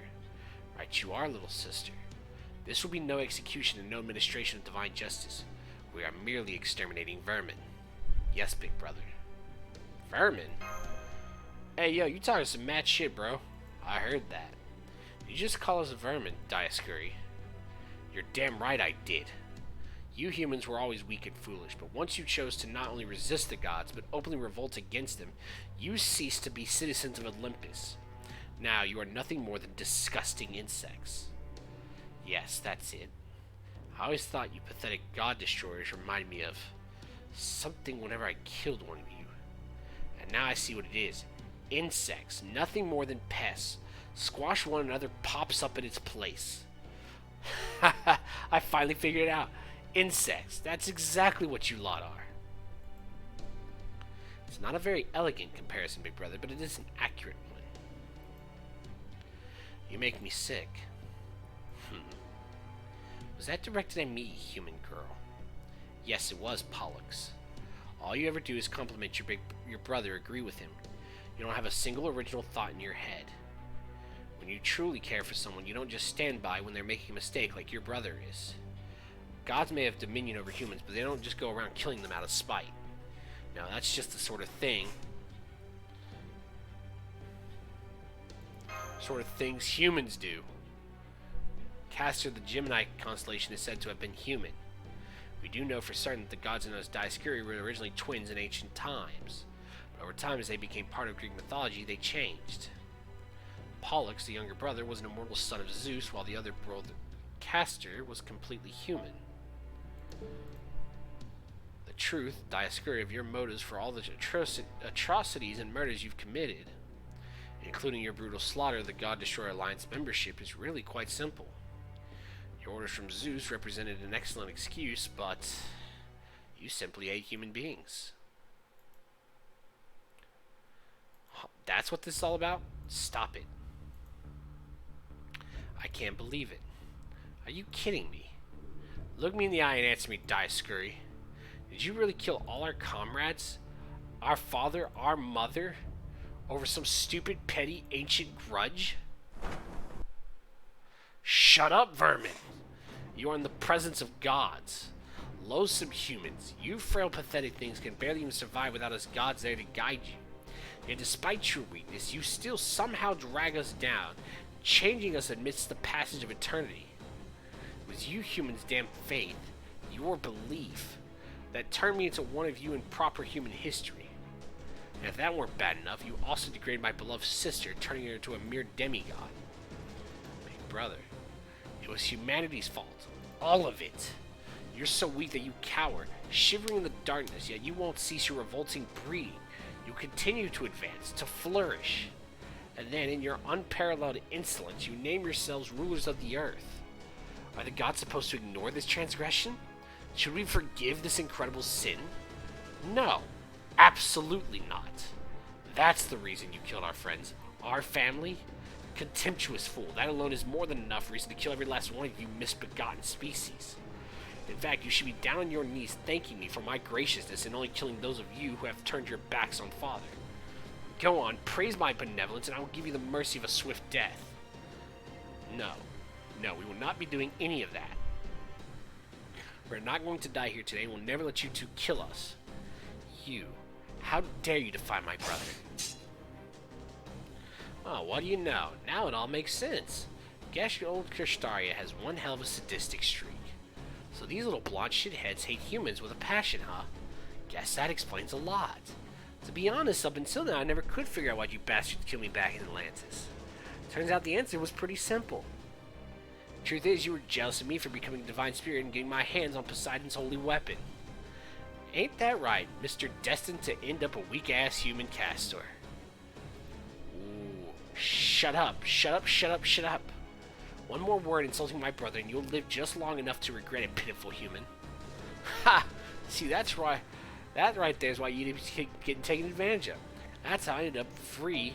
Right, you are, little sister. This will be no execution and no administration of divine justice. We are merely exterminating vermin. Yes, big brother. Vermin? Hey, yo, you talking some mad shit, bro. I heard that. You just call us a vermin, Dioscuri. You're damn right I did. You humans were always weak and foolish, but once you chose to not only resist the gods, but openly revolt against them, you ceased to be citizens of Olympus. Now you are nothing more than disgusting insects. Yes, that's it. I always thought you pathetic god destroyers reminded me of something whenever I killed one of you. And now I see what it is. Insects, nothing more than pests. Squash one another pops up in its place. I finally figured it out. Insects, that's exactly what you lot are. It's not a very elegant comparison, big brother, but it is an accurate one. You make me sick. Was that directed at me, human girl? Yes, it was, Pollux. All you ever do is compliment your brother, agree with him. You don't have a single original thought in your head. When you truly care for someone, you don't just stand by when they're making a mistake like your brother is. Gods may have dominion over humans, but they don't just go around killing them out of spite. Now, that's just the sort of things humans do. Castor, the Gemini constellation, is said to have been human. We do know for certain that the gods in those Dioscuri were originally twins in ancient times, but over time, as they became part of Greek mythology, they changed. Pollux, the younger brother, was an immortal son of Zeus, while the other brother, Castor, was completely human. The truth, Dioscuri, of your motives for all the atrocities and murders you've committed, including your brutal slaughter of the God Destroyer Alliance membership, is really quite simple. Your orders from Zeus represented an excellent excuse, but you simply hate human beings. That's what this is all about? Stop it. I can't believe it. Are you kidding me? Look me in the eye and answer me, Dioscuri. Did you really kill all our comrades? Our father, our mother? Over some stupid, petty, ancient grudge? Shut up, vermin! You are in the presence of gods. Loathsome humans, you frail, pathetic things can barely even survive without us gods there to guide you. Yet despite your weakness, you still somehow drag us down, changing us amidst the passage of eternity. It was you humans' damn faith, your belief, that turned me into one of you in proper human history. And if that weren't bad enough, you also degraded my beloved sister, turning her into a mere demigod. Big brother, it was humanity's fault. All of it. You're so weak that you cower, shivering in the darkness, yet you won't cease your revolting breeding. You continue to advance, to flourish. And then, in your unparalleled insolence, you name yourselves rulers of the earth. Are the gods supposed to ignore this transgression? Should we forgive this incredible sin? No. Absolutely not. That's the reason you killed our friends. Our family? Contemptuous fool. That alone is more than enough reason to kill every last one of you misbegotten species. In fact, you should be down on your knees thanking me for my graciousness in only killing those of you who have turned your backs on Father. Go on, praise my benevolence, and I will give you the mercy of a swift death. No, we will not be doing any of that. We're not going to die here today, and we'll never let you two kill us. You, how dare you defy my brother? Oh, what do you know? Now it all makes sense. Guess your old Kirstaria has one hell of a sadistic streak. So these little blonde shitheads hate humans with a passion, huh? Guess that explains a lot. To be honest, up until now, I never could figure out why you bastards killed me back in Atlantis. Turns out the answer was pretty simple. Truth is, you were jealous of me for becoming a divine spirit and getting my hands on Poseidon's holy weapon. Ain't that right, Mr. Destined to end up a weak-ass human castor? Ooh, shut up, shut up, shut up, shut up. One more word insulting my brother and you'll live just long enough to regret it, pitiful human. Ha! See, that's right. That right there is why you getting taken advantage of. That's how I ended up free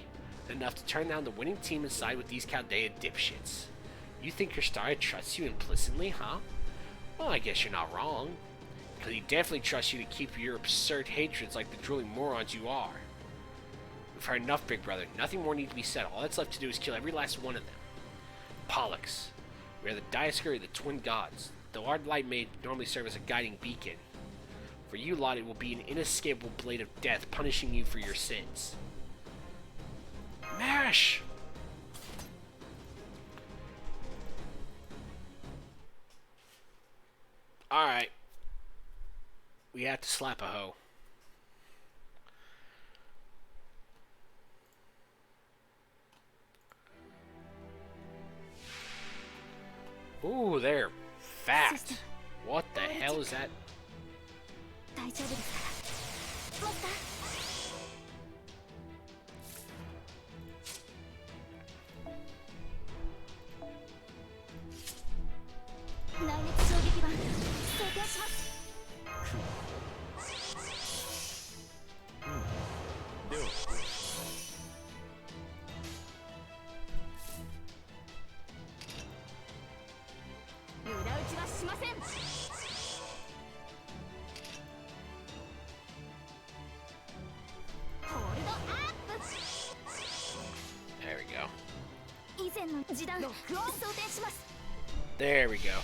enough to turn down the winning team and side with these Chaldea dipshits. You think your star trusts you implicitly, huh? Well, I guess you're not wrong. Because he definitely trusts you to keep your absurd hatreds like the drooling morons you are. We've heard enough, big brother. Nothing more needs to be said. All that's left to do is kill every last one of them. Pollux. We are the Dioscuri, the twin gods. Though our light may normally serve as a guiding beacon, for you lot it will be an inescapable blade of death punishing you for your sins. MASH! Alright. We have to slap a hoe. Ooh, they're fat. What the hell is that? There we go. There we go.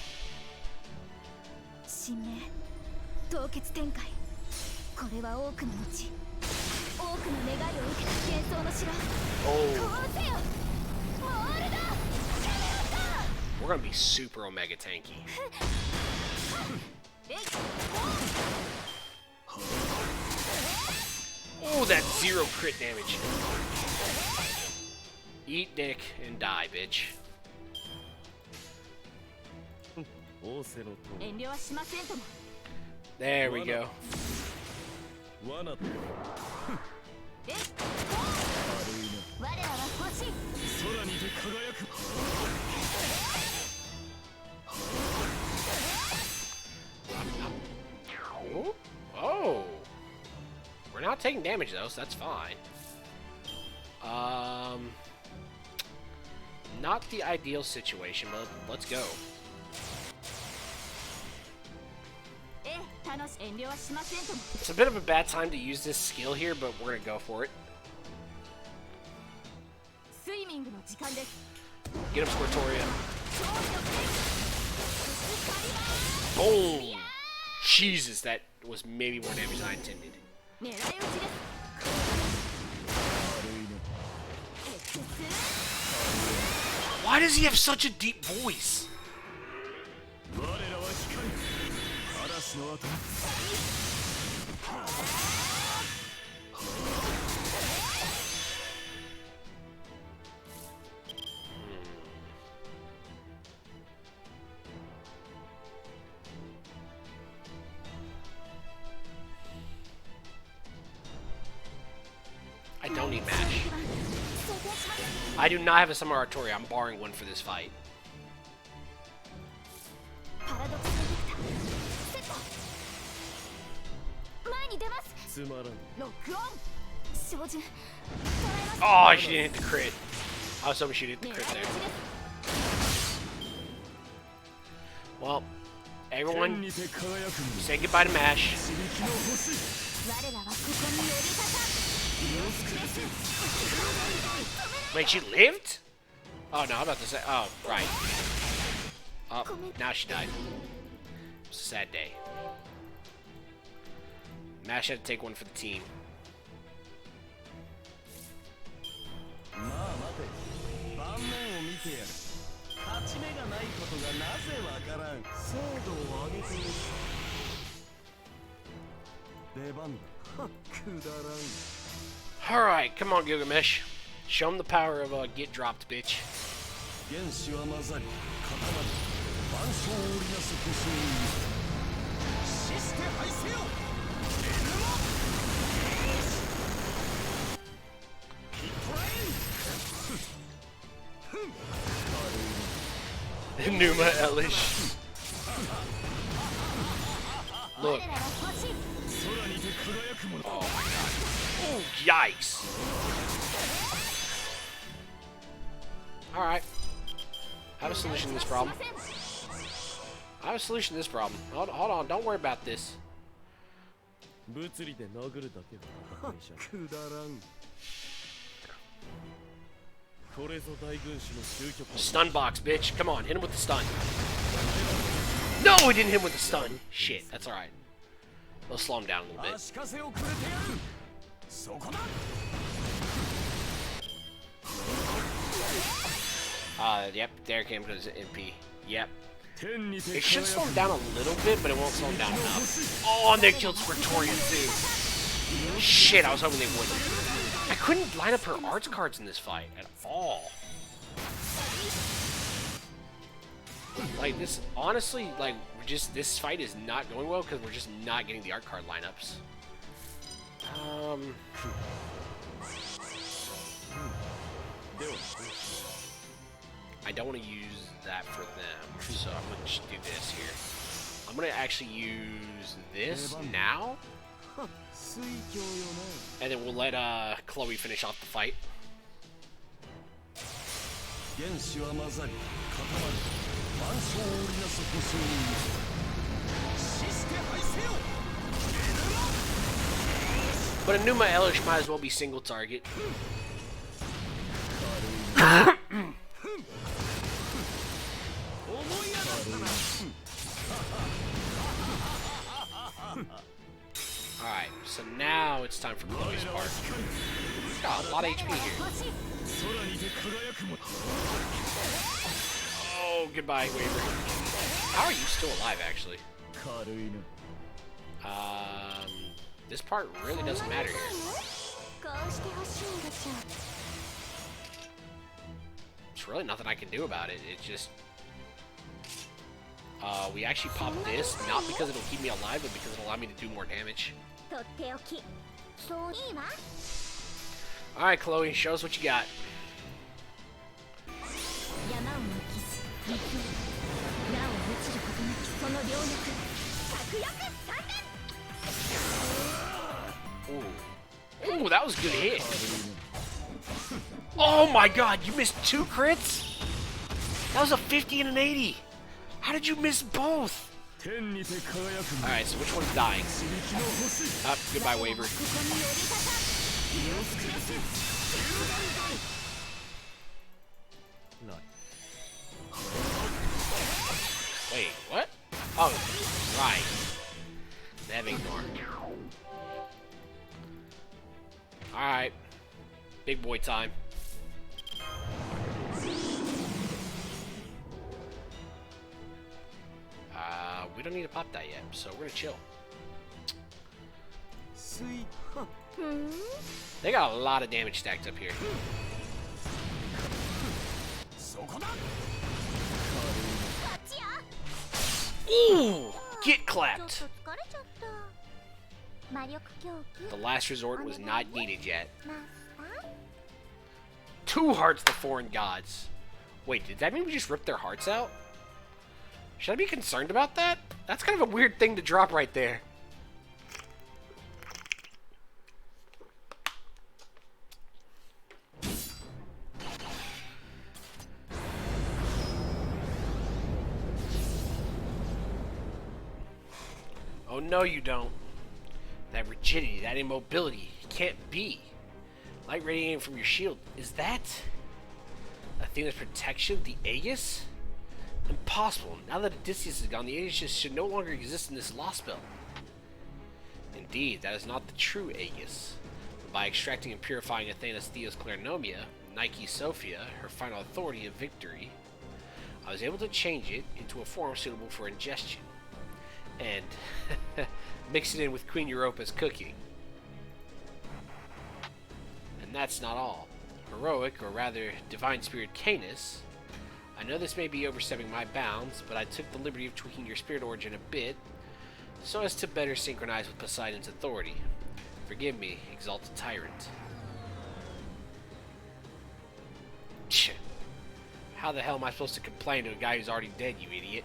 Oh. We're gonna be super omega tanky. Oh, that 0 crit damage. Eat dick and die, bitch. There we go. Oh! We're not taking damage though, so that's fine. Not the ideal situation, but let's go. It's a bit of a bad time to use this skill here, but we're gonna go for it. Get him, Squirtoria. Boom! Jesus, that was maybe more damage than I intended. Why does he have such a deep voice? I don't need MASH. I do not have a Summer Artoria. I'm borrowing one for this fight. Oh, she didn't hit the crit. I was hoping she'd hit the crit there. Well, everyone, say goodbye to MASH. Wait, she lived? Oh, no, I'm about to say... Oh, right. Oh, now she died. It's a sad day. MASH had to take one for the team. Alright, come on, Gilgamesh. Show him the power of get dropped, bitch. Numa Elish. Look. Oh my god. Oh, yikes. Alright. I have a solution to this problem. I have a solution to this problem. Hold on, don't worry about this. Stun box, bitch. Come on, hit him with the stun. No, it didn't hit him with the stun. Shit, that's alright. We'll slow him down a little bit. Yep, there came his MP. Yep. It should slow him down a little bit, but it won't slow him down enough. Oh, and they killed Scriptoria too. Shit, I was hoping they wouldn't. I couldn't line up her arts cards in this fight at all. Like, this, honestly, like, this fight is not going well because we're just not getting the art card lineups. I don't want to use that for them, so I'm going to just do this here. I'm going to actually use this now, and then we'll let Chloe finish off the fight. But a Numa Elish might as well be single target. Alright, so now it's time for Chloe's part. Got a lot of HP here. Oh, goodbye, Waver. How are you still alive, actually? This part really doesn't matter here. There's really nothing I can do about it. It's just... we actually pop this, not because it'll keep me alive, but because it'll allow me to do more damage. Alright, Chloe, show us what you got. Ooh. Ooh, that was a good hit. Oh my god, you missed 2 crits? That was a 50 and an 80. How did you miss both? Alright, so which one's dying? Goodbye, Waver. Wait, what? Oh, right. Nev ignore. Alright. Big boy time. We don't need to pop that yet, so we're gonna chill. They got a lot of damage stacked up here. Ooh! Get clapped! The last resort was not needed yet. 2 hearts to foreign gods. Wait, did that mean we just ripped their hearts out? Should I be concerned about that? That's kind of a weird thing to drop right there. Oh, no, you don't. That rigidity, that immobility, it can't be. Light radiating from your shield. Is that a thing of protection? The Aegis? Impossible. Now that Odysseus is gone, the Aegis should no longer exist in this Lostbelt. Indeed, that is not the true Aegis. By extracting and purifying Athena's Theos Clarinomia, Nike Sophia, her final authority of victory, I was able to change it into a form suitable for ingestion. And mix it in with Queen Europa's cooking. And that's not all. Heroic, or rather, divine spirit Canis. I know this may be overstepping my bounds, but I took the liberty of tweaking your spirit origin a bit, so as to better synchronize with Poseidon's authority. Forgive me, exalted tyrant. Tch. How the hell am I supposed to complain to a guy who's already dead, you idiot?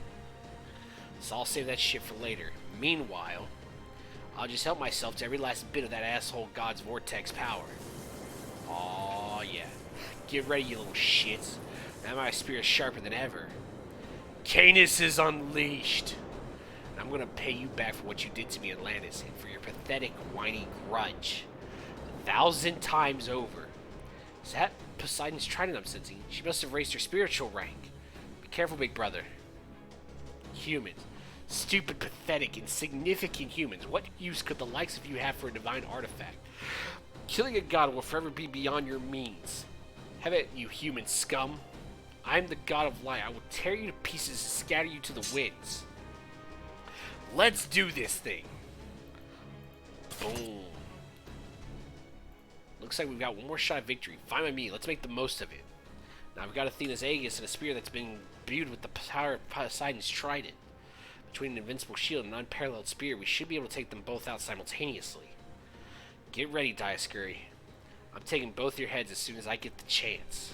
So I'll save that shit for later. Meanwhile, I'll just help myself to every last bit of that asshole god's vortex power. Aw, yeah. Get ready, you little shits. Now my spirit's sharper than ever. Canis is unleashed. And I'm gonna pay you back for what you did to me, Atlantis, and for your pathetic, whiny grudge. 1,000 times over. Is that Poseidon's trident I'm sensing? She must have raised her spiritual rank. Be careful, big brother. Humans. Stupid, pathetic, insignificant humans. What use could the likes of you have for a divine artifact? Killing a god will forever be beyond your means. Have it, you human scum. I am the god of light. I will tear you to pieces and scatter you to the winds. Let's do this thing. Boom. Looks like we've got one more shot at victory. Fine by me. Let's make the most of it. Now we've got Athena's Aegis and a spear that's been imbued with the power of Poseidon's trident. Between an invincible shield and an unparalleled spear, we should be able to take them both out simultaneously. Get ready, Dioscuri. I'm taking both your heads as soon as I get the chance.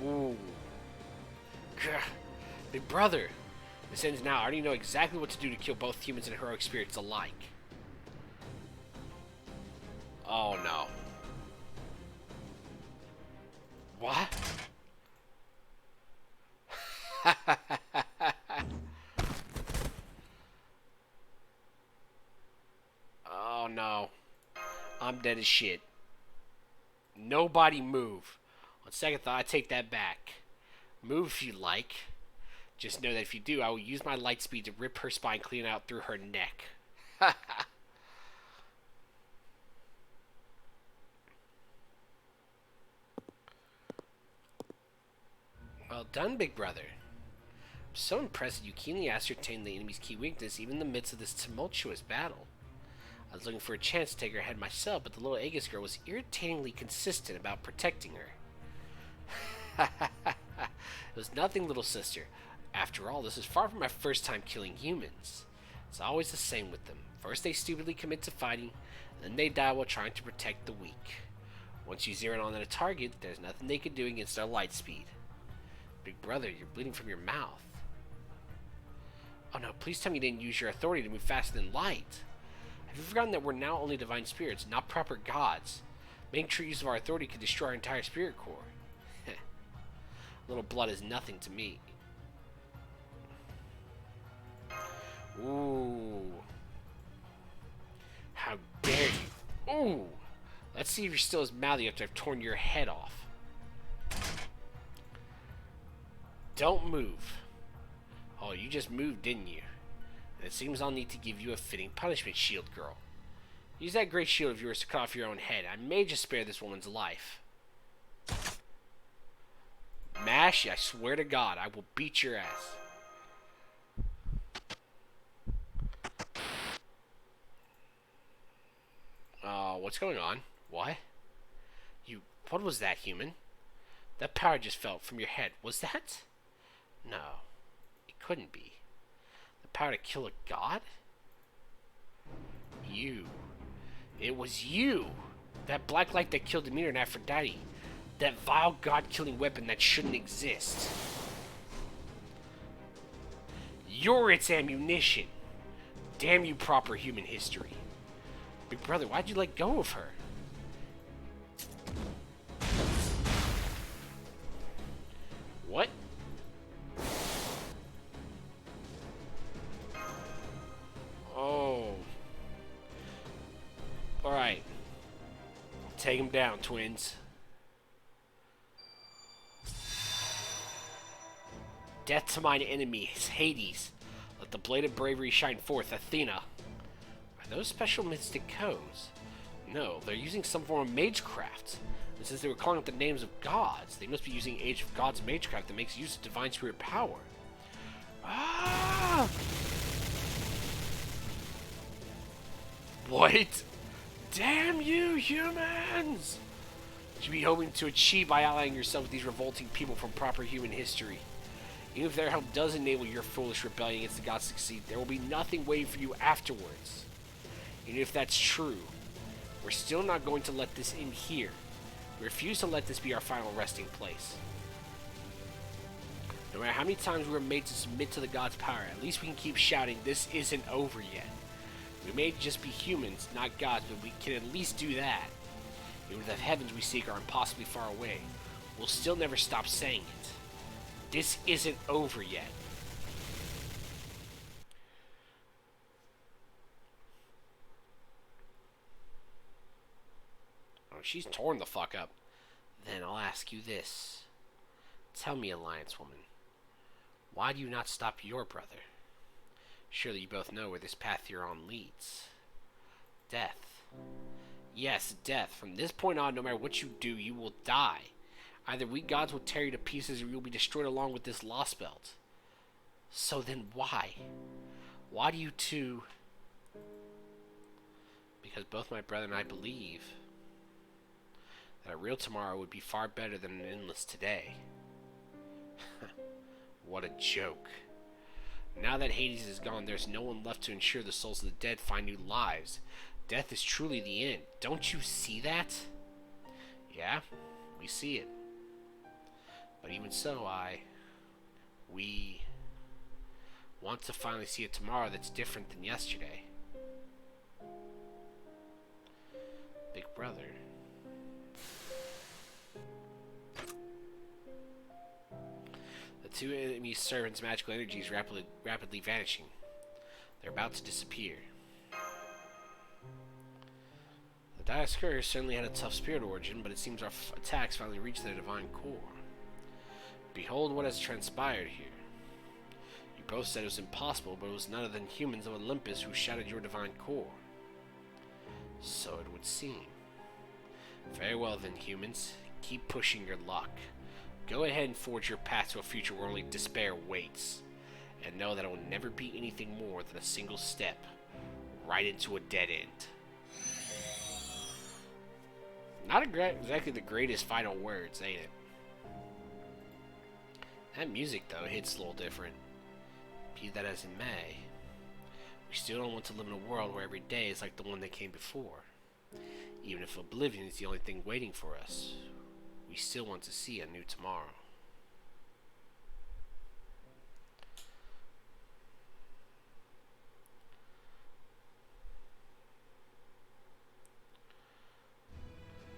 Ooh. Gah. Big brother. This ends now. I already know exactly what to do to kill both humans and heroic spirits alike. Oh no. What? Oh no. I'm dead as shit. Nobody move. On second thought, I take that back. Move if you like. Just know that if you do, I will use my light speed to rip her spine clean out through her neck. Well done, big brother. I'm so impressed that you keenly ascertained the enemy's key weakness even in the midst of this tumultuous battle. I was looking for a chance to take her head myself, but the little Aegis girl was irritatingly consistent about protecting her. It was nothing, little sister. After all, this is far from my first time killing humans. It's always the same with them. First they stupidly commit to fighting, then they die while trying to protect the weak. Once you zero in on a target, there's nothing they can do against our light speed. Big brother, you're bleeding from your mouth. Oh no, please tell me you didn't use your authority to move faster than light. Have you forgotten that we're now only divine spirits, not proper gods? Making true use of our authority could destroy our entire spirit core. A little blood is nothing to me. Ooh. How dare you. Ooh. Let's see if you're still as mouthy after I've torn your head off. Don't move. Oh, you just moved, didn't you? And it seems I'll need to give you a fitting punishment, shield girl. Use that great shield of yours to cut off your own head. I may just spare this woman's life. Mash, I swear to God, I will beat your ass. What's going on? What? What was that, human? That power just fell from your head. Was that? No, it couldn't be. The power to kill a god? You. It was you! That black light that killed Demeter and Aphrodite. That vile god-killing weapon that shouldn't exist. You're its ammunition. Damn you, proper human history. Big brother, why'd you let go of her? What? Oh. Alright. Take him down, twins. Death to mine enemies, Hades. Let the blade of bravery shine forth, Athena. Are those special mystic codes? No, they're using some form of magecraft. And since they were calling out the names of gods, they must be using Age of Gods magecraft that makes use of divine spirit power. Ah! What? Damn you, humans! What you be hoping to achieve by allying yourself with these revolting people from proper human history? Even if their help does enable your foolish rebellion against the gods to succeed, there will be nothing waiting for you afterwards. Even if that's true, we're still not going to let this end here. We refuse to let this be our final resting place. No matter how many times we were made to submit to the gods' power, at least we can keep shouting, this isn't over yet. We may just be humans, not gods, but we can at least do that. Even if the heavens we seek are impossibly far away, we'll still never stop saying it. This isn't over yet. Oh, she's torn the fuck up. Then I'll ask you this. Tell me, Alliance Woman, why do you not stop your brother? Surely you both know where this path you're on leads. Death. Yes, death. From this point on, no matter what you do, you will die. Either we gods will tear you to pieces or you will be destroyed along with this Lostbelt. So then why? Why do you two... Because both my brother and I believe that a real tomorrow would be far better than an endless today. What a joke. Now that Hades is gone, there's no one left to ensure the souls of the dead find new lives. Death is truly the end. Don't you see that? Yeah, we see it. But even so, we want to finally see a tomorrow that's different than yesterday. Big brother. The two enemy servants' magical energy is rapidly vanishing. They're about to disappear. The Dioscuri certainly had a tough spirit origin, but it seems our attacks finally reached their divine core. Behold what has transpired here. You both said it was impossible, but it was none other than humans of Olympus who shattered your divine core. So it would seem. Very well then, humans. Keep pushing your luck. Go ahead and forge your path to a future where only despair waits. And know that it will never be anything more than a single step right into a dead end. Not exactly the greatest final words, ain't it? That music, though, hits a little different. Be that as it may, we still don't want to live in a world where every day is like the one that came before. Even if oblivion is the only thing waiting for us, we still want to see a new tomorrow.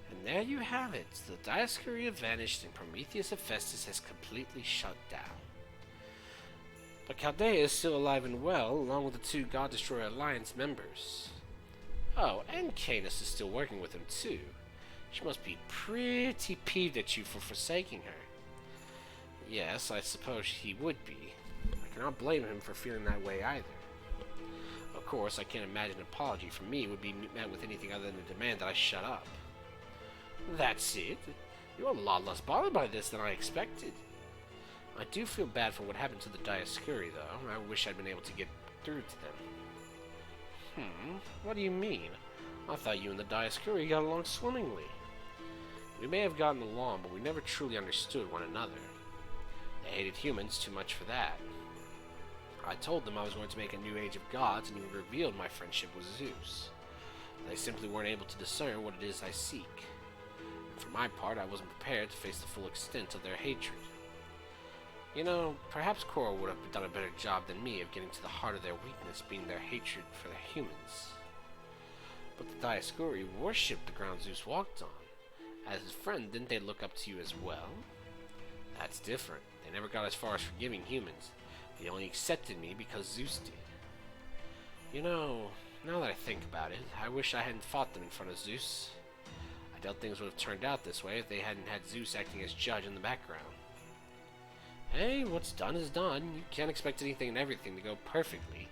And there you have it. The Dioscuri have vanished and Prometheus Hephaestus has completely shut down. But Chaldea is still alive and well, along with the two God Destroyer Alliance members. Oh, and Canis is still working with him too. She must be pretty peeved at you for forsaking her. Yes, I suppose he would be. I cannot blame him for feeling that way either. Of course, I can't imagine an apology from me would be met with anything other than a demand that I shut up. That's it. You're a lot less bothered by this than I expected. I do feel bad for what happened to the Dioscuri, though. I wish I'd been able to get through to them. What do you mean? I thought you and the Dioscuri got along swimmingly. We may have gotten along, but we never truly understood one another. They hated humans too much for that. I told them I was going to make a new age of gods, and even revealed my friendship with Zeus. They simply weren't able to discern what it is I seek. And for my part, I wasn't prepared to face the full extent of their hatred. You know, perhaps Korra would have done a better job than me of getting to the heart of their weakness, being their hatred for the humans. But the Dioscuri worshipped the ground Zeus walked on. As his friend, didn't they look up to you as well? That's different. They never got as far as forgiving humans. They only accepted me because Zeus did. You know, now that I think about it, I wish I hadn't fought them in front of Zeus. I doubt things would have turned out this way if they hadn't had Zeus acting as judge in the background. Hey, what's done is done. You can't expect anything and everything to go perfectly,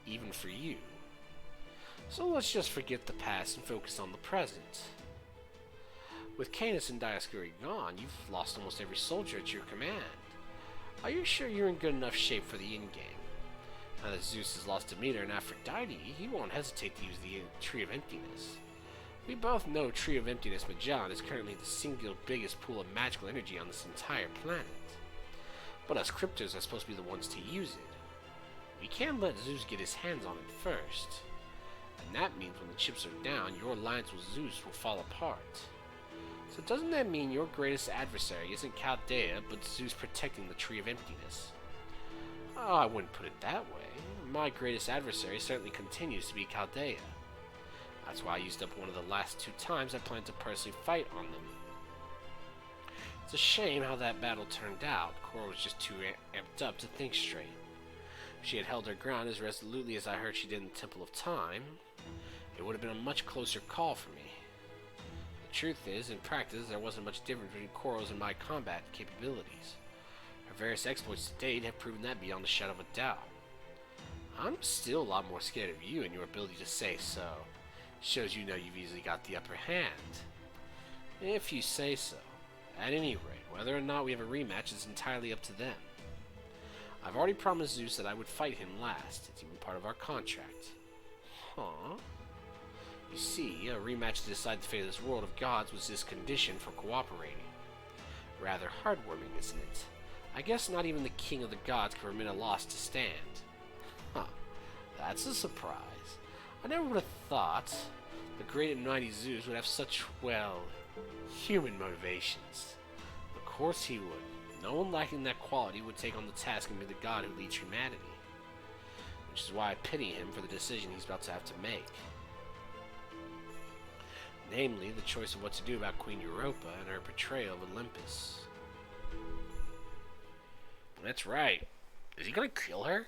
even for you. So let's just forget the past and focus on the present. With Canis and Dioscuri gone, you've lost almost every soldier at your command. Are you sure you're in good enough shape for the endgame? Now that Zeus has lost Demeter and Aphrodite, he won't hesitate to use the Tree of Emptiness. We both know Tree of Emptiness Magellan is currently the single biggest pool of magical energy on this entire planet. But us cryptos are supposed to be the ones to use it. We can't let Zeus get his hands on it first. And that means when the chips are down, your alliance with Zeus will fall apart. So doesn't that mean your greatest adversary isn't Chaldea, but Zeus protecting the Tree of Emptiness? Oh, I wouldn't put it that way. My greatest adversary certainly continues to be Chaldea. That's why I used up one of the last 2 times I planned to personally fight on them. It's a shame how that battle turned out. Cora was just too amped up to think straight. If she had held her ground as resolutely as I heard she did in the Temple of Time, it would have been a much closer call for me. The truth is, in practice, there wasn't much difference between Cora's and my combat capabilities. Her various exploits to date have proven that beyond a shadow of a doubt. I'm still a lot more scared of you and your ability to say so. Shows you know you've easily got the upper hand. If you say so. At any rate, whether or not we have a rematch is entirely up to them. I've already promised Zeus that I would fight him last. It's even part of our contract. Huh? You see, a rematch to decide the fate of this world of gods was his condition for cooperating. Rather heartwarming, isn't it? I guess not even the king of the gods can permit a loss to stand. Huh. That's a surprise. I never would have thought the great and mighty Zeus would have such, well, human motivations. Of course he would. No one lacking that quality would take on the task and be the god who leads humanity. Which is why I pity him for the decision he's about to have to make. Namely, the choice of what to do about Queen Europa and her betrayal of Olympus. That's right. Is he gonna kill her?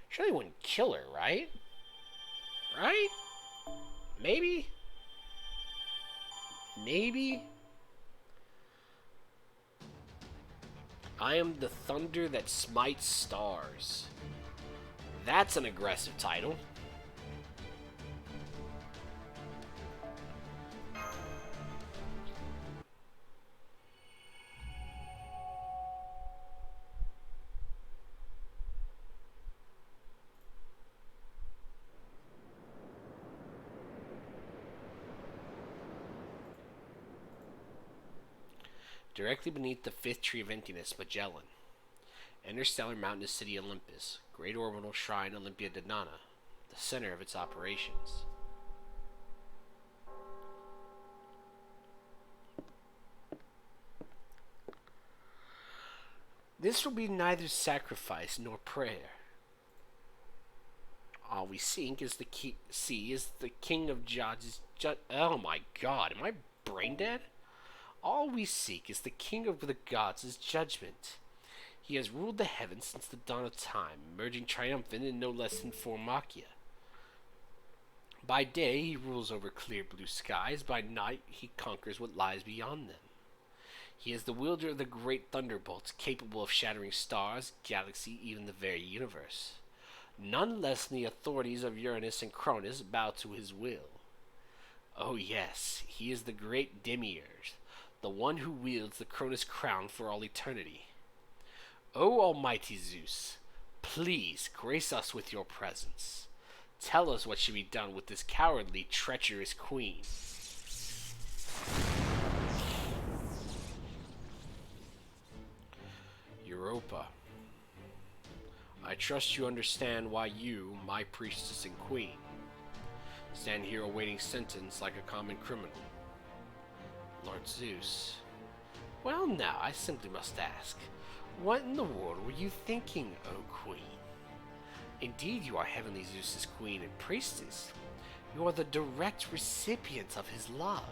Surely he wouldn't kill her, right? Right? Maybe? Maybe? I am the thunder that smites stars. That's an aggressive title. Directly beneath the 5th Tree of Emptiness, Magellan. Interstellar mountainous city Olympus. Great orbital shrine Olympia Dodana. The center of its operations. This will be neither sacrifice nor prayer. All we seek is the king of gods. Oh my god, am I brain dead? All we seek is the king of the gods' judgment. He has ruled the heavens since the dawn of time, emerging triumphant in no less than 4 machia. By day, he rules over clear blue skies. By night, he conquers what lies beyond them. He is the wielder of the great thunderbolts, capable of shattering stars, galaxy, even the very universe. None less than the authorities of Uranus and Cronus bow to his will. Oh yes, he is the great Demiurge, the one who wields the Cronus crown for all eternity. O almighty Zeus, please grace us with your presence. Tell us what should be done with this cowardly, treacherous queen. Europa. I trust you understand why you, my priestess and queen, stand here awaiting sentence like a common criminal. Lord Zeus. Well now, I simply must ask, what in the world were you thinking, O Queen? Indeed, you are Heavenly Zeus's queen and priestess. You are the direct recipient of his love.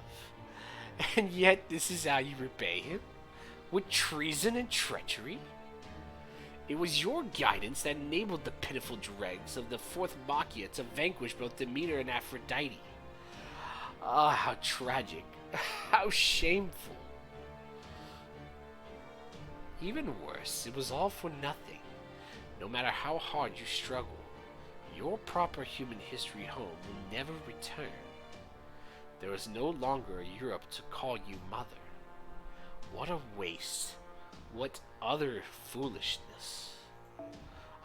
And yet this is how you repay him? With treason and treachery? It was your guidance that enabled the pitiful dregs of the 4th Machia to vanquish both Demeter and Aphrodite. Ah, how tragic. How shameful. Even worse, it was all for nothing. No matter how hard you struggle, your proper human history home will never return. There is no longer a Europe to call you mother. What a waste. What utter foolishness.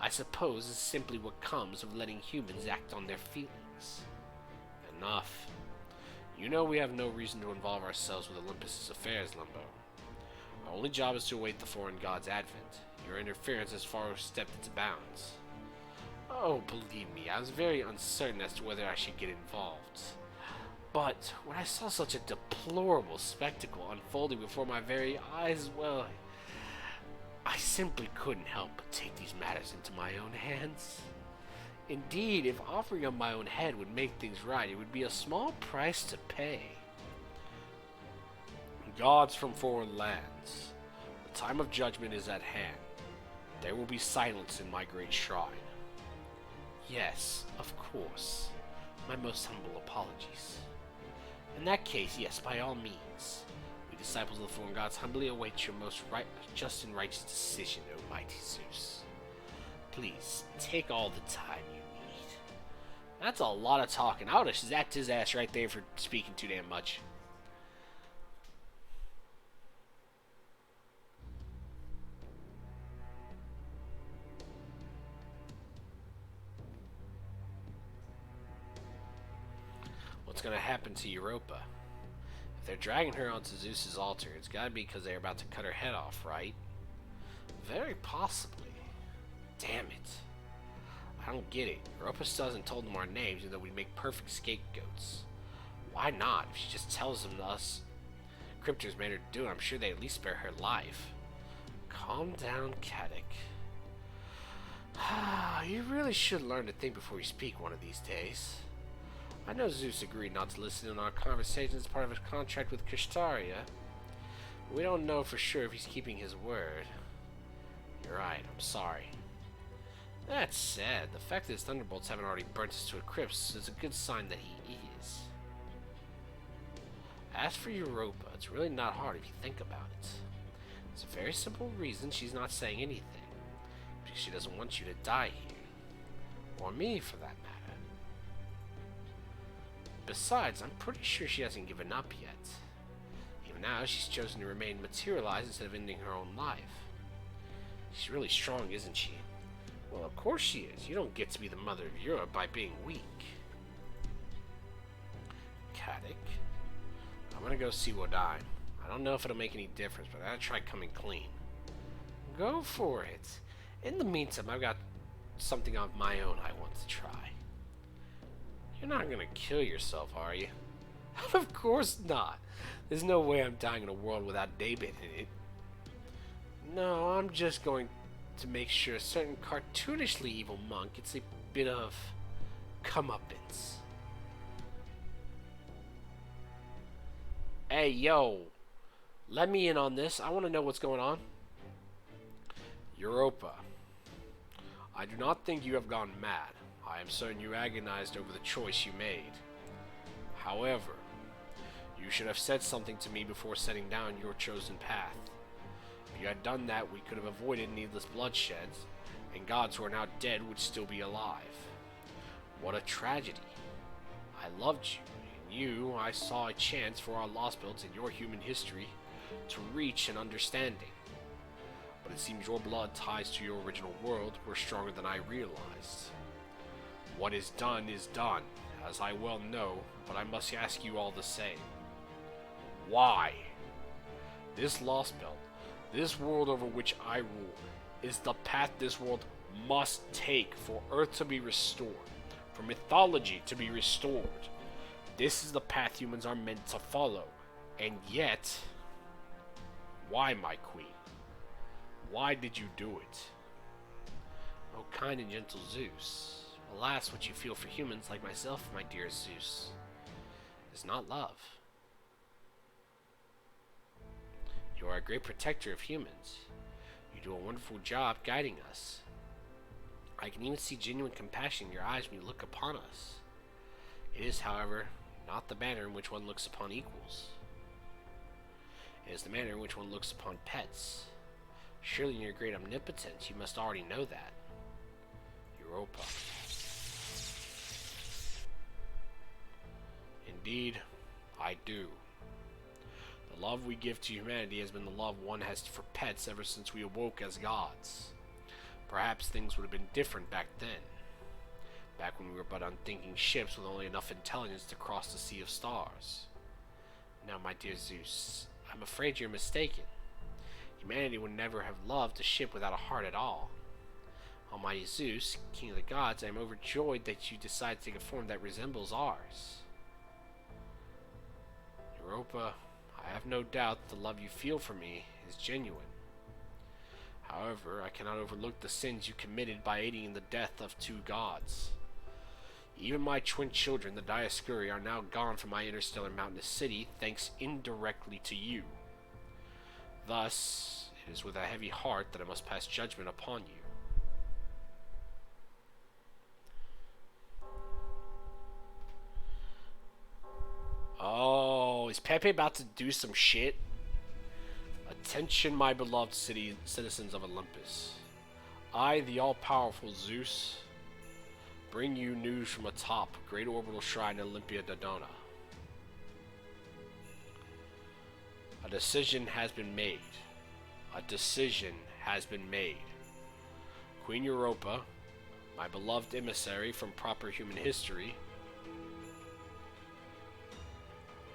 I suppose is simply what comes of letting humans act on their feelings. Enough. You know we have no reason to involve ourselves with Olympus's affairs, Limbo. Our only job is to await the foreign god's advent. Your interference has far overstepped its bounds. Oh, believe me, I was very uncertain as to whether I should get involved. But when I saw such a deplorable spectacle unfolding before my very eyes, well, I simply couldn't help but take these matters into my own hands. Indeed, if offering up my own head would make things right, it would be a small price to pay. Gods from foreign lands, the time of judgment is at hand. There will be silence in my great shrine. Yes, of course. My most humble apologies. In that case, yes, by all means. We disciples of the foreign gods humbly await your most just and righteous decision, O mighty Zeus. Please, take all the time you need. That's a lot of talking. I would have zapped his ass right there for speaking too damn much. What's going to happen to Europa? If they're dragging her onto Zeus's altar, it's got to be because they're about to cut her head off, right? Very possibly. Damn it. I don't get it. Europa still hasn't told them our names, even though we make perfect scapegoats. Why not? If she just tells them to us, Cryptor's made her do it, I'm sure they at least spare her life. Calm down, Caddick. You really should learn to think before you speak one of these days. I know Zeus agreed not to listen in on our conversations as part of his contract with Kashtaria. We don't know for sure if he's keeping his word. You're right, I'm sorry. That said, the fact that his thunderbolts haven't already burnt us to a crisp is a good sign that he is. As for Europa, it's really not hard if you think about it. It's a very simple reason she's not saying anything. Because she doesn't want you to die here. Or me, for that matter. Besides, I'm pretty sure she hasn't given up yet. Even now, she's chosen to remain materialized instead of ending her own life. She's really strong, isn't she? Well, of course she is. You don't get to be the mother of Europe by being weak. Caddick. I'm gonna go see Wodine. I don't know if it'll make any difference, but I gotta try coming clean. Go for it. In the meantime, I've got something of my own I want to try. You're not gonna kill yourself, are you? Of course not. There's no way I'm dying in a world without David in it. No, I'm just going to make sure a certain cartoonishly evil monk gets a bit of comeuppance. Hey, yo. Let me in on this. I want to know what's going on. Europa. I do not think you have gone mad. I am certain you agonized over the choice you made. However, you should have said something to me before setting down your chosen path. If you had done that, we could have avoided needless bloodsheds, and gods who are now dead would still be alive. What a tragedy. I loved you. In you, I saw a chance for our Lostbelt in your human history to reach an understanding. But it seems your blood ties to your original world were stronger than I realized. What is done, as I well know, but I must ask you all the same. Why? This Lostbelt, this world over which I rule, is the path this world must take for Earth to be restored, for mythology to be restored. This is the path humans are meant to follow. And yet, why, my queen? Why did you do it? Oh, kind and gentle Zeus. Alas, what you feel for humans like myself, my dear Zeus, is not love. You are a great protector of humans. You do a wonderful job guiding us. I can even see genuine compassion in your eyes when you look upon us. It is, however, not the manner in which one looks upon equals. It is the manner in which one looks upon pets. Surely in your great omnipotence you must already know that. Europa. Indeed, I do. The love we give to humanity has been the love one has for pets ever since we awoke as gods. Perhaps things would have been different back then. Back when we were but unthinking ships with only enough intelligence to cross the sea of stars. Now, my dear Zeus, I'm afraid you're mistaken. Humanity would never have loved a ship without a heart at all. Almighty Zeus, King of the Gods, I am overjoyed that you decided to take a form that resembles ours. Europa, I have no doubt the love you feel for me is genuine. However, I cannot overlook the sins you committed by aiding in the death of 2 gods. Even my twin children, the Dioscuri, are now gone from my interstellar mountainous city, thanks indirectly to you. Thus, it is with a heavy heart that I must pass judgment upon you. Oh, is Pepe about to do some shit? Attention, my beloved citizens of Olympus. I, the all-powerful Zeus, bring you news from atop great orbital shrine in Olympia Dodona. A decision has been made. A decision has been made. Queen Europa, my beloved emissary from proper human history,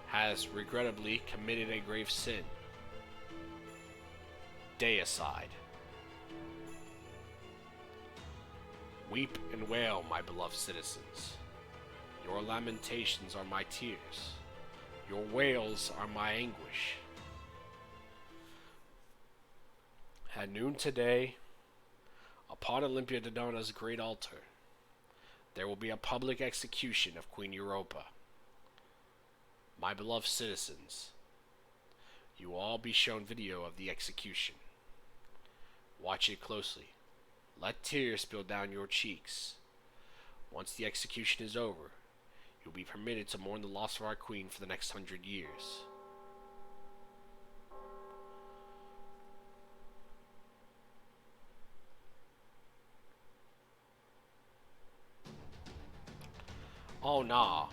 has regrettably committed a grave sin. Deicide. Weep and wail, my beloved citizens. Your lamentations are my tears. Your wails are my anguish. At noon today, upon Olympia Dodona's great altar, there will be a public execution of Queen Europa. My beloved citizens, you will all be shown video of the execution. Watch it closely. Let tears spill down your cheeks. Once the execution is over, you'll be permitted to mourn the loss of our queen for the next 100 years. Oh, nah.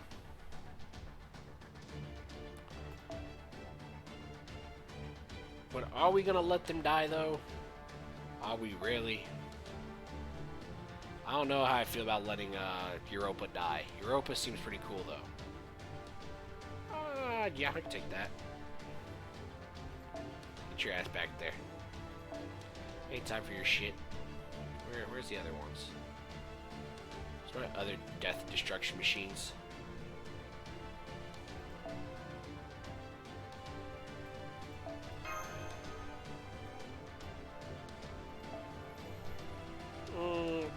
But are we gonna let them die, though? Are we really? I don't know how I feel about letting Europa die. Europa seems pretty cool, though. Yeah, I can take that. Get your ass back there. Ain't time for your shit. Where's the other ones? There's my other death destruction machines.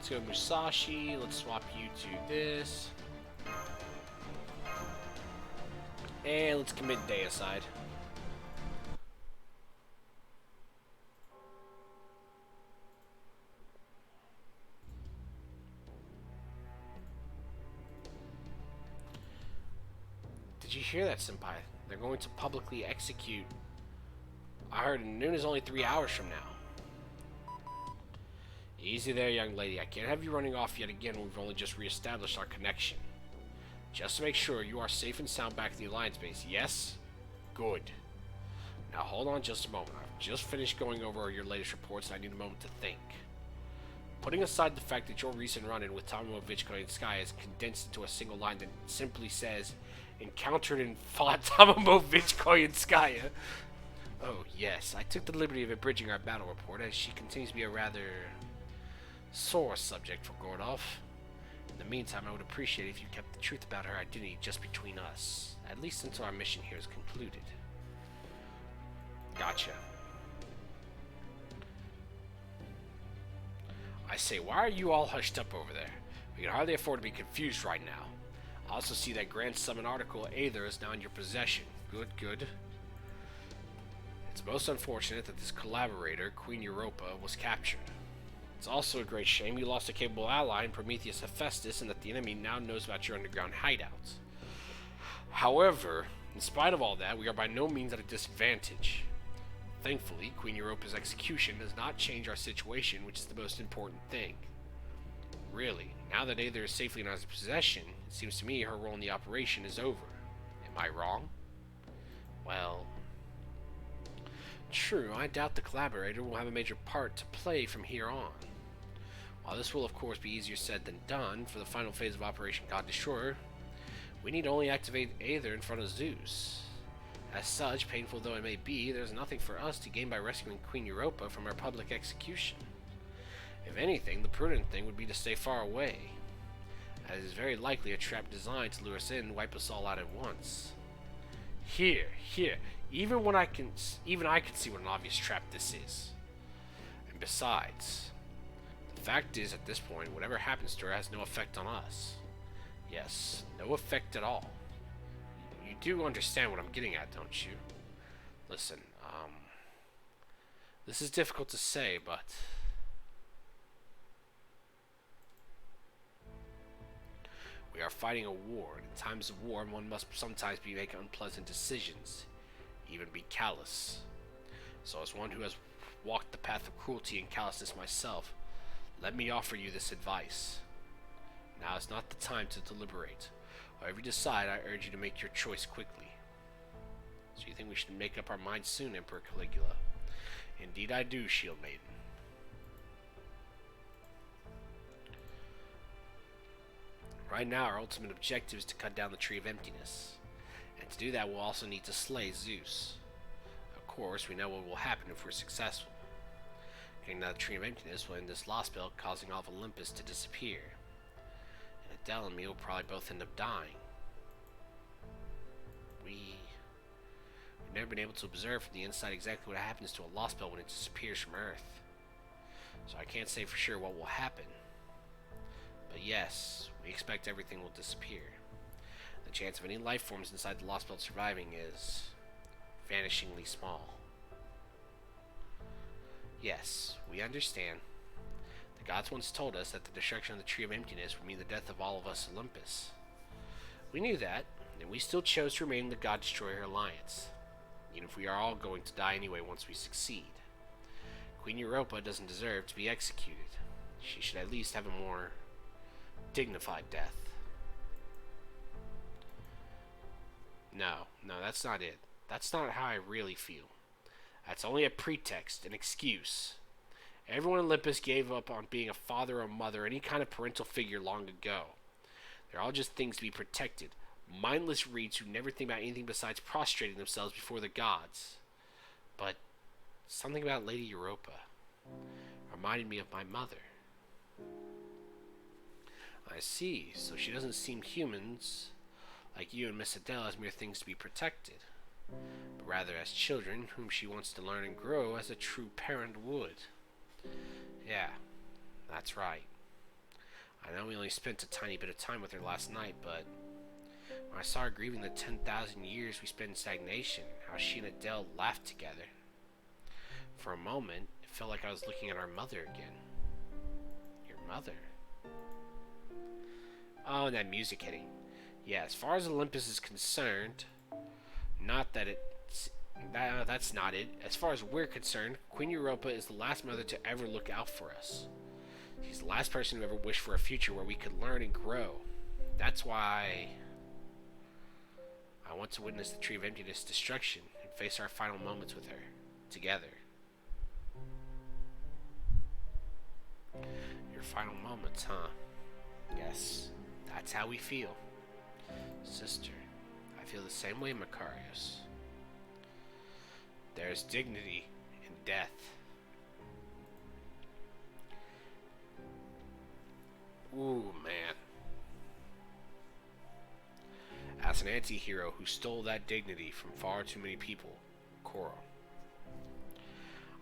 Let's go Musashi. Let's swap you to this. And let's commit Deicide. Did you hear that, Senpai? They're going to publicly execute. I heard noon is only 3 hours from now. Easy there, young lady. I can't have you running off yet again when we've only just reestablished our connection. Just to make sure you are safe and sound back at the Alliance base, yes? Good. Now hold on just a moment. I've just finished going over your latest reports and I need a moment to think. Putting aside the fact that your recent run-in with Tomo Vichkoyanskaya is condensed into a single line that simply says, encountered and fought Tomo Vichkoyanskaya. Oh yes, I took the liberty of abridging our battle report as she continues to be a rather sore subject for Gordov. In the meantime, I would appreciate if you kept the truth about her identity just between us, at least until our mission here is concluded. Gotcha. I say, why are you all hushed up over there? We can hardly afford to be confused right now. I also see that Grand Summon article Aether is now in your possession. Good, good. It's most unfortunate that this collaborator, Queen Europa, was captured. It's also a great shame you lost a capable ally in Prometheus Hephaestus and that the enemy now knows about your underground hideouts. However, in spite of all that, we are by no means at a disadvantage. Thankfully, Queen Europa's execution does not change our situation, which is the most important thing. Really, now that Aether is safely in our possession, it seems to me her role in the operation is over. Am I wrong? Well, true, I doubt the collaborator will have a major part to play from here on. While this will of course be easier said than done, for the final phase of Operation God Destroyer, we need only activate Aether in front of Zeus. As such, painful though it may be, there's nothing for us to gain by rescuing Queen Europa from our public execution. If anything, the prudent thing would be to stay far away, as it is very likely a trap designed to lure us in and wipe us all out at once. Here, even I can see what an obvious trap this is. And besides, the fact is, at this point, whatever happens to her has no effect on us. Yes, no effect at all. You do understand what I'm getting at, don't you? Listen, this is difficult to say, but we are fighting a war, and in times of war, one must sometimes make unpleasant decisions, even be callous. So as one who has walked the path of cruelty and callousness myself, let me offer you this advice. Now is not the time to deliberate. Whatever you decide, I urge you to make your choice quickly. So you think we should make up our minds soon, Emperor Caligula? Indeed I do, Shield Maiden. Right now, our ultimate objective is to cut down the Tree of Emptiness. And to do that, we'll also need to slay Zeus. Of course, we know what will happen if we're successful. Getting down the Tree of Emptiness will end this Lostbelt, causing all of Olympus to disappear. And Adele and me will probably both end up dying. We've never been able to observe from the inside exactly what happens to a Lostbelt when it disappears from Earth. So I can't say for sure what will happen. But yes, we expect everything will disappear. The chance of any life forms inside the Lostbelt surviving is vanishingly small. Yes, we understand. The gods once told us that the destruction of the Tree of Emptiness would mean the death of all of us Olympus. We knew that, and we still chose to remain in the God Destroyer Alliance, even if we are all going to die anyway once we succeed. Queen Europa doesn't deserve to be executed. She should at least have a more dignified death. No, that's not it. That's not how I really feel. That's only a pretext, an excuse. Everyone in Olympus gave up on being a father or mother, any kind of parental figure long ago. They're all just things to be protected. Mindless reeds who never think about anything besides prostrating themselves before the gods. But something about Lady Europa reminded me of my mother. I see, so she doesn't seem humans like you and Miss Adele as mere things to be protected, but rather as children whom she wants to learn and grow as a true parent would. Yeah, that's right. I know we only spent a tiny bit of time with her last night, but when I saw her grieving the 10,000 years we spent in stagnation, how she and Adele laughed together. For a moment, it felt like I was looking at our mother again. Your mother? Oh, and that music hitting. Yeah, as far as Olympus is concerned, that's not it. As far as we're concerned, Queen Europa is the last mother to ever look out for us. She's the last person who ever wished for a future where we could learn and grow. That's why I want to witness the Tree of Emptiness destruction and face our final moments with her, together. Your final moments, huh? Yes, that's how we feel. Sister, I feel the same way, Macarius. There's dignity in death. Ooh, man. As an anti-hero who stole that dignity from far too many people, Coral,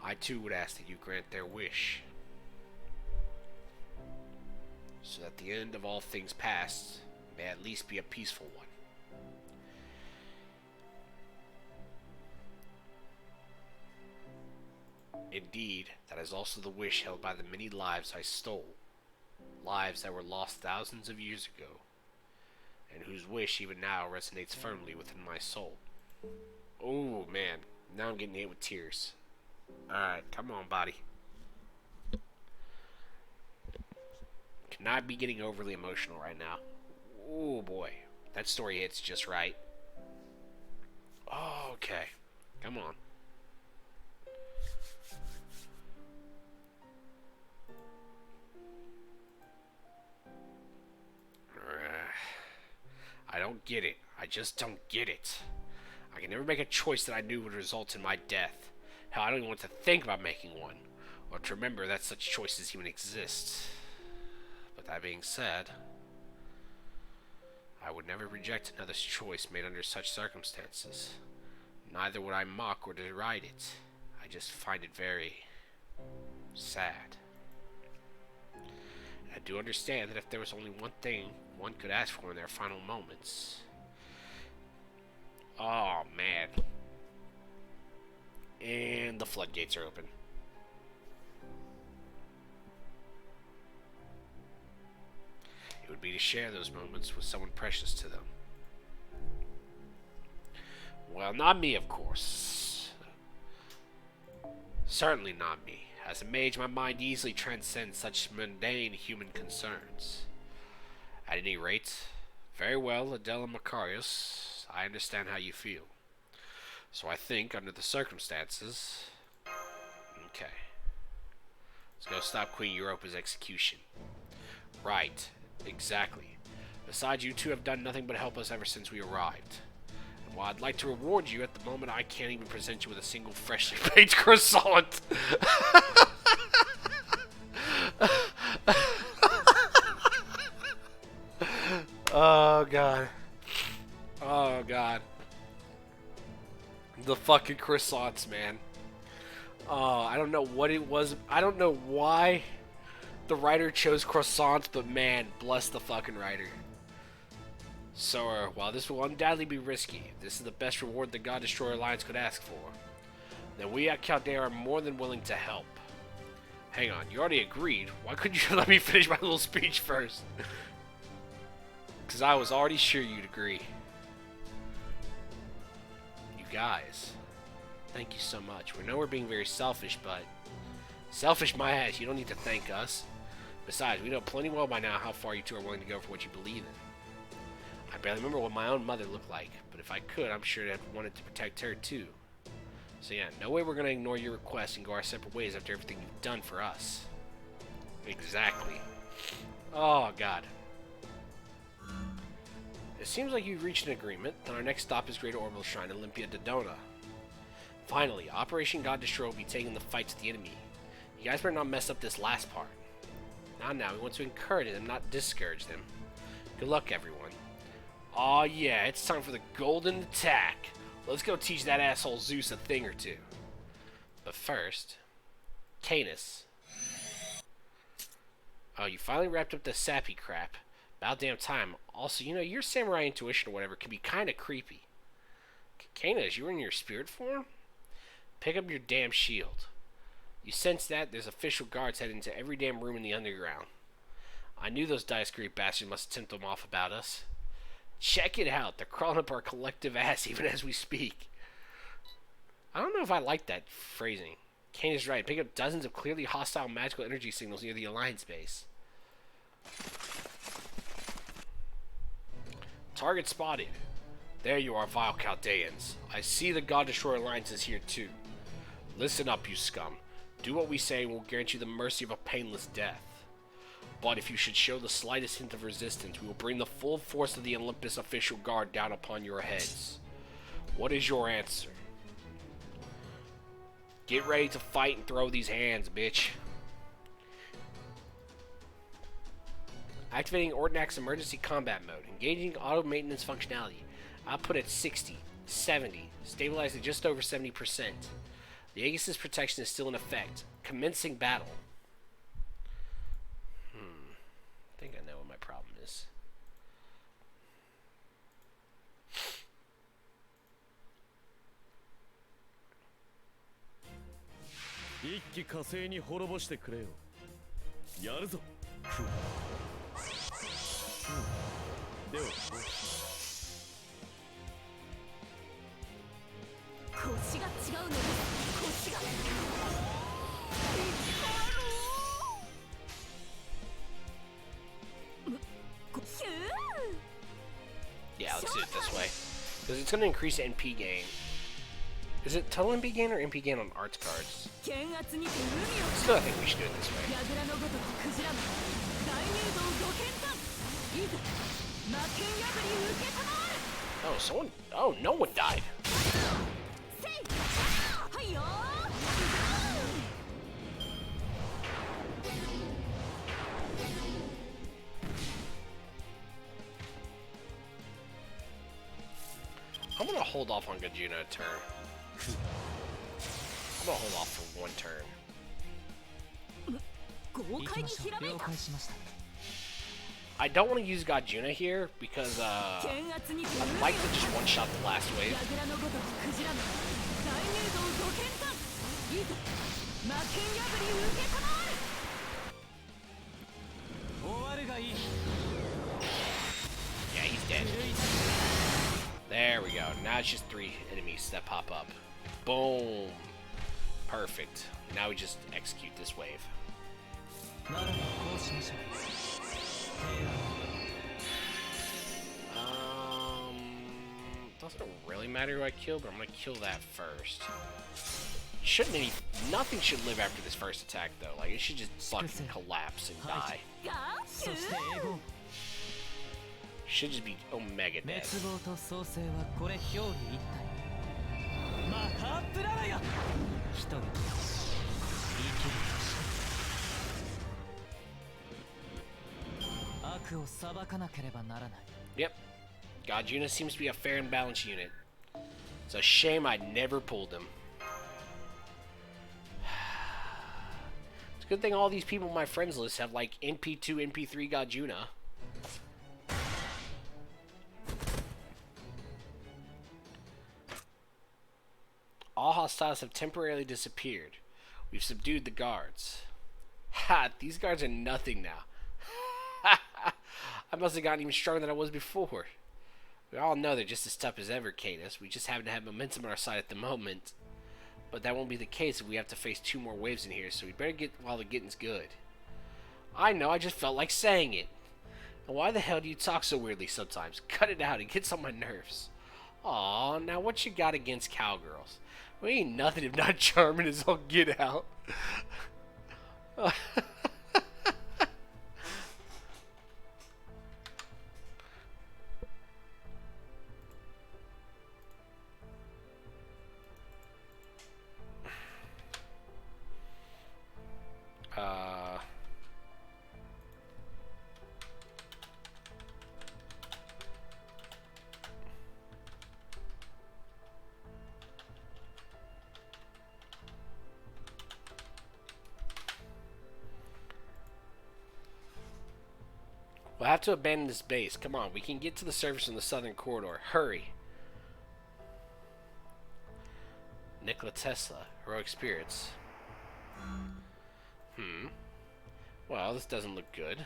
I too would ask that you grant their wish, so that the end of all things past may at least be a peaceful one. Indeed, that is also the wish held by the many lives I stole, lives that were lost thousands of years ago, and whose wish even now resonates firmly within my soul. Oh man, now I'm getting hit with tears. Alright, come on, body. Cannot be getting overly emotional right now. Oh boy, that story hits just right. Oh, okay, come on. I don't get it. I just don't get it. I can never make a choice that I knew would result in my death. Hell, I don't even want to think about making one, or to remember that such choices even exist. But that being said, I would never reject another's choice made under such circumstances. Neither would I mock or deride it. I just find it very sad. I do understand that if there was only one thing one could ask for in their final moments. Oh, man. And the floodgates are open. It would be to share those moments with someone precious to them. Well, not me, of course. Certainly not me. As a mage, my mind easily transcends such mundane human concerns. At any rate, very well, Adela Macarius, I understand how you feel. So I think, under the circumstances... Okay. Let's go stop Queen Europa's execution. Right. Exactly. Besides, you two have done nothing but help us ever since we arrived. And while I'd like to reward you, at the moment I can't even present you with a single freshly baked croissant. Oh, God. Oh, God. The fucking croissants, man. Oh, I don't know what it was. I don't know why the writer chose croissants, but man, bless the fucking writer. So, while this will undoubtedly be risky, this is the best reward the God Destroyer Alliance could ask for. Then we at Chaldea are more than willing to help. Hang on, you already agreed. Why couldn't you let me finish my little speech first? Because I was already sure you'd agree. You guys, thank you so much. We know we're being very selfish, but... Selfish my ass, you don't need to thank us. Besides, we know plenty well by now how far you two are willing to go for what you believe in. I barely remember what my own mother looked like, but if I could, I'm sure I'd wanted to protect her too. So yeah, no way we're going to ignore your request and go our separate ways after everything you've done for us. Exactly. Oh, God. It seems like you've reached an agreement, then our next stop is Greater Orbital Shrine, Olympia Dodona. Finally, Operation God Destroyer will be taking the fight to the enemy. You guys better not mess up this last part. Now, we want to encourage them, not discourage them. Good luck, everyone. Aw, yeah, it's time for the golden attack. Let's go teach that asshole Zeus a thing or two. But first, Canis. Oh, you finally wrapped up the sappy crap. About damn time. Also, you know, your samurai intuition or whatever can be kind of creepy. Canis, you were in your spirit form? Pick up your damn shield. You sense that? There's official guards heading into every damn room in the underground. I knew those dice creep bastards must tip them off about us. Check it out. They're crawling up our collective ass even as we speak. I don't know if I like that phrasing. Kane is right. Pick up dozens of clearly hostile magical energy signals near the Alliance base. Target spotted. There you are, vile Chaldeans. I see the God Destroyer Alliance is here too. Listen up, you scum. Do what we say and we'll grant you the mercy of a painless death. But if you should show the slightest hint of resistance, we will bring the full force of the Olympus official guard down upon your heads. What is your answer? Get ready to fight and throw these hands, bitch. Activating Ortnak's emergency combat mode. Engaging auto maintenance functionality. Output at 60, 70. Stabilized at just over 70%. The Aegis' protection is still in effect. Commencing battle. I think I know what my problem is. Yeah, let's do it this way. Because it's going to increase NP gain. Is it total NP gain or NP gain on arts cards? Still, I think we should do it this way. Oh, someone. Oh, no one died. I'm gonna hold off on Gajuna a turn. I'm gonna hold off for one turn. I don't want to use Gajuna here because I'd like to just one-shot the last wave. Yeah, he's dead. There we go. Now it's just 3 enemies that pop up. Boom. Perfect. Now we just execute this wave. Doesn't really matter who I kill, but I'm gonna kill that first. Nothing should live after this first attack though. Like it should just fucking collapse and die. Should just be Omega dead. Yep. Gajuna seems to be a fair and balanced unit. It's a shame I never pulled him. It's a good thing all these people on my friends list have like NP2, NP3 Gajuna. All hostiles have temporarily disappeared. We've subdued the guards. Ha! These guards are nothing now. I must have gotten even stronger than I was before. We all know they're just as tough as ever, Cadus. We just happen to have momentum on our side at the moment. But that won't be the case if we have to face 2 more waves in here, so we better get while the getting's good. I know, I just felt like saying it. And why the hell do you talk so weirdly sometimes? Cut it out, it gets on my nerves. Aw, now what you got against cowgirls? We ain't nothing if not charming as all get out. We'll have to abandon this base. Come on, we can get to the surface in the southern corridor. Hurry. Nikola Tesla, heroic spirits. Well, this doesn't look good.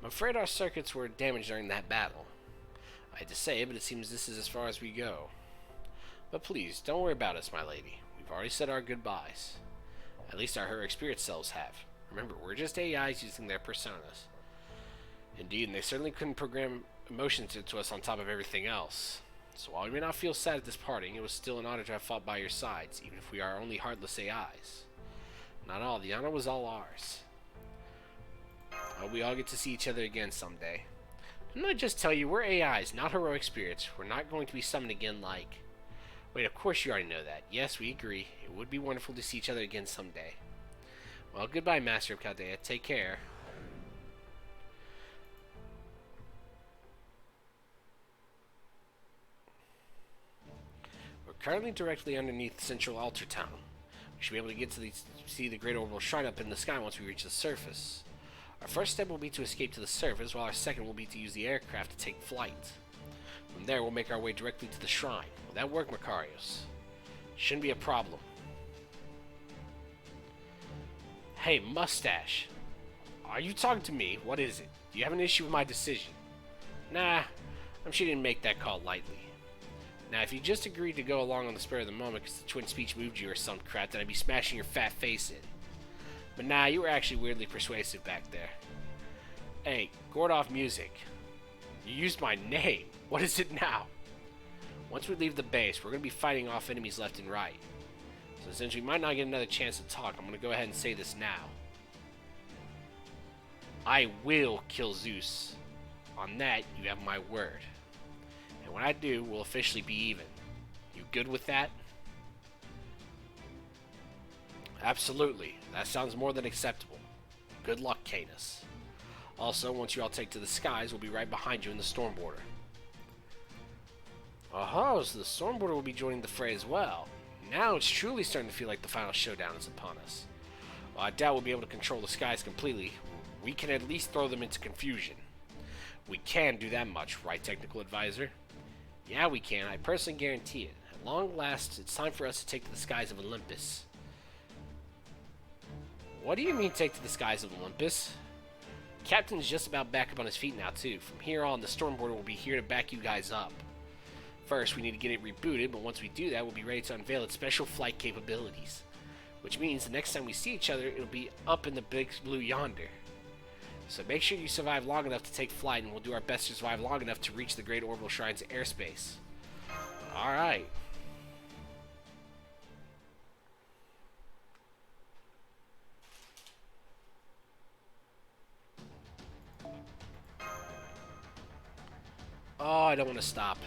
I'm afraid our circuits were damaged during that battle. I hate to say it, but it seems this is as far as we go. But please, don't worry about us, my lady. We've already said our goodbyes. At least our heroic spirit selves have. Remember, we're just AIs using their personas. Indeed, and they certainly couldn't program emotions into us on top of everything else. So while we may not feel sad at this parting, it was still an honor to have fought by your sides, even if we are only heartless AIs. Not all, the honor was all ours. We all get to see each other again someday. Didn't I just tell you, we're AIs, not heroic spirits. We're not going to be summoned again like... Wait, of course you already know that. Yes, we agree. It would be wonderful to see each other again someday. Well, goodbye, Master of Chaldea. Take care. We're currently directly underneath Central Altar Town. We should be able to get to see the Great Orbital Shrine up in the sky once we reach the surface. Our first step will be to escape to the surface, while our second will be to use the aircraft to take flight. From there, we'll make our way directly to the shrine. Will that work, Macarius? Shouldn't be a problem. Hey, Mustache. Are you talking to me? What is it? Do you have an issue with my decision? Nah, I'm sure you didn't make that call lightly. Now, if you just agreed to go along on the spur of the moment because the twin speech moved you or some crap, then I'd be smashing your fat face in. But nah, you were actually weirdly persuasive back there. Hey, Gordov Music. You used my name. What is it now? Once we leave the base, we're going to be fighting off enemies left and right. So since we might not get another chance to talk, I'm going to go ahead and say this now. I will kill Zeus On that, you have my word. And when I do, we'll officially be even. You good with that? Absolutely. That sounds more than acceptable. Good luck, Canis. Also, once you all take to the skies, we'll be right behind you in the storm border. Oh, so the storm border will be joining the fray as well. Now it's truly starting to feel like the final showdown is upon us. While I doubt we'll be able to control the skies completely, we can at least throw them into confusion. We can do that much, right, Technical Advisor? Yeah, we can. I personally guarantee it. At long last, it's time for us to take to the skies of Olympus. What do you mean, take to the skies of Olympus? Captain's just about back up on his feet now, too. From here on, the storm border will be here to back you guys up. First, we need to get it rebooted, but once we do that, we'll be ready to unveil its special flight capabilities. Which means the next time we see each other, it'll be up in the big blue yonder. So make sure you survive long enough to take flight, and we'll do our best to survive long enough to reach the Great Orbital Shrine's airspace. Alright. Oh, I don't want to stop.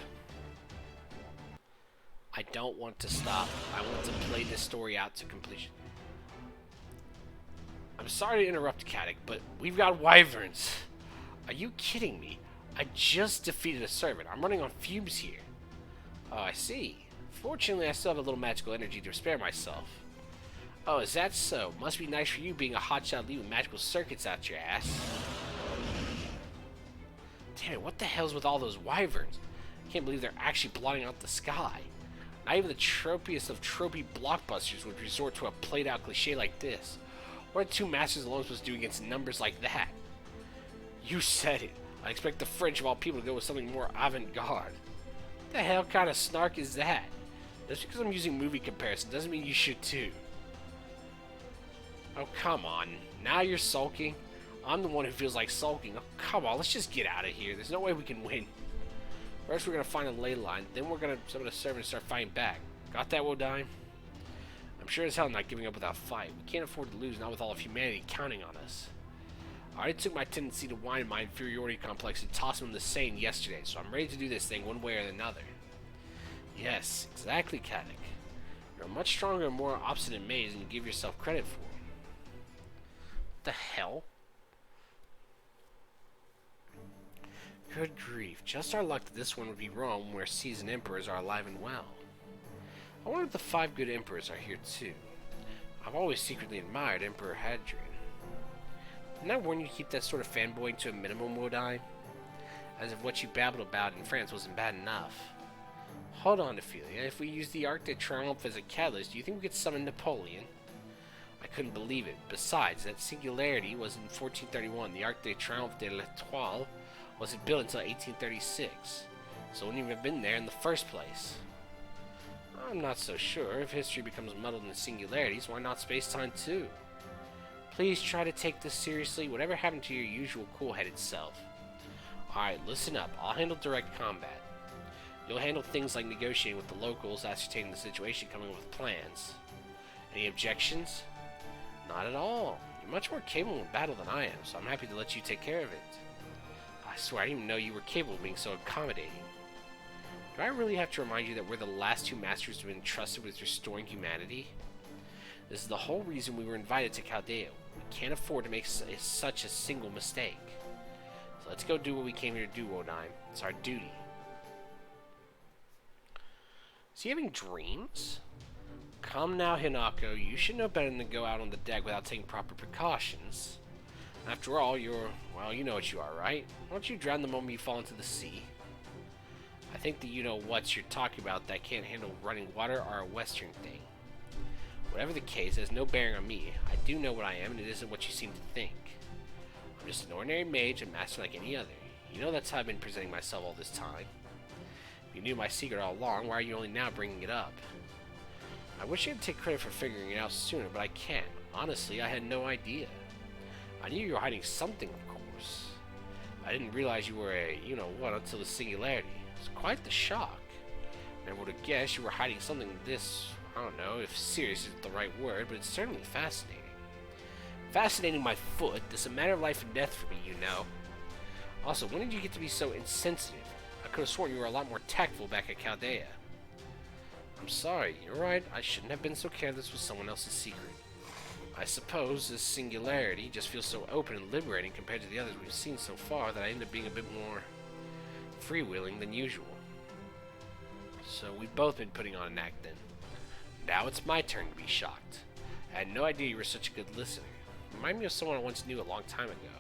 I don't want to stop. I want to play this story out to completion. I'm sorry to interrupt, Caddick, but we've got wyverns. Are you kidding me? I just defeated a servant. I'm running on fumes here. Oh, I see. Fortunately, I still have a little magical energy to spare myself. Oh, is that so? Must be nice for you being a hotshot leaving magical circuits out your ass. Damn it, what the hell's with all those wyverns? I can't believe they're actually blotting out the sky. Not even the tropiest of tropey blockbusters would resort to a played-out cliche like this. What are two masters alone supposed to do against numbers like that? You said it. I expect the French of all people to go with something more avant-garde. What the hell kind of snark is that? Just because I'm using movie comparison doesn't mean you should too. Oh, come on. Now you're sulking? I'm the one who feels like sulking. Oh, come on. Let's just get out of here. There's no way we can win. First, we're going to find a ley line. Then we're going to summon a servant and start fighting back. Got that, Wodime? I'm sure as hell not giving up without a fight. We can't afford to lose, not with all of humanity counting on us. I already took my tendency to whine my inferiority complex and toss him in the Seine yesterday, so I'm ready to do this thing one way or another. Yes, exactly, Caddick. You're a much stronger and more obstinate mage than you give yourself credit for. What the hell? Good grief. Just our luck that this one would be Rome, where seasoned emperors are alive and well. I wonder if the 5 good emperors are here too. I've always secretly admired Emperor Hadrian. Didn't I warn you to keep that sort of fanboying to a minimum, Wodime? As if what you babbled about in France wasn't bad enough. Hold on, Ophelia. If we use the Arc de Triomphe as a catalyst, do you think we could summon Napoleon? I couldn't believe it. Besides, that singularity was in 1431. The Arc de Triomphe de l'Étoile wasn't built until 1836, so it wouldn't even have been there in the first place. I'm not so sure. If history becomes muddled in singularities, why not space-time too? Please try to take this seriously. Whatever happened to your usual cool-headed self? Alright, listen up. I'll handle direct combat. You'll handle things like negotiating with the locals, ascertaining the situation, coming up with plans. Any objections? Not at all. You're much more capable in battle than I am, so I'm happy to let you take care of it. I swear I didn't even know you were capable of being so accommodating. Do I really have to remind you that we're the last 2 masters who have been entrusted with restoring humanity? This is the whole reason we were invited to Chaldea. We can't afford to make such a single mistake. So let's go do what we came here to do, Wodime. It's our duty. Is he having dreams? Come now, Hinako. You should know better than to go out on the deck without taking proper precautions. After all, well, you know what you are, right? Why don't you drown the moment you fall into the sea? I think that you know what you're talking about that can't handle running water are a Western thing. Whatever the case, it has no bearing on me. I do know what I am, and it isn't what you seem to think. I'm just an ordinary mage, a master like any other. You know that's how I've been presenting myself all this time. If you knew my secret all along, why are you only now bringing it up? I wish I could take credit for figuring it out sooner, but I can't. Honestly, I had no idea. I knew you were hiding something, of course. I didn't realize you were a you-know-what until the singularity. It's quite the shock. Never would have guessed you were hiding something this, I don't know if serious isn't the right word, but it's certainly fascinating. Fascinating my foot. This is a matter of life and death for me, you know. Also, when did you get to be so insensitive? I could have sworn you were a lot more tactful back at Chaldea. I'm sorry, you're right. I shouldn't have been so careless with someone else's secret. I suppose this singularity just feels so open and liberating compared to the others we've seen so far that I end up being a bit more freewheeling than usual. So we've both been putting on an act then. Now it's my turn to be shocked. I had no idea you were such a good listener. You remind me of someone I once knew a long time ago.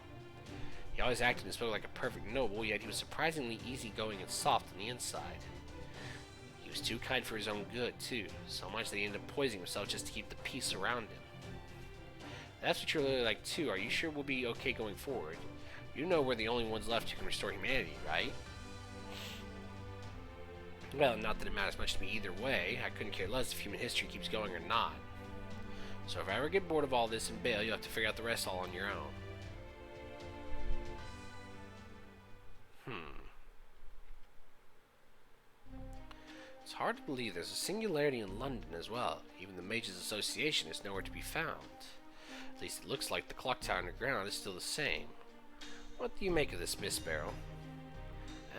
He always acted and spoke like a perfect noble, yet he was surprisingly easygoing and soft on the inside. He was too kind for his own good, too, so much that he ended up poisoning himself just to keep the peace around him. That's what you're really like, too. Are you sure we'll be okay going forward? You know we're the only ones left who can restore humanity, right? Well, not that it matters much to me either way. I couldn't care less if human history keeps going or not. So if I ever get bored of all this and bail, you'll have to figure out the rest all on your own. It's hard to believe there's a singularity in London as well. Even the Mages Association is nowhere to be found. At least it looks like the clock tower underground is still the same. What do you make of this, Miss Sparrow?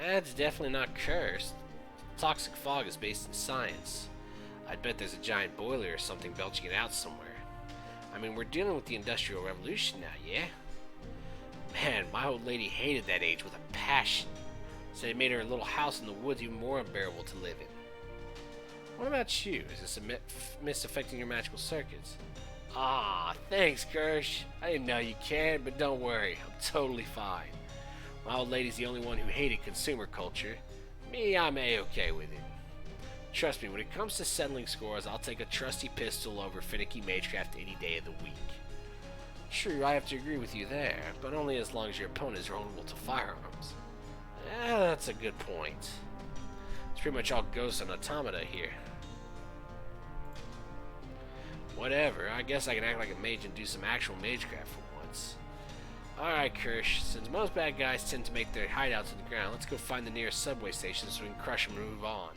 It's definitely not cursed. Toxic fog is based in science. I'd bet there's a giant boiler or something belching it out somewhere. I mean, we're dealing with the Industrial Revolution now, yeah? Man, my old lady hated that age with a passion. Said it made her little house in the woods even more unbearable to live in. What about you? Is this a mist affecting your magical circuits? Ah, thanks, Kirsch. I didn't know you cared, but don't worry. I'm totally fine. My old lady's the only one who hated consumer culture. Me, I'm A-okay with it. Trust me, when it comes to settling scores, I'll take a trusty pistol over finicky magecraft any day of the week. True, I have to agree with you there, but only as long as your opponent is vulnerable to firearms. That's a good point. It's pretty much all ghosts and automata here. Whatever, I guess I can act like a mage and do some actual magecraft for once. Alright, Kirsch, since most bad guys tend to make their hideouts in the ground, let's go find the nearest subway station so we can crush them and move on.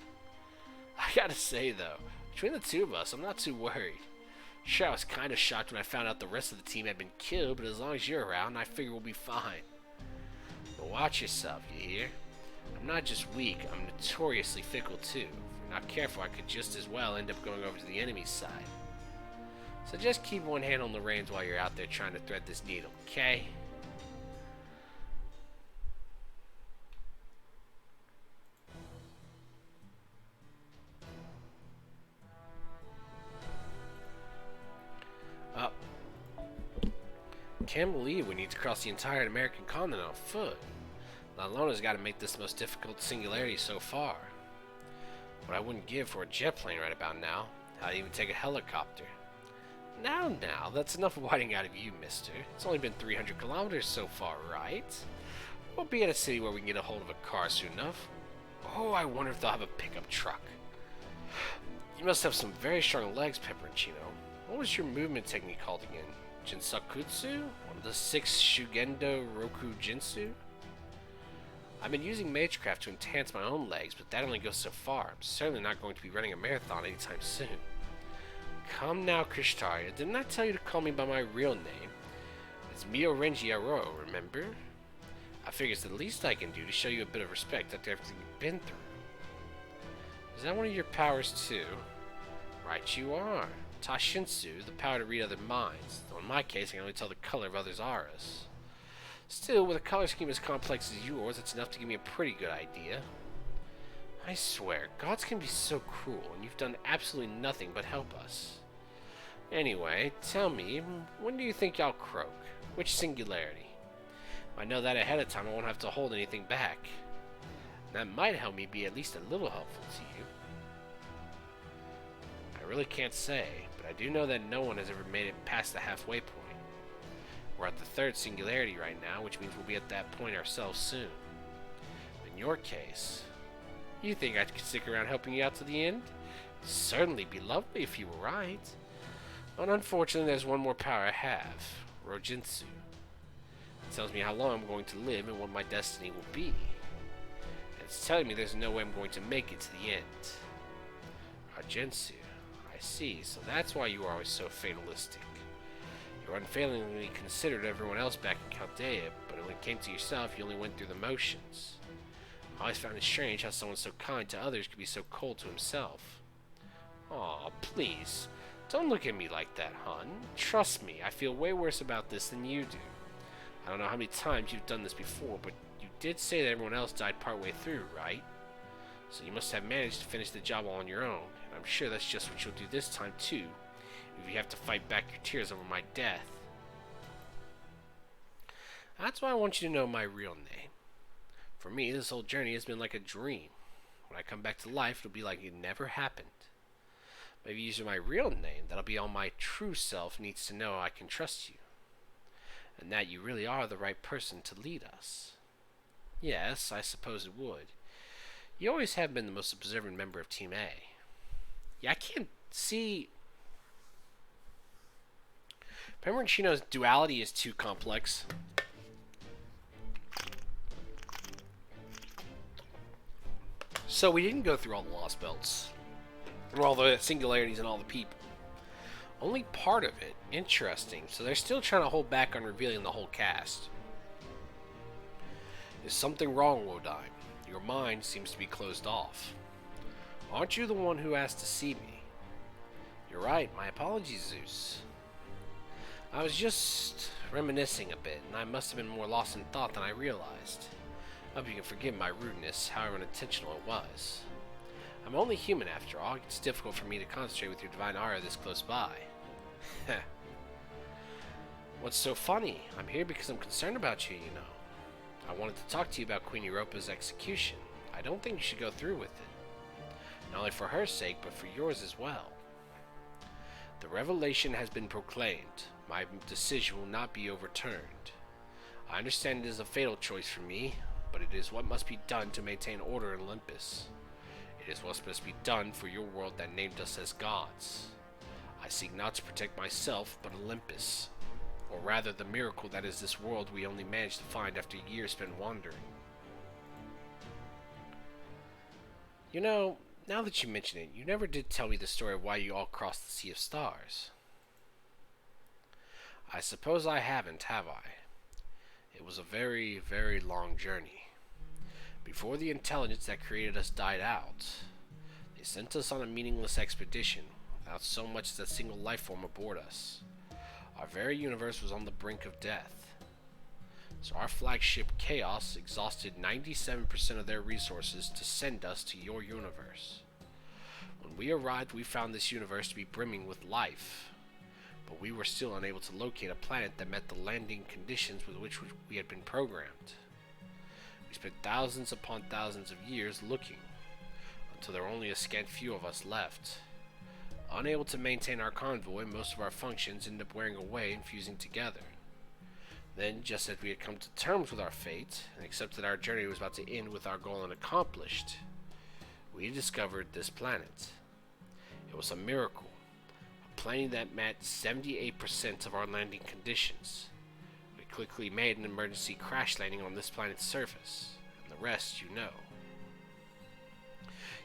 I gotta say, though, between the two of us, I'm not too worried. Sure, I was kinda shocked when I found out the rest of the team had been killed, but as long as you're around, I figure we'll be fine. But watch yourself, you hear? I'm not just weak, I'm notoriously fickle too. If you're not careful, I could just as well end up going over to the enemy's side. So just keep one hand on the reins while you're out there trying to thread this needle, okay? Can't believe we need to cross the entire American continent on foot. Lalona's got to make this the most difficult singularity so far. What I wouldn't give for a jet plane right about now. I'd even take a helicopter. Now, that's enough whiting out of you, mister. It's only been 300 kilometers so far, right? We'll be at a city where we can get a hold of a car soon enough. Oh, I wonder if they'll have a pickup truck. You must have some very strong legs, Pepperoncino. What was your movement technique called again? Jinsakutsu? One of the 6 Shugendo Roku Jinsu? I've been using magecraft to enhance my own legs, but that only goes so far. I'm certainly not going to be running a marathon anytime soon. Come now, Krishtaria. Didn't I tell you to call me by my real name? It's Mio Renji Aro, remember? I figure it's the least I can do to show you a bit of respect after everything you've been through. Is that one of your powers too? Right you are. Tashinsu, the power to read other minds. Though in my case, I can only tell the color of others' auras. Still, with a color scheme as complex as yours, it's enough to give me a pretty good idea. I swear, gods can be so cruel, and you've done absolutely nothing but help us. Anyway, tell me, when do you think y'all croak? Which singularity? If I know that ahead of time, I won't have to hold anything back. That might help me be at least a little helpful to you. I really can't say, but I do know that no one has ever made it past the halfway point. We're at the 3rd singularity right now, which means we'll be at that point ourselves soon. In your case, you think I could stick around helping you out to the end? It'd certainly be lovely if you were right. But unfortunately, there's one more power I have, Rojinsu. It tells me how long I'm going to live and what my destiny will be. And it's telling me there's no way I'm going to make it to the end. Rojinsu. I see, so that's why you are always so fatalistic. You unfailingly considered everyone else back in Chaldea, but when it came to yourself, you only went through the motions. I always found it strange how someone so kind to others could be so cold to himself. Aw, please. Don't look at me like that, hon. Trust me, I feel way worse about this than you do. I don't know how many times you've done this before, but you did say that everyone else died partway through, right? So you must have managed to finish the job all on your own, and I'm sure that's just what you'll do this time too, if you have to fight back your tears over my death. That's why I want you to know my real name. For me, this whole journey has been like a dream. When I come back to life, it'll be like it never happened. Maybe using my real name, that'll be all my true self needs to know I can trust you. And that you really are the right person to lead us. Yes, I suppose it would. You always have been the most observant member of Team A. Yeah, I can't see... Pembertonino's duality is too complex. So we didn't go through all the Lostbelts, and all the singularities and all the people. Only part of it. Interesting. So they're still trying to hold back on revealing the whole cast. Is something wrong, Wodyne? Your mind seems to be closed off. Aren't you the one who asked to see me? You're right. My apologies, Zeus. I was just reminiscing a bit, and I must have been more lost in thought than I realized. I hope you can forgive my rudeness, however unintentional it was. I'm only human after all. It's difficult for me to concentrate with your divine aura this close by. What's so funny? I'm here because I'm concerned about you, you know. I wanted to talk to you about Queen Europa's execution. I don't think you should go through with it. Not only for her sake, but for yours as well. The revelation has been proclaimed. My decision will not be overturned. I understand it is a fatal choice for me, but it is what must be done to maintain order in Olympus. It is what must be done for your world that named us as gods. I seek not to protect myself, but Olympus. Or rather, the miracle that is this world we only managed to find after years spent wandering. You know, now that you mention it, you never did tell me the story of why you all crossed the Sea of Stars. I suppose I haven't, have I? It was a very, very long journey. Before the intelligence that created us died out, they sent us on a meaningless expedition, without so much as a single life form aboard us. Our very universe was on the brink of death. So our flagship Chaos exhausted 97% of their resources to send us to your universe. When we arrived, we found this universe to be brimming with life, but we were still unable to locate a planet that met the landing conditions with which we had been programmed. We spent thousands upon thousands of years looking, until there were only a scant few of us left. Unable to maintain our convoy, most of our functions ended up wearing away and fusing together. Then, just as we had come to terms with our fate, and accepted our journey was about to end with our goal unaccomplished, we discovered this planet. It was a miracle, a planet that met 78% of our landing conditions. We quickly made an emergency crash landing on this planet's surface, and the rest you know.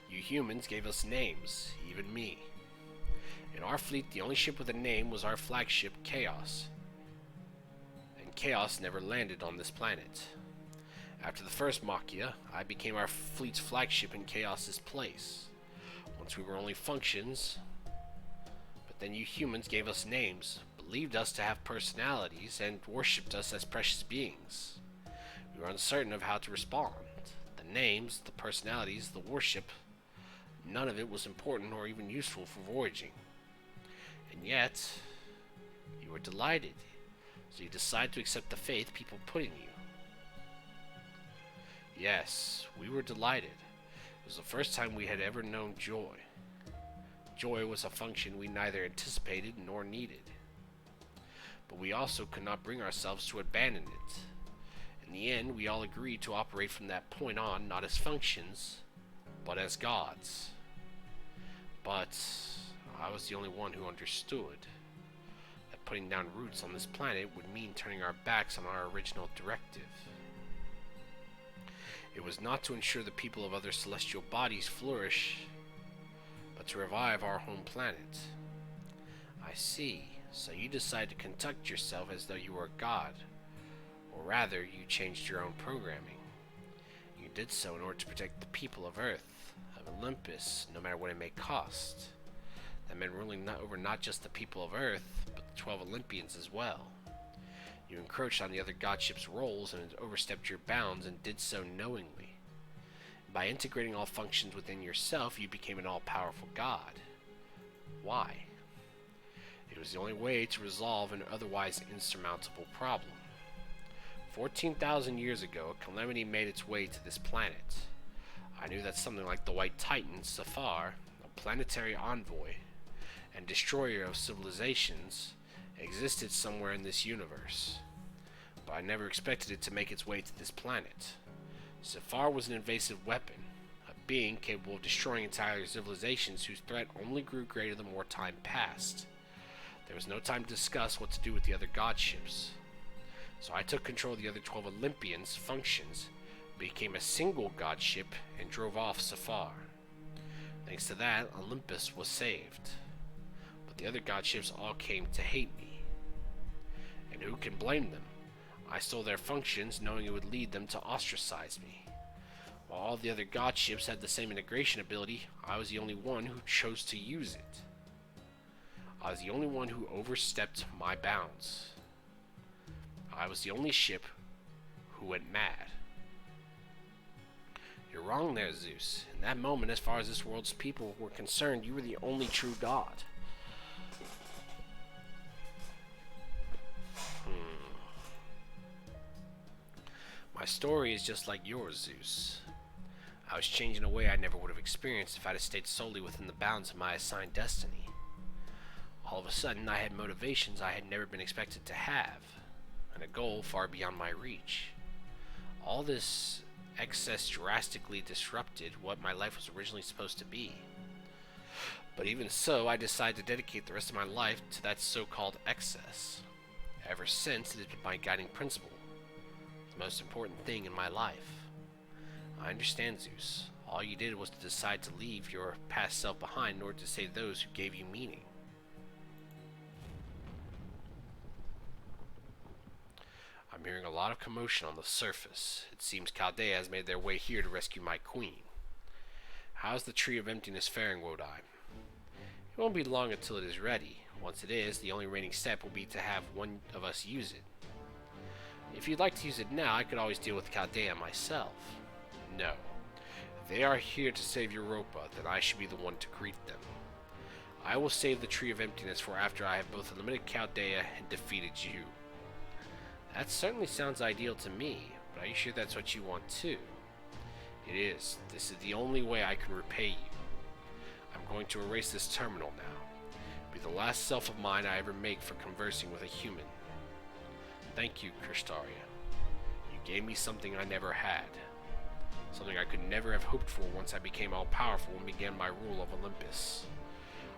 You humans gave us names, even me. In our fleet, the only ship with a name was our flagship, Chaos. And Chaos never landed on this planet. After the first Machia, I became our fleet's flagship in Chaos's place. Once we were only functions, but then you humans gave us names, believed us to have personalities, and worshipped us as precious beings. We were uncertain of how to respond. The names, the personalities, the worship, none of it was important or even useful for voyaging. And yet, you were delighted, so you decided to accept the faith people put in you. Yes, we were delighted. It was the first time we had ever known joy. Joy was a function we neither anticipated nor needed. But we also could not bring ourselves to abandon it. In the end, we all agreed to operate from that point on not as functions, but as gods. But I was the only one who understood that putting down roots on this planet would mean turning our backs on our original directive. It was not to ensure the people of other celestial bodies flourish, but to revive our home planet. I see. So you decided to conduct yourself as though you were a god. Or rather, you changed your own programming. You did so in order to protect the people of Earth, of Olympus, no matter what it may cost. That meant ruling over not just the people of Earth, but the 12 Olympians as well. You encroached on the other godships' roles and overstepped your bounds and did so knowingly. By integrating all functions within yourself, you became an all-powerful god. Why? It was the only way to resolve an otherwise insurmountable problem. 14,000 years ago, a calamity made its way to this planet. I knew that something like the White Titan, Safar, a planetary envoy and destroyer of civilizations, existed somewhere in this universe. But I never expected it to make its way to this planet. Safar was an invasive weapon, a being capable of destroying entire civilizations whose threat only grew greater the more time passed. There was no time to discuss what to do with the other godships. So I took control of the other 12 Olympians' functions, became a single godship, and drove off Safar. Thanks to that, Olympus was saved. But the other godships all came to hate me. And who can blame them? I stole their functions, knowing it would lead them to ostracize me. While all the other godships had the same integration ability, I was the only one who chose to use it. I was the only one who overstepped my bounds. I was the only ship who went mad. You're wrong there, Zeus. In that moment, as far as this world's people were concerned, you were the only true god. My story is just like yours, Zeus. I was changed in a way I never would have experienced if I'd have stayed solely within the bounds of my assigned destiny. All of a sudden, I had motivations I had never been expected to have, and a goal far beyond my reach. All this excess drastically disrupted what my life was originally supposed to be. But even so, I decided to dedicate the rest of my life to that so-called excess. Ever since, it has been my guiding principle. The most important thing in my life. I understand, Zeus. All you did was to decide to leave your past self behind in order to save those who gave you meaning. I'm hearing a lot of commotion on the surface. It seems Chaldea has made their way here to rescue my queen. How's the Tree of Emptiness faring, Wodai? It won't be long until it is ready. Once it is, the only remaining step will be to have one of us use it. If you'd like to use it now, I could always deal with Chaldea myself. No. If they are here to save Europa, then I should be the one to greet them. I will save the Tree of Emptiness for after I have both eliminated Chaldea and defeated you. That certainly sounds ideal to me, but are you sure that's what you want too? It is. This is the only way I can repay you. I'm going to erase this terminal now. Be the last self of mine I ever make for conversing with a human. Thank you, Kristaria. You gave me something I never had. Something I could never have hoped for once I became all-powerful and began my rule of Olympus.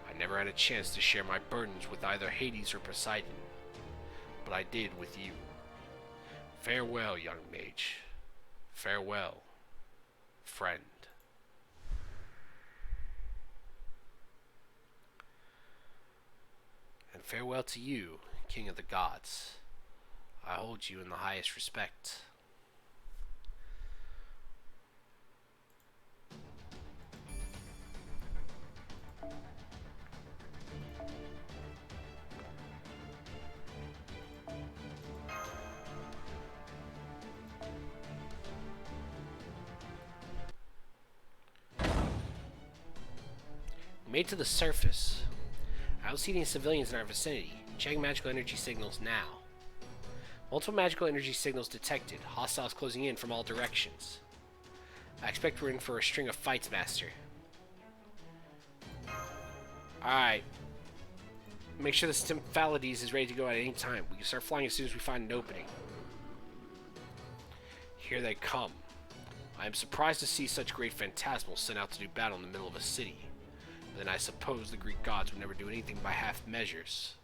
I never had a chance to share my burdens with either Hades or Poseidon. But I did with you. Farewell, young mage. Farewell, friend. And farewell to you, King of the Gods. I hold you in the highest respect. Made to the surface. I don't see any civilians in our vicinity. Checking magical energy signals now. Multiple magical energy signals detected. Hostiles closing in from all directions. I expect we're in for a string of fights, Master. Alright. Make sure the Stymphalides is ready to go at any time. We can start flying as soon as we find an opening. Here they come. I am surprised to see such great phantasmals sent out to do battle in the middle of a city. Then I suppose the Greek gods would never do anything by half measures.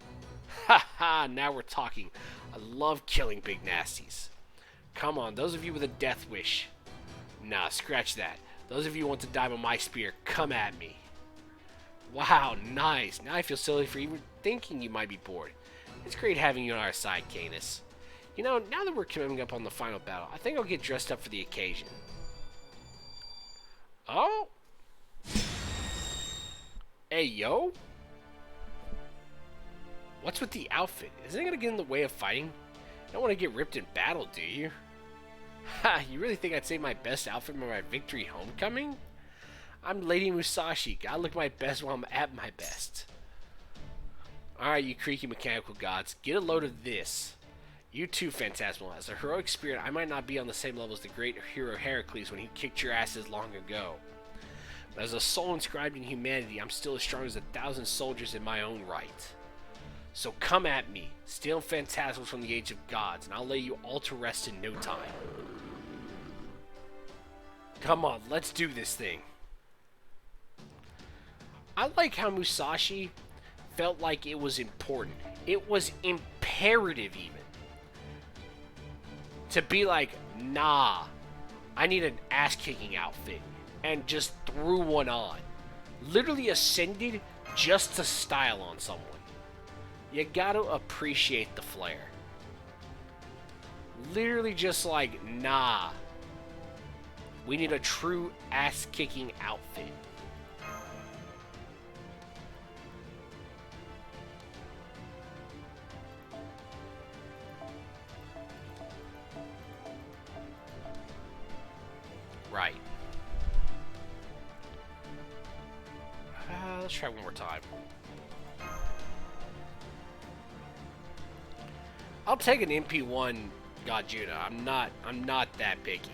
Ha ha, now we're talking. I love killing big nasties. Come on, those of you with a death wish. Nah, scratch that. Those of you who want to die by my spear, come at me. Wow, nice. Now I feel silly for even thinking you might be bored. It's great having you on our side, Canis. You know, now that we're coming up on the final battle, I think I'll get dressed up for the occasion. Oh! Hey, yo! What's with the outfit? Isn't it gonna get in the way of fighting? You don't want to get ripped in battle, do you? Ha! You really think I'd save my best outfit for my victory homecoming? I'm Lady Musashi. Gotta look my best while I'm at my best. Alright, you creaky mechanical gods. Get a load of this. You too, Phantasmal. As a heroic spirit, I might not be on the same level as the great hero Heracles when he kicked your asses long ago. But as a soul inscribed in humanity, I'm still as strong as 1,000 soldiers in my own right. So come at me, steal phantasmals from the age of gods, and I'll lay you all to rest in no time. Come on, let's do this thing. I like how Musashi felt like it was important. It was imperative even. To be like, nah, I need an ass-kicking outfit. And just threw one on. Literally ascended just to style on someone. You gotta appreciate the flair. Literally just like, nah. We need a true ass-kicking outfit. Right. Let's try one more time. I'll take an MP1 Gajuna. I'm not that picky.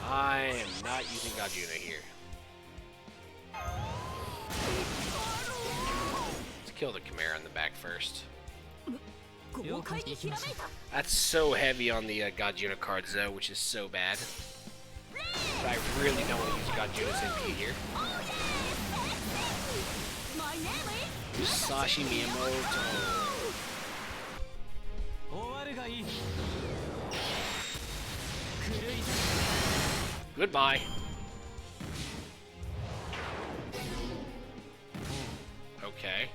I am not using Gajuna here. Let's kill the Chimera in the back first. That's so heavy on the Gajuna cards though, which is so bad. But I really don't want to use Gajuna's MP here. Musashi Miyamoto. Goodbye. Okay.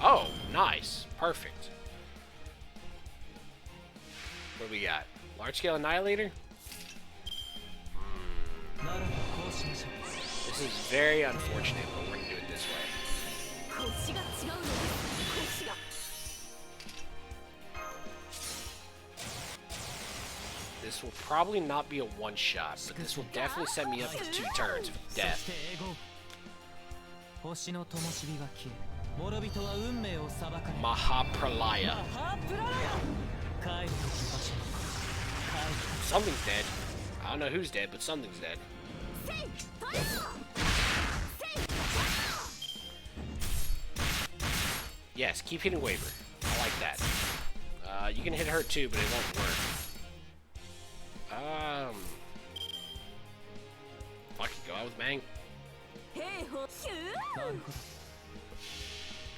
Oh, nice. Perfect. What do we got? Large scale annihilator? This is very unfortunate, but we're gonna do it this way. This will probably not be a one-shot, but this will definitely set me up for 2 turns with death. Mahapralaya. Something's dead. I don't know who's dead, but something's dead. Yes, keep hitting Waver. I like that. You can hit her too, but it won't work. Fuck it, go out with Bang.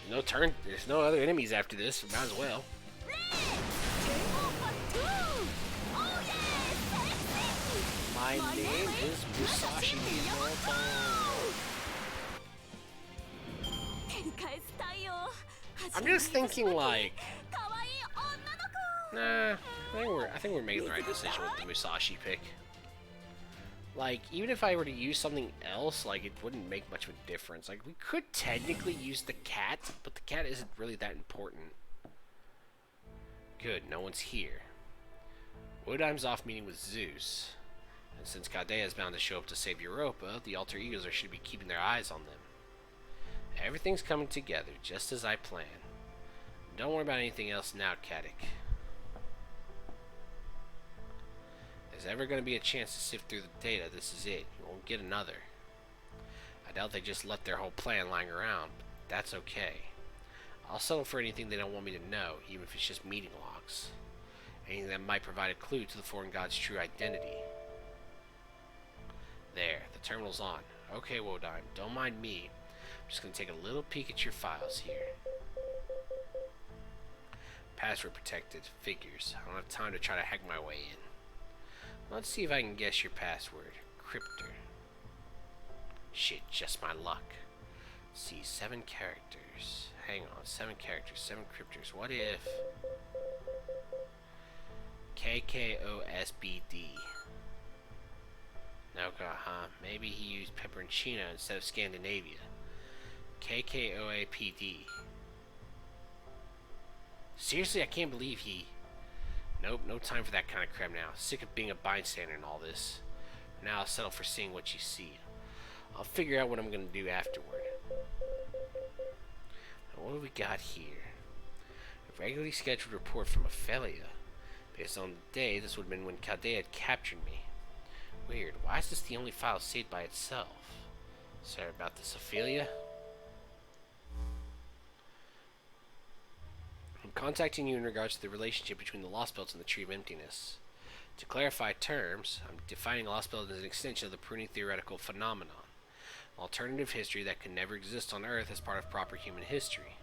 No turn. There's no other enemies after this. Might as well. My name is Musashi Miyamoto. I'm just thinking like, nah, I think we're making the right decision with the Musashi pick. Like, even if I were to use something else, like, it wouldn't make much of a difference. Like, we could technically use the cat, but the cat isn't really that important. Good, no one's here. Woodheim's off meeting with Zeus. And since Gadea is bound to show up to save Europa, the alter egos should be keeping their eyes on them. Everything's coming together, just as I planned. Don't worry about anything else now, Kadik. If there's ever going to be a chance to sift through the data, this is it. You won't get another. I doubt they just left their whole plan lying around, but that's okay. I'll settle for anything they don't want me to know, even if it's just meeting logs. Anything that might provide a clue to the foreign god's true identity. There, the terminal's on. Okay, Wodime, don't mind me. I'm just going to take a little peek at your files here. Password protected. Figures. I don't have time to try to hack my way in. Let's see if I can guess your password. Cryptor. Shit, just my luck. Let's see, 7 characters. Hang on, 7 characters, 7 cryptors. What if... KKOSBD. No, huh? Maybe he used Pepperoncino instead of Scandinavia. KKOAPD. Seriously, I can't believe he... Nope, no time for that kind of crap now. Sick of being a bystander in all this. Now I'll settle for seeing what you see. I'll figure out what I'm going to do afterward. Now, what do we got here? A regularly scheduled report from Ophelia. Based on the day, this would have been when Chaldea had captured me. Weird. Why is this the only file saved by itself? Sorry about this, Ophelia. I'm contacting you in regards to the relationship between the Lostbelt and the Tree of Emptiness. To clarify terms, I'm defining Lostbelt as an extension of the pruning theoretical phenomenon, an alternative history that could never exist on Earth as part of proper human history.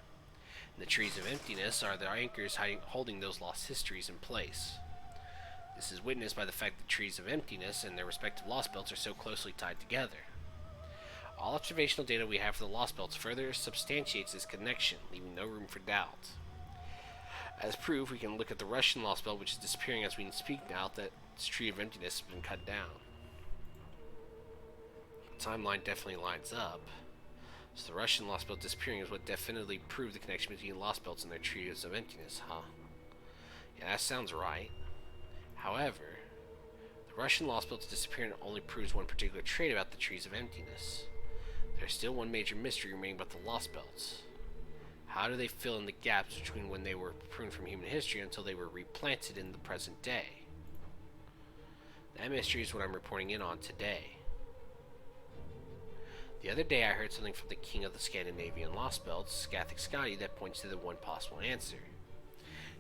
And the Trees of Emptiness are the anchors holding those lost histories in place. This is witnessed by the fact that Trees of Emptiness and their respective Lostbelts are so closely tied together. All observational data we have for the Lostbelts further substantiates this connection, leaving no room for doubt. As proof, we can look at the Russian Lostbelt, which is disappearing as we speak now that its Tree of Emptiness has been cut down. The timeline definitely lines up. So the Russian Lostbelt disappearing is what definitively proved the connection between Lostbelts and their Trees of Emptiness, huh? Yeah, that sounds right. However, the Russian Lostbelt's disappearance only proves one particular trait about the Trees of Emptiness. There's still one major mystery remaining about the Lostbelts. How do they fill in the gaps between when they were pruned from human history until they were replanted in the present day? That mystery is what I'm reporting in on today. The other day I heard something from the king of the Scandinavian Lostbelts, Skathic Scotty, that points to the one possible answer.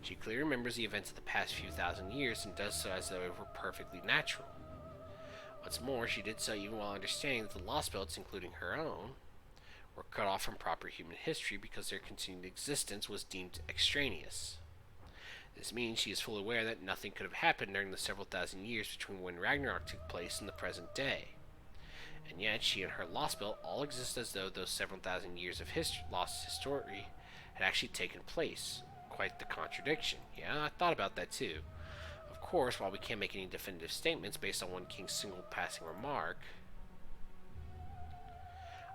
She clearly remembers the events of the past few thousand years and does so as though it were perfectly natural. What's more, she did so even while understanding that the Lostbelts, including her own, were cut off from proper human history because their continued existence was deemed extraneous. This means she is fully aware that nothing could have happened during the several thousand years between when Ragnarok took place and the present day. And yet, she and her Lostbelt all exist as though those several thousand years of lost history had actually taken place. Quite the contradiction. Yeah, I thought about that too. Of course, while we can't make any definitive statements based on one king's single passing remark,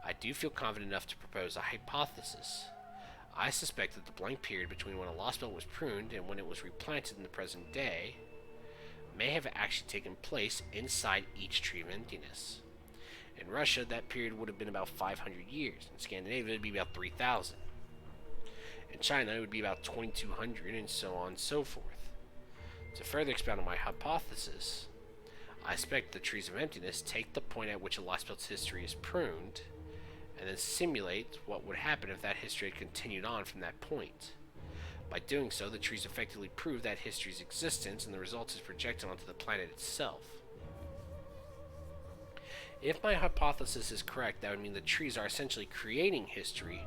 I do feel confident enough to propose a hypothesis. I suspect that the blank period between when a Lostbelt was pruned and when it was replanted in the present day may have actually taken place inside each Tree of Emptiness. In Russia, that period would have been about 500 years. In Scandinavia, it would be about 3,000. In China, it would be about 2,200, and so on and so forth. To further expound on my hypothesis, I expect the Trees of Emptiness take the point at which a Lostbelt's history is pruned, and then simulate what would happen if that history had continued on from that point. By doing so, the trees effectively prove that history's existence, and the result is projected onto the planet itself. If my hypothesis is correct, that would mean the trees are essentially creating history,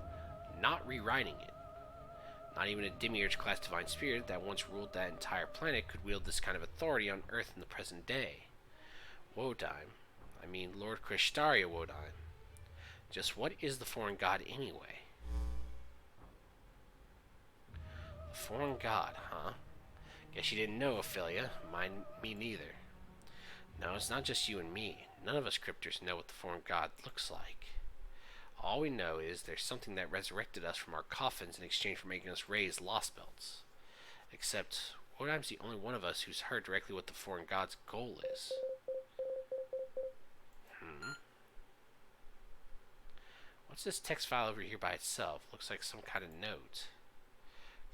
not rewriting it. Not even a demiurge-class divine spirit that once ruled that entire planet could wield this kind of authority on Earth in the present day. Wodime. I mean Lord Krishtaria Wodime. Just what is the foreign god anyway? The foreign god, huh? Guess you didn't know, Ophelia. Me neither. No, it's not just you and me. None of us cryptors know what the foreign god looks like. All we know is there's something that resurrected us from our coffins in exchange for making us raise Lostbelts. Except, Wodime's the only one of us who's heard directly what the foreign god's goal is. What's this text file over here by itself? Looks like some kind of note.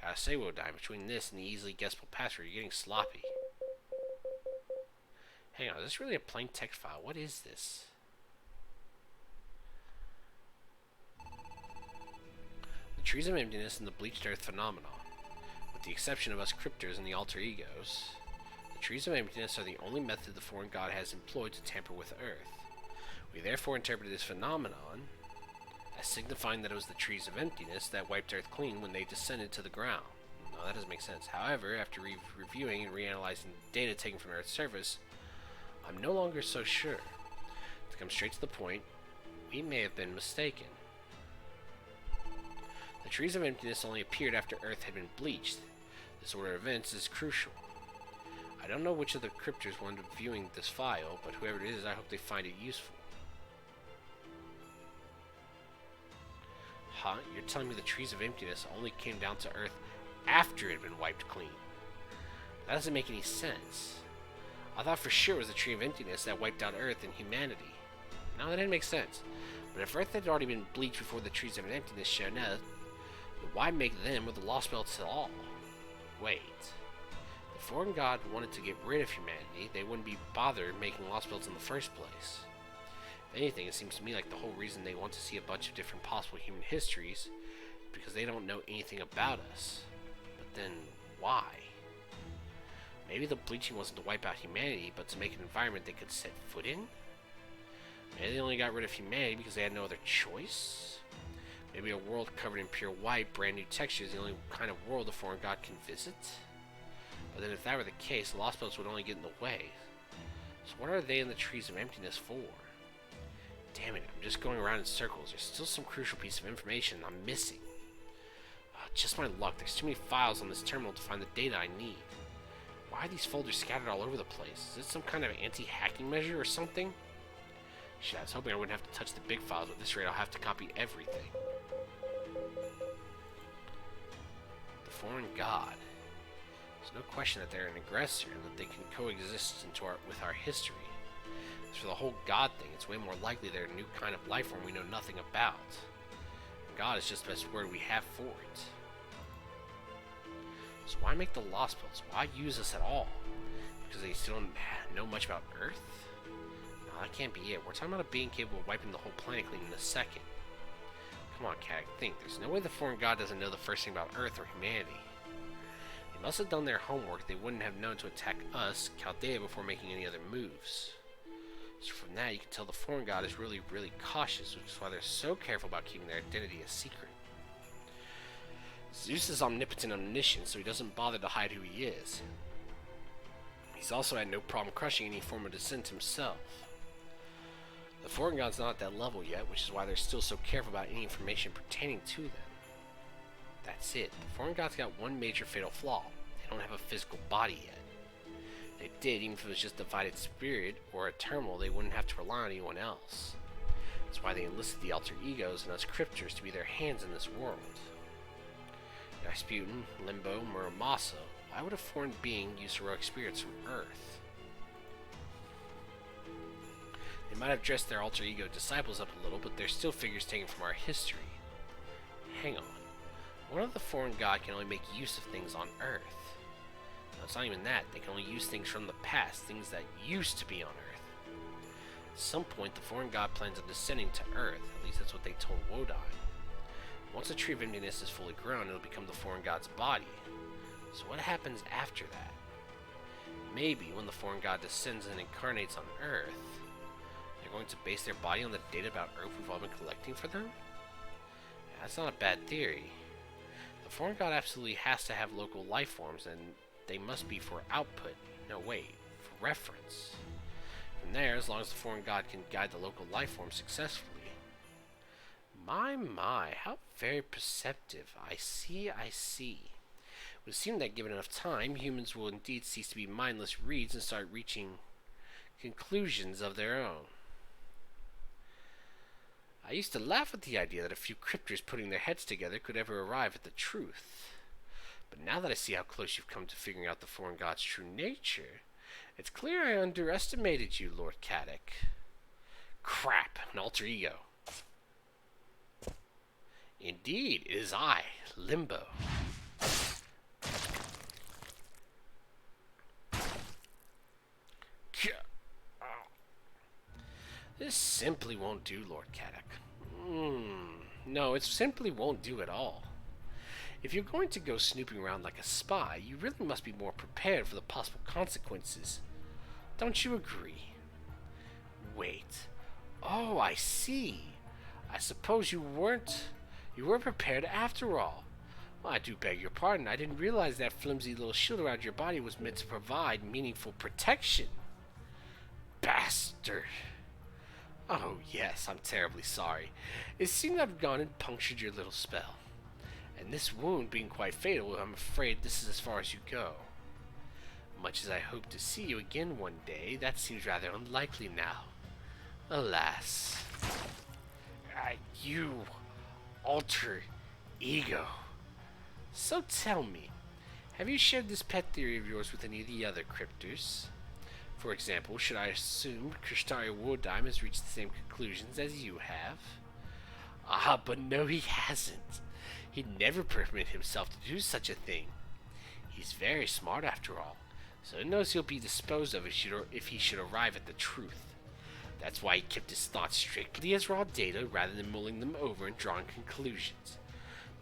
Gotta say, Wodime, between this and the easily guessable password, you're getting sloppy. Hang on, is this really a plain text file? What is this? trees of emptiness and the bleached earth phenomenon. With the exception of us cryptors and the alter egos, the trees of emptiness are the only method the foreign god has employed to tamper with earth. We therefore interpret this phenomenon as signifying that it was the trees of emptiness that wiped earth clean when they descended to the ground. No, that doesn't make sense. However, after reviewing and reanalyzing data taken from Earth's surface, I'm no longer so sure. To come straight to the point, we may have been mistaken. The trees of emptiness only appeared after Earth had been bleached. This order of events is crucial. I don't know which of the cryptors wound up viewing this file, but whoever it is, I hope they find it useful. Huh? You're telling me the trees of emptiness only came down to Earth after it had been wiped clean? That doesn't make any sense. I thought for sure it was the tree of emptiness that wiped out Earth and humanity. No, that didn't make sense. But if Earth had already been bleached before the trees of emptiness shone out, then why make them with the Lostbelt at all? Wait. If the foreign god wanted to get rid of humanity, they wouldn't be bothered making Lostbelts in the first place. If anything, it seems to me like the whole reason they want to see a bunch of different possible human histories is because they don't know anything about us. But then, why? Maybe the bleaching wasn't to wipe out humanity, but to make an environment they could set foot in? Maybe they only got rid of humanity because they had no other choice? Maybe a world covered in pure white, brand new texture is the only kind of world the foreign god can visit? But then if that were the case, the Lostbelts would only get in the way. So what are they in the trees of emptiness for? Damn it, I'm just going around in circles. There's still some crucial piece of information I'm missing. Just my luck, there's too many files on this terminal to find the data I need. Why are these folders scattered all over the place? Is it some kind of anti-hacking measure or something? Shit, I was hoping I wouldn't have to touch the big files. At this rate, I'll have to copy everything. The foreign god. There's no question that they're an aggressor and that they can coexist with our history. As for the whole god thing, it's way more likely they're a new kind of life form we know nothing about. God is just the best word we have for it. So why make the Lostbelts? Why use us at all? Because they still don't know much about Earth? No, that can't be it. We're talking about a being capable of wiping the whole planet clean in a second. Come on, Cat, think. There's no way the foreign god doesn't know the first thing about Earth or humanity. They must have done their homework. They wouldn't have known to attack us, Chaldea, before making any other moves. So from that, you can tell the foreign god is really, really cautious, which is why they're so careful about keeping their identity a secret. Zeus is omnipotent and omniscient, so he doesn't bother to hide who he is. He's also had no problem crushing any form of dissent himself. The foreign god's not at that level yet, which is why they're still so careful about any information pertaining to them. That's it. The foreign god's got one major fatal flaw. They don't have a physical body yet. If they did, even if it was just divided spirit or a terminal, they wouldn't have to rely on anyone else. That's why they enlisted the alter egos and us cryptors to be their hands in this world. Rasputin, Limbo, Muramasa, why would a foreign being use heroic spirits from Earth? They might have dressed their alter ego disciples up a little, but they're still figures taken from our history. Hang on. What if the foreign god can only make use of things on Earth? No, it's not even that. They can only use things from the past, things that used to be on Earth. At some point, the foreign god plans on descending to Earth. At least that's what they told Wodai. Once the Tree of Emptiness is fully grown, it'll become the foreign god's body. So what happens after that? Maybe when the foreign god descends and incarnates on Earth, they're going to base their body on the data about Earth we've all been collecting for them? Yeah, that's not a bad theory. The foreign god absolutely has to have local life forms, and they must be for output. No, wait, for reference. From there, as long as the foreign god can guide the local life form successfully. My, how very perceptive. I see. It would seem that given enough time, humans will indeed cease to be mindless reeds and start reaching conclusions of their own. I used to laugh at the idea that a few cryptors putting their heads together could ever arrive at the truth. But now that I see how close you've come to figuring out the foreign god's true nature, it's clear I underestimated you, Lord Caddick. Crap, an alter ego. Indeed, it is I, Limbo. This simply won't do, Lord Caddick. No, it simply won't do at all. If you're going to go snooping around like a spy, you really must be more prepared for the possible consequences. Don't you agree? Wait. Oh, I see. I suppose you weren't prepared after all. Well, I do beg your pardon. I didn't realize that flimsy little shield around your body was meant to provide meaningful protection. Bastard. Oh, yes, I'm terribly sorry. It seemed I've gone and punctured your little spell. And this wound being quite fatal, I'm afraid this is as far as you go. Much as I hope to see you again one day, that seems rather unlikely now. Alas. You alter ego. So tell me, have you shared this pet theory of yours with any of the other cryptors? For example, should I assume Kristari Wardime has reached the same conclusions as you have? Ah, but no, he hasn't. He'd never permit himself to do such a thing. He's very smart after all, so he knows he'll be disposed of if he should arrive at the truth. That's why he kept his thoughts strictly as raw data rather than mulling them over and drawing conclusions.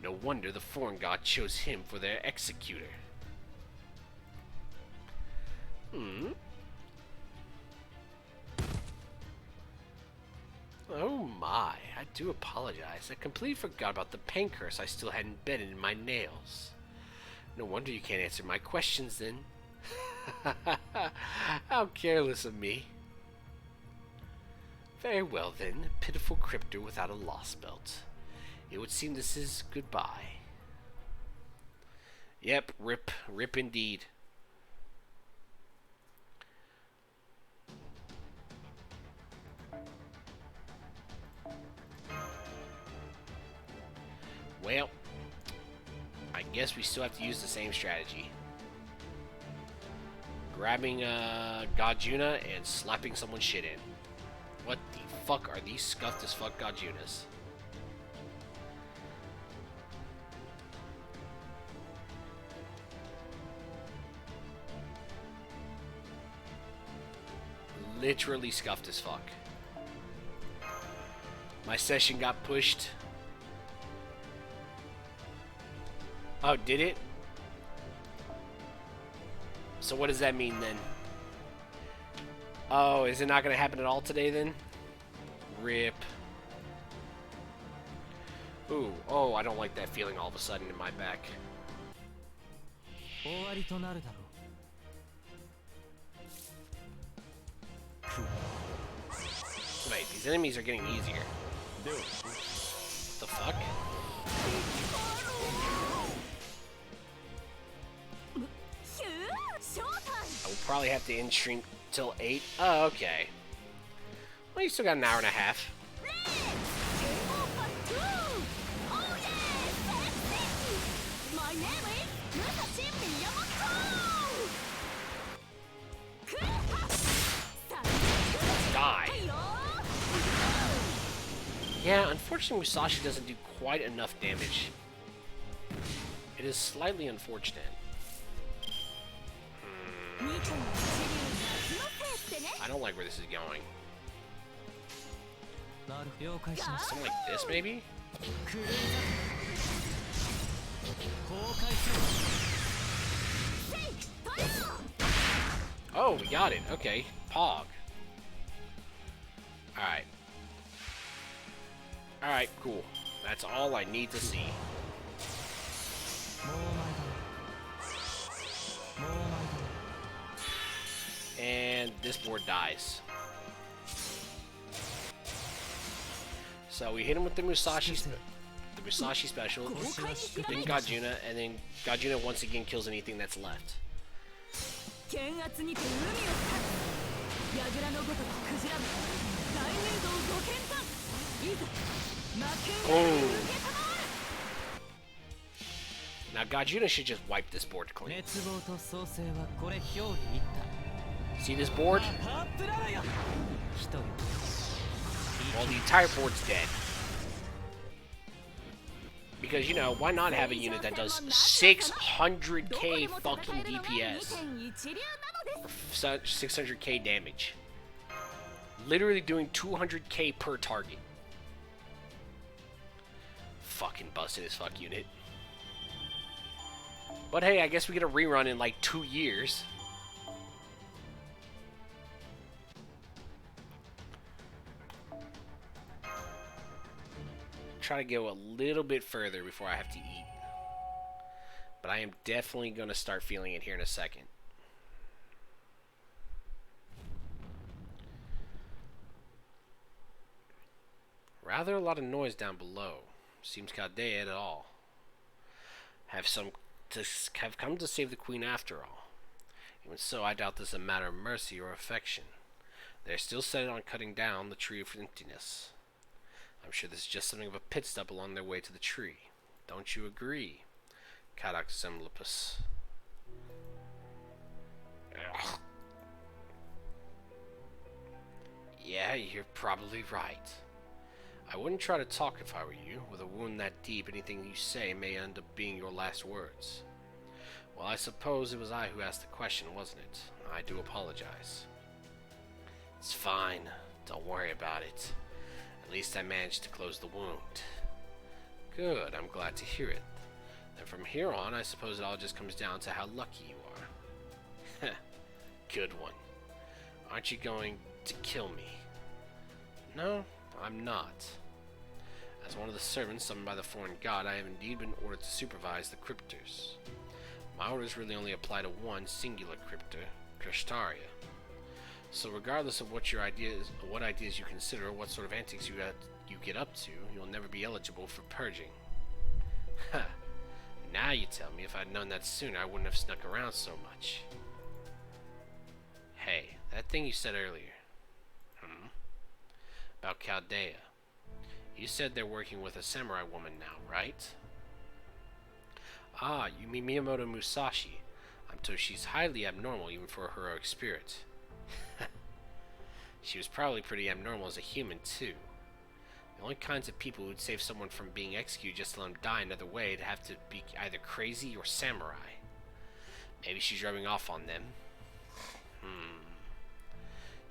No wonder the foreign god chose him for their executor. Oh my, I do apologize. I completely forgot about the pain curse I still had embedded in my nails. No wonder you can't answer my questions then. How careless of me. Very well then, pitiful cryptor without a Lostbelt. It would seem this is goodbye. Yep, rip indeed. Well, I guess we still have to use the same strategy. Grabbing Gajuna and slapping someone's shit in. What the fuck are these scuffed as fuck Gajunas? Literally scuffed as fuck. My session got pushed. Oh, did it? So what does that mean then? Oh, is it not going to happen at all today then? Rip. Ooh, oh, I don't like that feeling all of a sudden in my back. Wait, these enemies are getting easier. The fuck? I will probably have to end stream till 8. Oh, okay. Well, you still got an hour and a half. Die. Yeah, unfortunately Musashi doesn't do quite enough damage. It is slightly unfortunate. I don't like where this is going. Something like this, maybe? Oh, we got it. Okay. Pog. Alright. Alright, cool. That's all I need to see. And this board dies. So we hit him with the Musashi special, then Gajuna, and then Gajuna once again kills anything that's left. Oh. Now Gajuna should just wipe this board clean. See this board? Well, the entire board's dead. Because, you know, why not have a unit that does 600k fucking DPS? Or 600k damage. Literally doing 200k per target. Fucking busted his fuck unit. But hey, I guess we get a rerun in like 2 years. Try to go a little bit further before I have to eat. But I am definitely going to start feeling it here in a second. Rather a lot of noise down below. Seems Chaldea at all. Have come to save the queen after all. Even so, I doubt this is a matter of mercy or affection. They are still set on cutting down the tree of emptiness. I'm sure this is just something of a pit stop along their way to the tree. Don't you agree, Olympus? Yeah, you're probably right. I wouldn't try to talk if I were you. With a wound that deep, anything you say may end up being your last words. Well, I suppose it was I who asked the question, wasn't it? I do apologize. It's fine. Don't worry about it. At least I managed to close the wound. Good, I'm glad to hear it. Then from here on, I suppose it all just comes down to how lucky you are. Good one. Aren't you going to kill me? No, I'm not. As one of the servants summoned by the foreign god, I have indeed been ordered to supervise the cryptors. My orders really only apply to one singular cryptor, Crestaria. So regardless of what ideas you consider, or what sort of antics you get up to, you'll never be eligible for purging. Ha! Now you tell me if I'd known that sooner, I wouldn't have snuck around so much. Hey, that thing you said earlier. About Chaldea. You said they're working with a samurai woman now, right? Ah, you mean Miyamoto Musashi. I'm told she's highly abnormal even for a heroic spirit. She was probably pretty abnormal as a human, too. The only kinds of people who'd save someone from being executed just to let them die another way would have to be either crazy or samurai. Maybe she's rubbing off on them.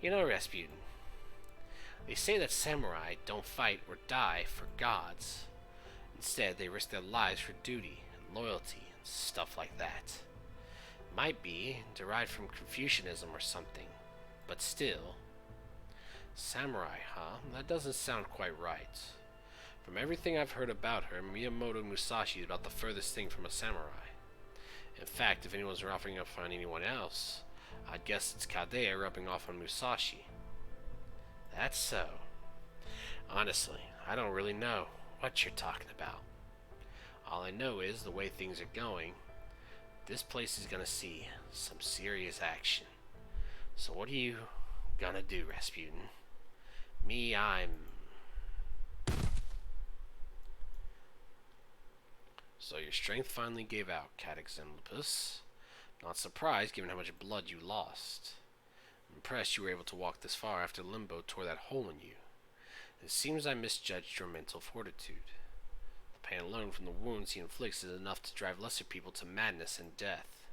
You know, Rasputin, they say that samurai don't fight or die for gods. Instead, they risk their lives for duty and loyalty and stuff like that. Might be derived from Confucianism or something, but still. Samurai, huh? That doesn't sound quite right. From everything I've heard about her, Miyamoto Musashi is about the furthest thing from a samurai. In fact, if anyone's rubbing off on anyone else, I'd guess it's Chaldea rubbing off on Musashi. That's so. Honestly, I don't really know what you're talking about. All I know is, the way things are going, this place is gonna see some serious action. So what are you gonna do, Rasputin? Me, So your strength finally gave out, Olympus. Not surprised, given how much blood you lost. I'm impressed you were able to walk this far after Limbo tore that hole in you. It seems I misjudged your mental fortitude. The pain alone from the wounds he inflicts is enough to drive lesser people to madness and death.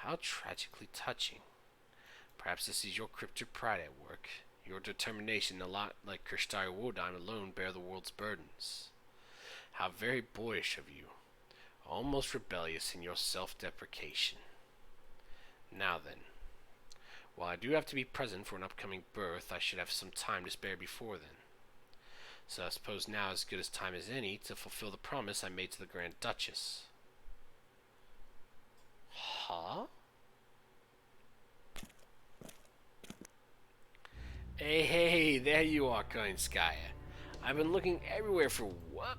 How tragically touching. Perhaps this is your cryptic pride at work. Your determination, a lot like Crestaria Wodime, alone bear the world's burdens. How very boyish of you. Almost rebellious in your self-deprecation. Now then. While I do have to be present for an upcoming birth, I should have some time to spare before then. So I suppose now is as good a time as any to fulfill the promise I made to the Grand Duchess. Huh? Hey, there you are, Koinskaya. I've been looking everywhere for what?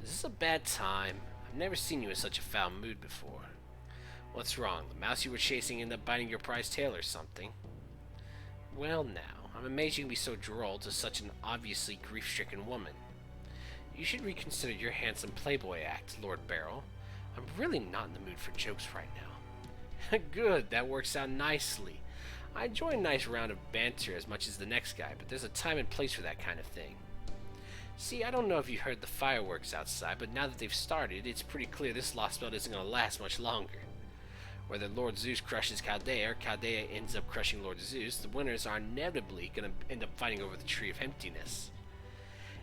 Is this a bad time? I've never seen you in such a foul mood before. What's wrong? The mouse you were chasing ended up biting your prized tail or something? Well now, I'm amazed you can be so droll to such an obviously grief-stricken woman. You should reconsider your handsome playboy act, Lord Barrel. I'm really not in the mood for jokes right now. Good, that works out nicely. I enjoy a nice round of banter as much as the next guy, but there's a time and place for that kind of thing. See, I don't know if you heard the fireworks outside, but now that they've started, it's pretty clear this Lostbelt isn't going to last much longer. Whether Lord Zeus crushes Chaldea or Chaldea ends up crushing Lord Zeus, the winners are inevitably going to end up fighting over the Tree of Emptiness.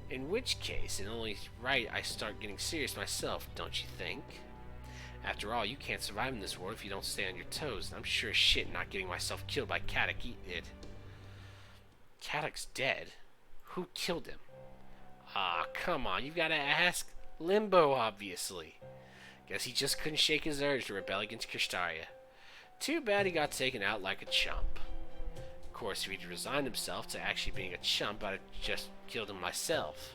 In which case, it's only right I start getting serious myself, don't you think? After all, you can't survive in this world if you don't stay on your toes, and I'm sure as shit not getting myself killed by Caddock eating it. Caddock's dead? Who killed him? Ah, come on, you've got to ask. Limbo, obviously. Guess he just couldn't shake his urge to rebel against Kristaria. Too bad he got taken out like a chump. Of course, if he'd resigned himself to actually being a chump, I'd have just killed him myself.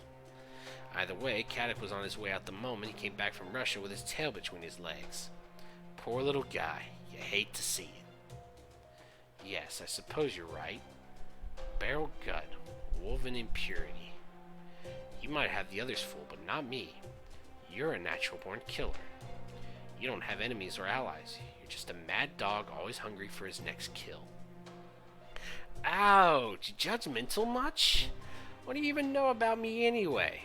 Either way, Caddock was on his way out the moment he came back from Russia with his tail between his legs. Poor little guy. You hate to see it. Yes, I suppose you're right. Barrel gut. Woven impurity. You might have the others fooled, but not me. You're a natural-born killer. You don't have enemies or allies. You're just a mad dog always hungry for his next kill. Ouch! Judgmental much? What do you even know about me anyway?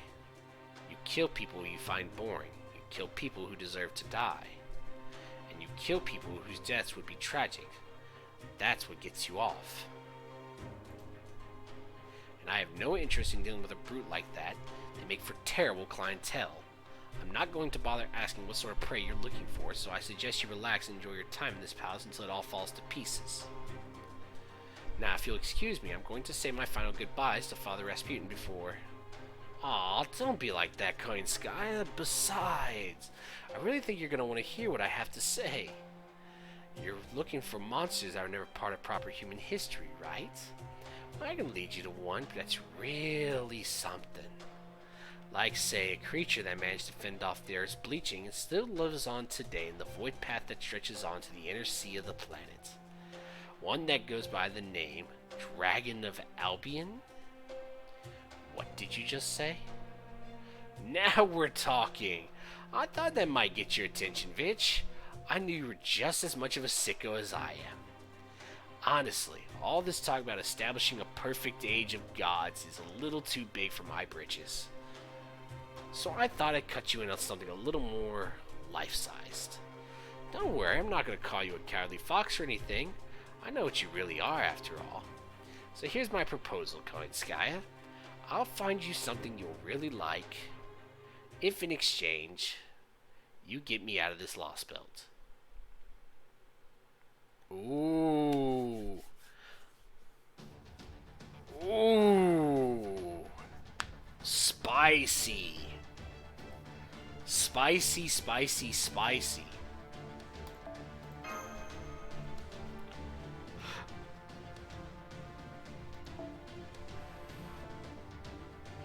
You kill people you find boring. You kill people who deserve to die. And you kill people whose deaths would be tragic. That's what gets you off. And I have no interest in dealing with a brute like that. They make for terrible clientele. I'm not going to bother asking what sort of prey you're looking for, so I suggest you relax and enjoy your time in this palace until it all falls to pieces. Now, if you'll excuse me, I'm going to say my final goodbyes to Father Rasputin before... Aw, don't be like that, kind Sky. Besides, I really think you're going to want to hear what I have to say. You're looking for monsters that are never part of proper human history, right? Well, I can lead you to one that's really something. Like, say, a creature that managed to fend off the Earth's bleaching and still lives on today in the void path that stretches on to the inner sea of the planet. One that goes by the name Dragon of Albion? What did you just say? Now we're talking. I thought that might get your attention, Vitch. I knew you were just as much of a sicko as I am. Honestly, all this talk about establishing a perfect age of gods is a little too big for my britches. So I thought I'd cut you in on something a little more life-sized. Don't worry, I'm not going to call you a cowardly fox or anything. I know what you really are, after all. So here's my proposal, Koinskaya. I'll find you something you'll really like, if in exchange, you get me out of this Lostbelt. Ooh. Ooh. Spicy. Spicy, spicy, spicy.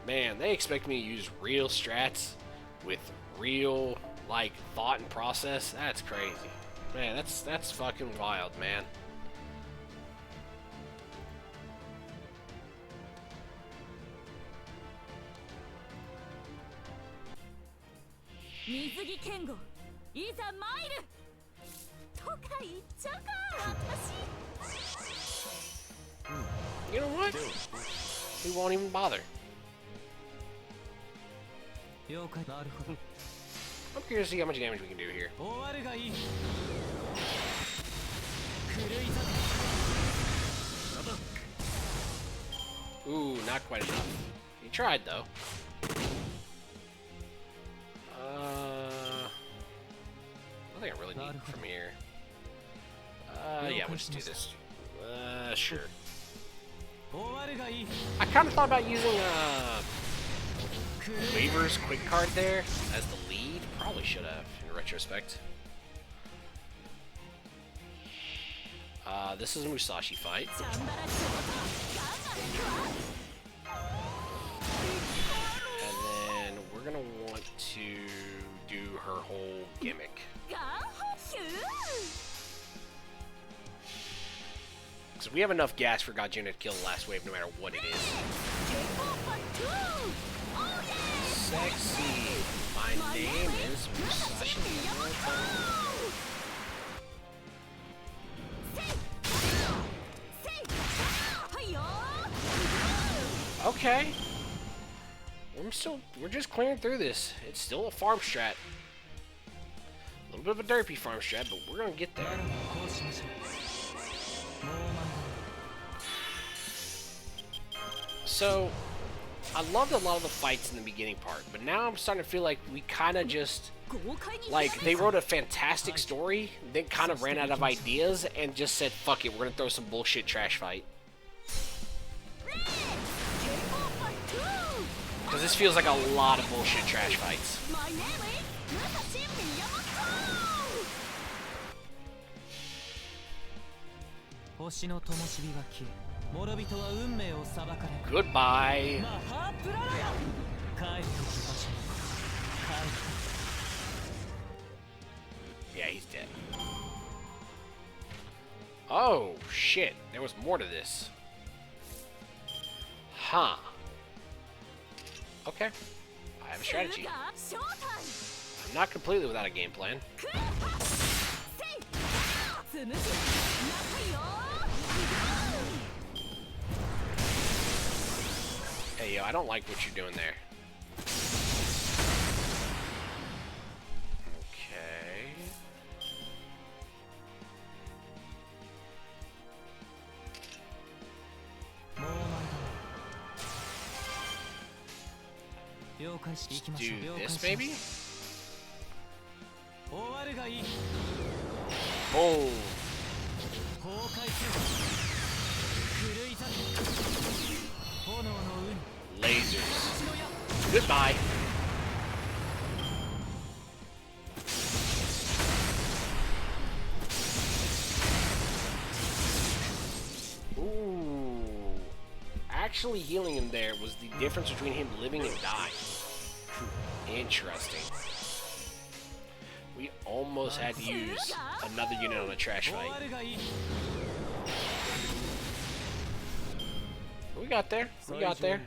Man, they expect me to use real strats with real, like, thought and process. That's crazy. Man, that's fucking wild, man. You know what? We won't even bother. I'm curious to see how much damage we can do here. Ooh, not quite enough. He tried, though. I think I really need from here. Yeah, we'll just do this. Sure. I kind of thought about using, Waver's quick card there as the lead. Probably should have, in retrospect. This is a Musashi fight. And then we're gonna want to do her whole gimmick. Because we have enough gas for Gajuna to kill the last wave no matter what it is. Sexy. My name is Musashi. Okay. We're just clearing through this. It's still a farm strat. A little bit of a derpy farm strat, but we're gonna get there. So, I loved a lot of the fights in the beginning part, but now I'm starting to feel like we kind of just Like, they wrote a fantastic story, then kind of ran out of ideas, and just said, fuck it, we're gonna throw some bullshit trash fight. Because this feels like a lot of bullshit trash fights. Goodbye. Yeah, he's dead. Oh, shit. There was more to this. Huh. Okay. I have a strategy. I'm not completely without a game plan. Hey, yo, I don't like what you're doing there. Okay. Let's do this, maybe? Oh. Lasers. Goodbye. Ooh. Actually healing him there was the difference between him living and dying. Interesting. We almost had to use another unit on a trash fight. We got there. We got there.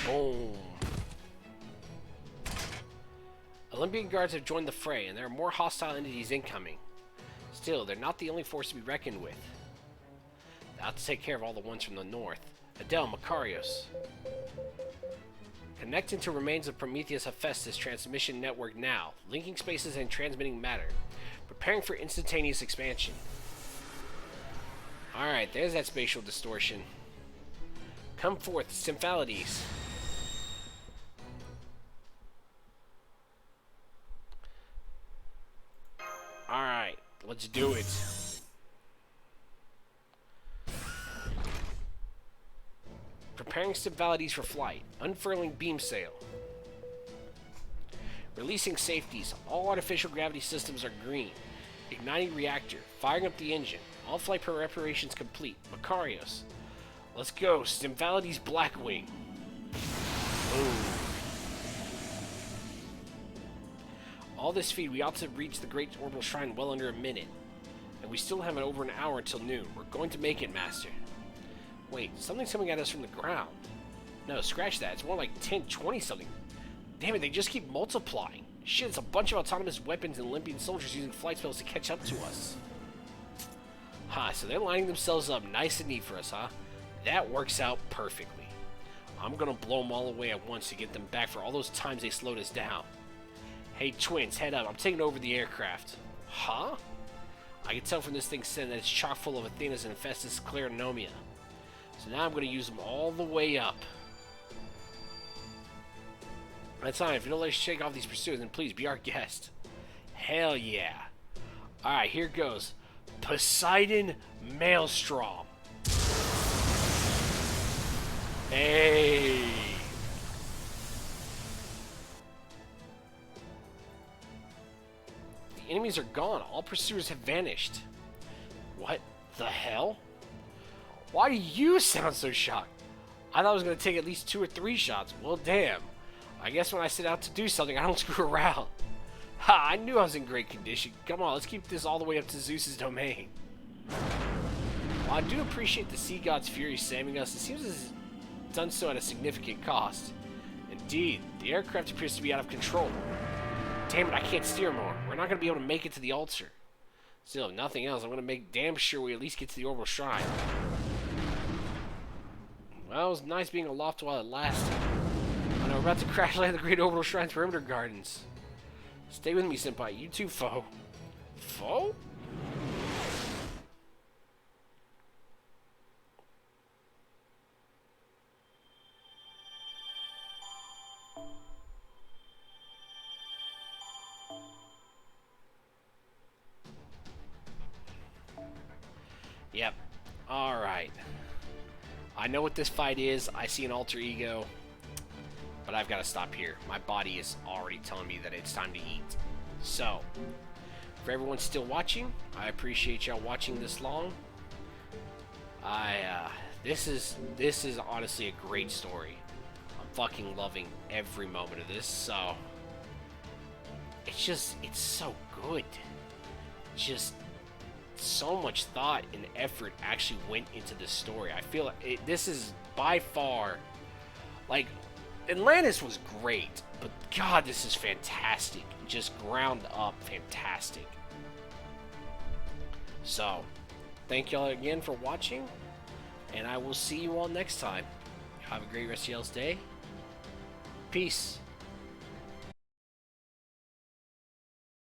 Boom. Olympian guards have joined the fray, and there are more hostile entities incoming. Still, they're not the only force to be reckoned with. They'll have to take care of all the ones from the north. Adele, Macarios. Connecting to remains of Prometheus Hephaestus transmission network now. Linking spaces and transmitting matter. Preparing for instantaneous expansion. Alright, there's that spatial distortion. Come forth, Symphalides. Alright, let's do it. Preparing Symphalides for flight. Unfurling beam sail. Releasing safeties. All artificial gravity systems are green. Igniting reactor. Firing up the engine. All flight preparations complete. Macarios. Let's go. Symphalides Blackwing. Boom. All this speed, we ought to reach the Great Orbital Shrine well under a minute. And we still have over an hour until noon. We're going to make it, Master. Wait, something's coming at us from the ground. No, scratch that. It's more like 10, 20 something. Damn it, they just keep multiplying. Shit, it's a bunch of autonomous weapons and Olympian soldiers using flight spells to catch up to us. Ha, so they're lining themselves up nice and neat for us, huh? That works out perfectly. I'm gonna blow them all away at once to get them back for all those times they slowed us down. Hey, twins, head up. I'm taking over the aircraft. Huh? I can tell from this thing saying that it's chock full of Athena's and Hephaestus' Clarinomia. So now I'm going to use them all the way up. That's fine. If you don't let us shake off these pursuers, then please be our guest. Hell yeah. Alright, here goes. Poseidon Maelstrom. Hey. The enemies are gone. All pursuers have vanished. What the hell? Why do you sound so shocked? I thought I was going to take at least 2 or 3 shots. Well, damn. I guess when I set out to do something, I don't screw around. Ha, I knew I was in great condition. Come on, let's keep this all the way up to Zeus's domain. While I do appreciate the sea god's fury saving us, it seems it's done so at a significant cost. Indeed, the aircraft appears to be out of control. Damn it, I can't steer more. We're not going to be able to make it to the altar. Still, if nothing else, I'm going to make damn sure we at least get to the orbital shrine. Well, it was nice being aloft while it lasted. I know, about to crash land the Great Orbital Shrine's perimeter gardens. Stay with me, senpai. You too, foe. Foe? Yep. Alright. I know what this fight is. I see an alter ego. But I've got to stop here. My body is already telling me that it's time to eat. So, for everyone still watching, I appreciate y'all watching this long. This is honestly a great story. I'm fucking loving every moment of this. So, it's so good. Just so much thought and effort actually went into this story. I feel like this is by far, like, Atlantis was great, but God, this is fantastic. Just ground up fantastic. So, thank y'all again for watching, and I will see you all next time. Have a great rest of y'all's day. Peace.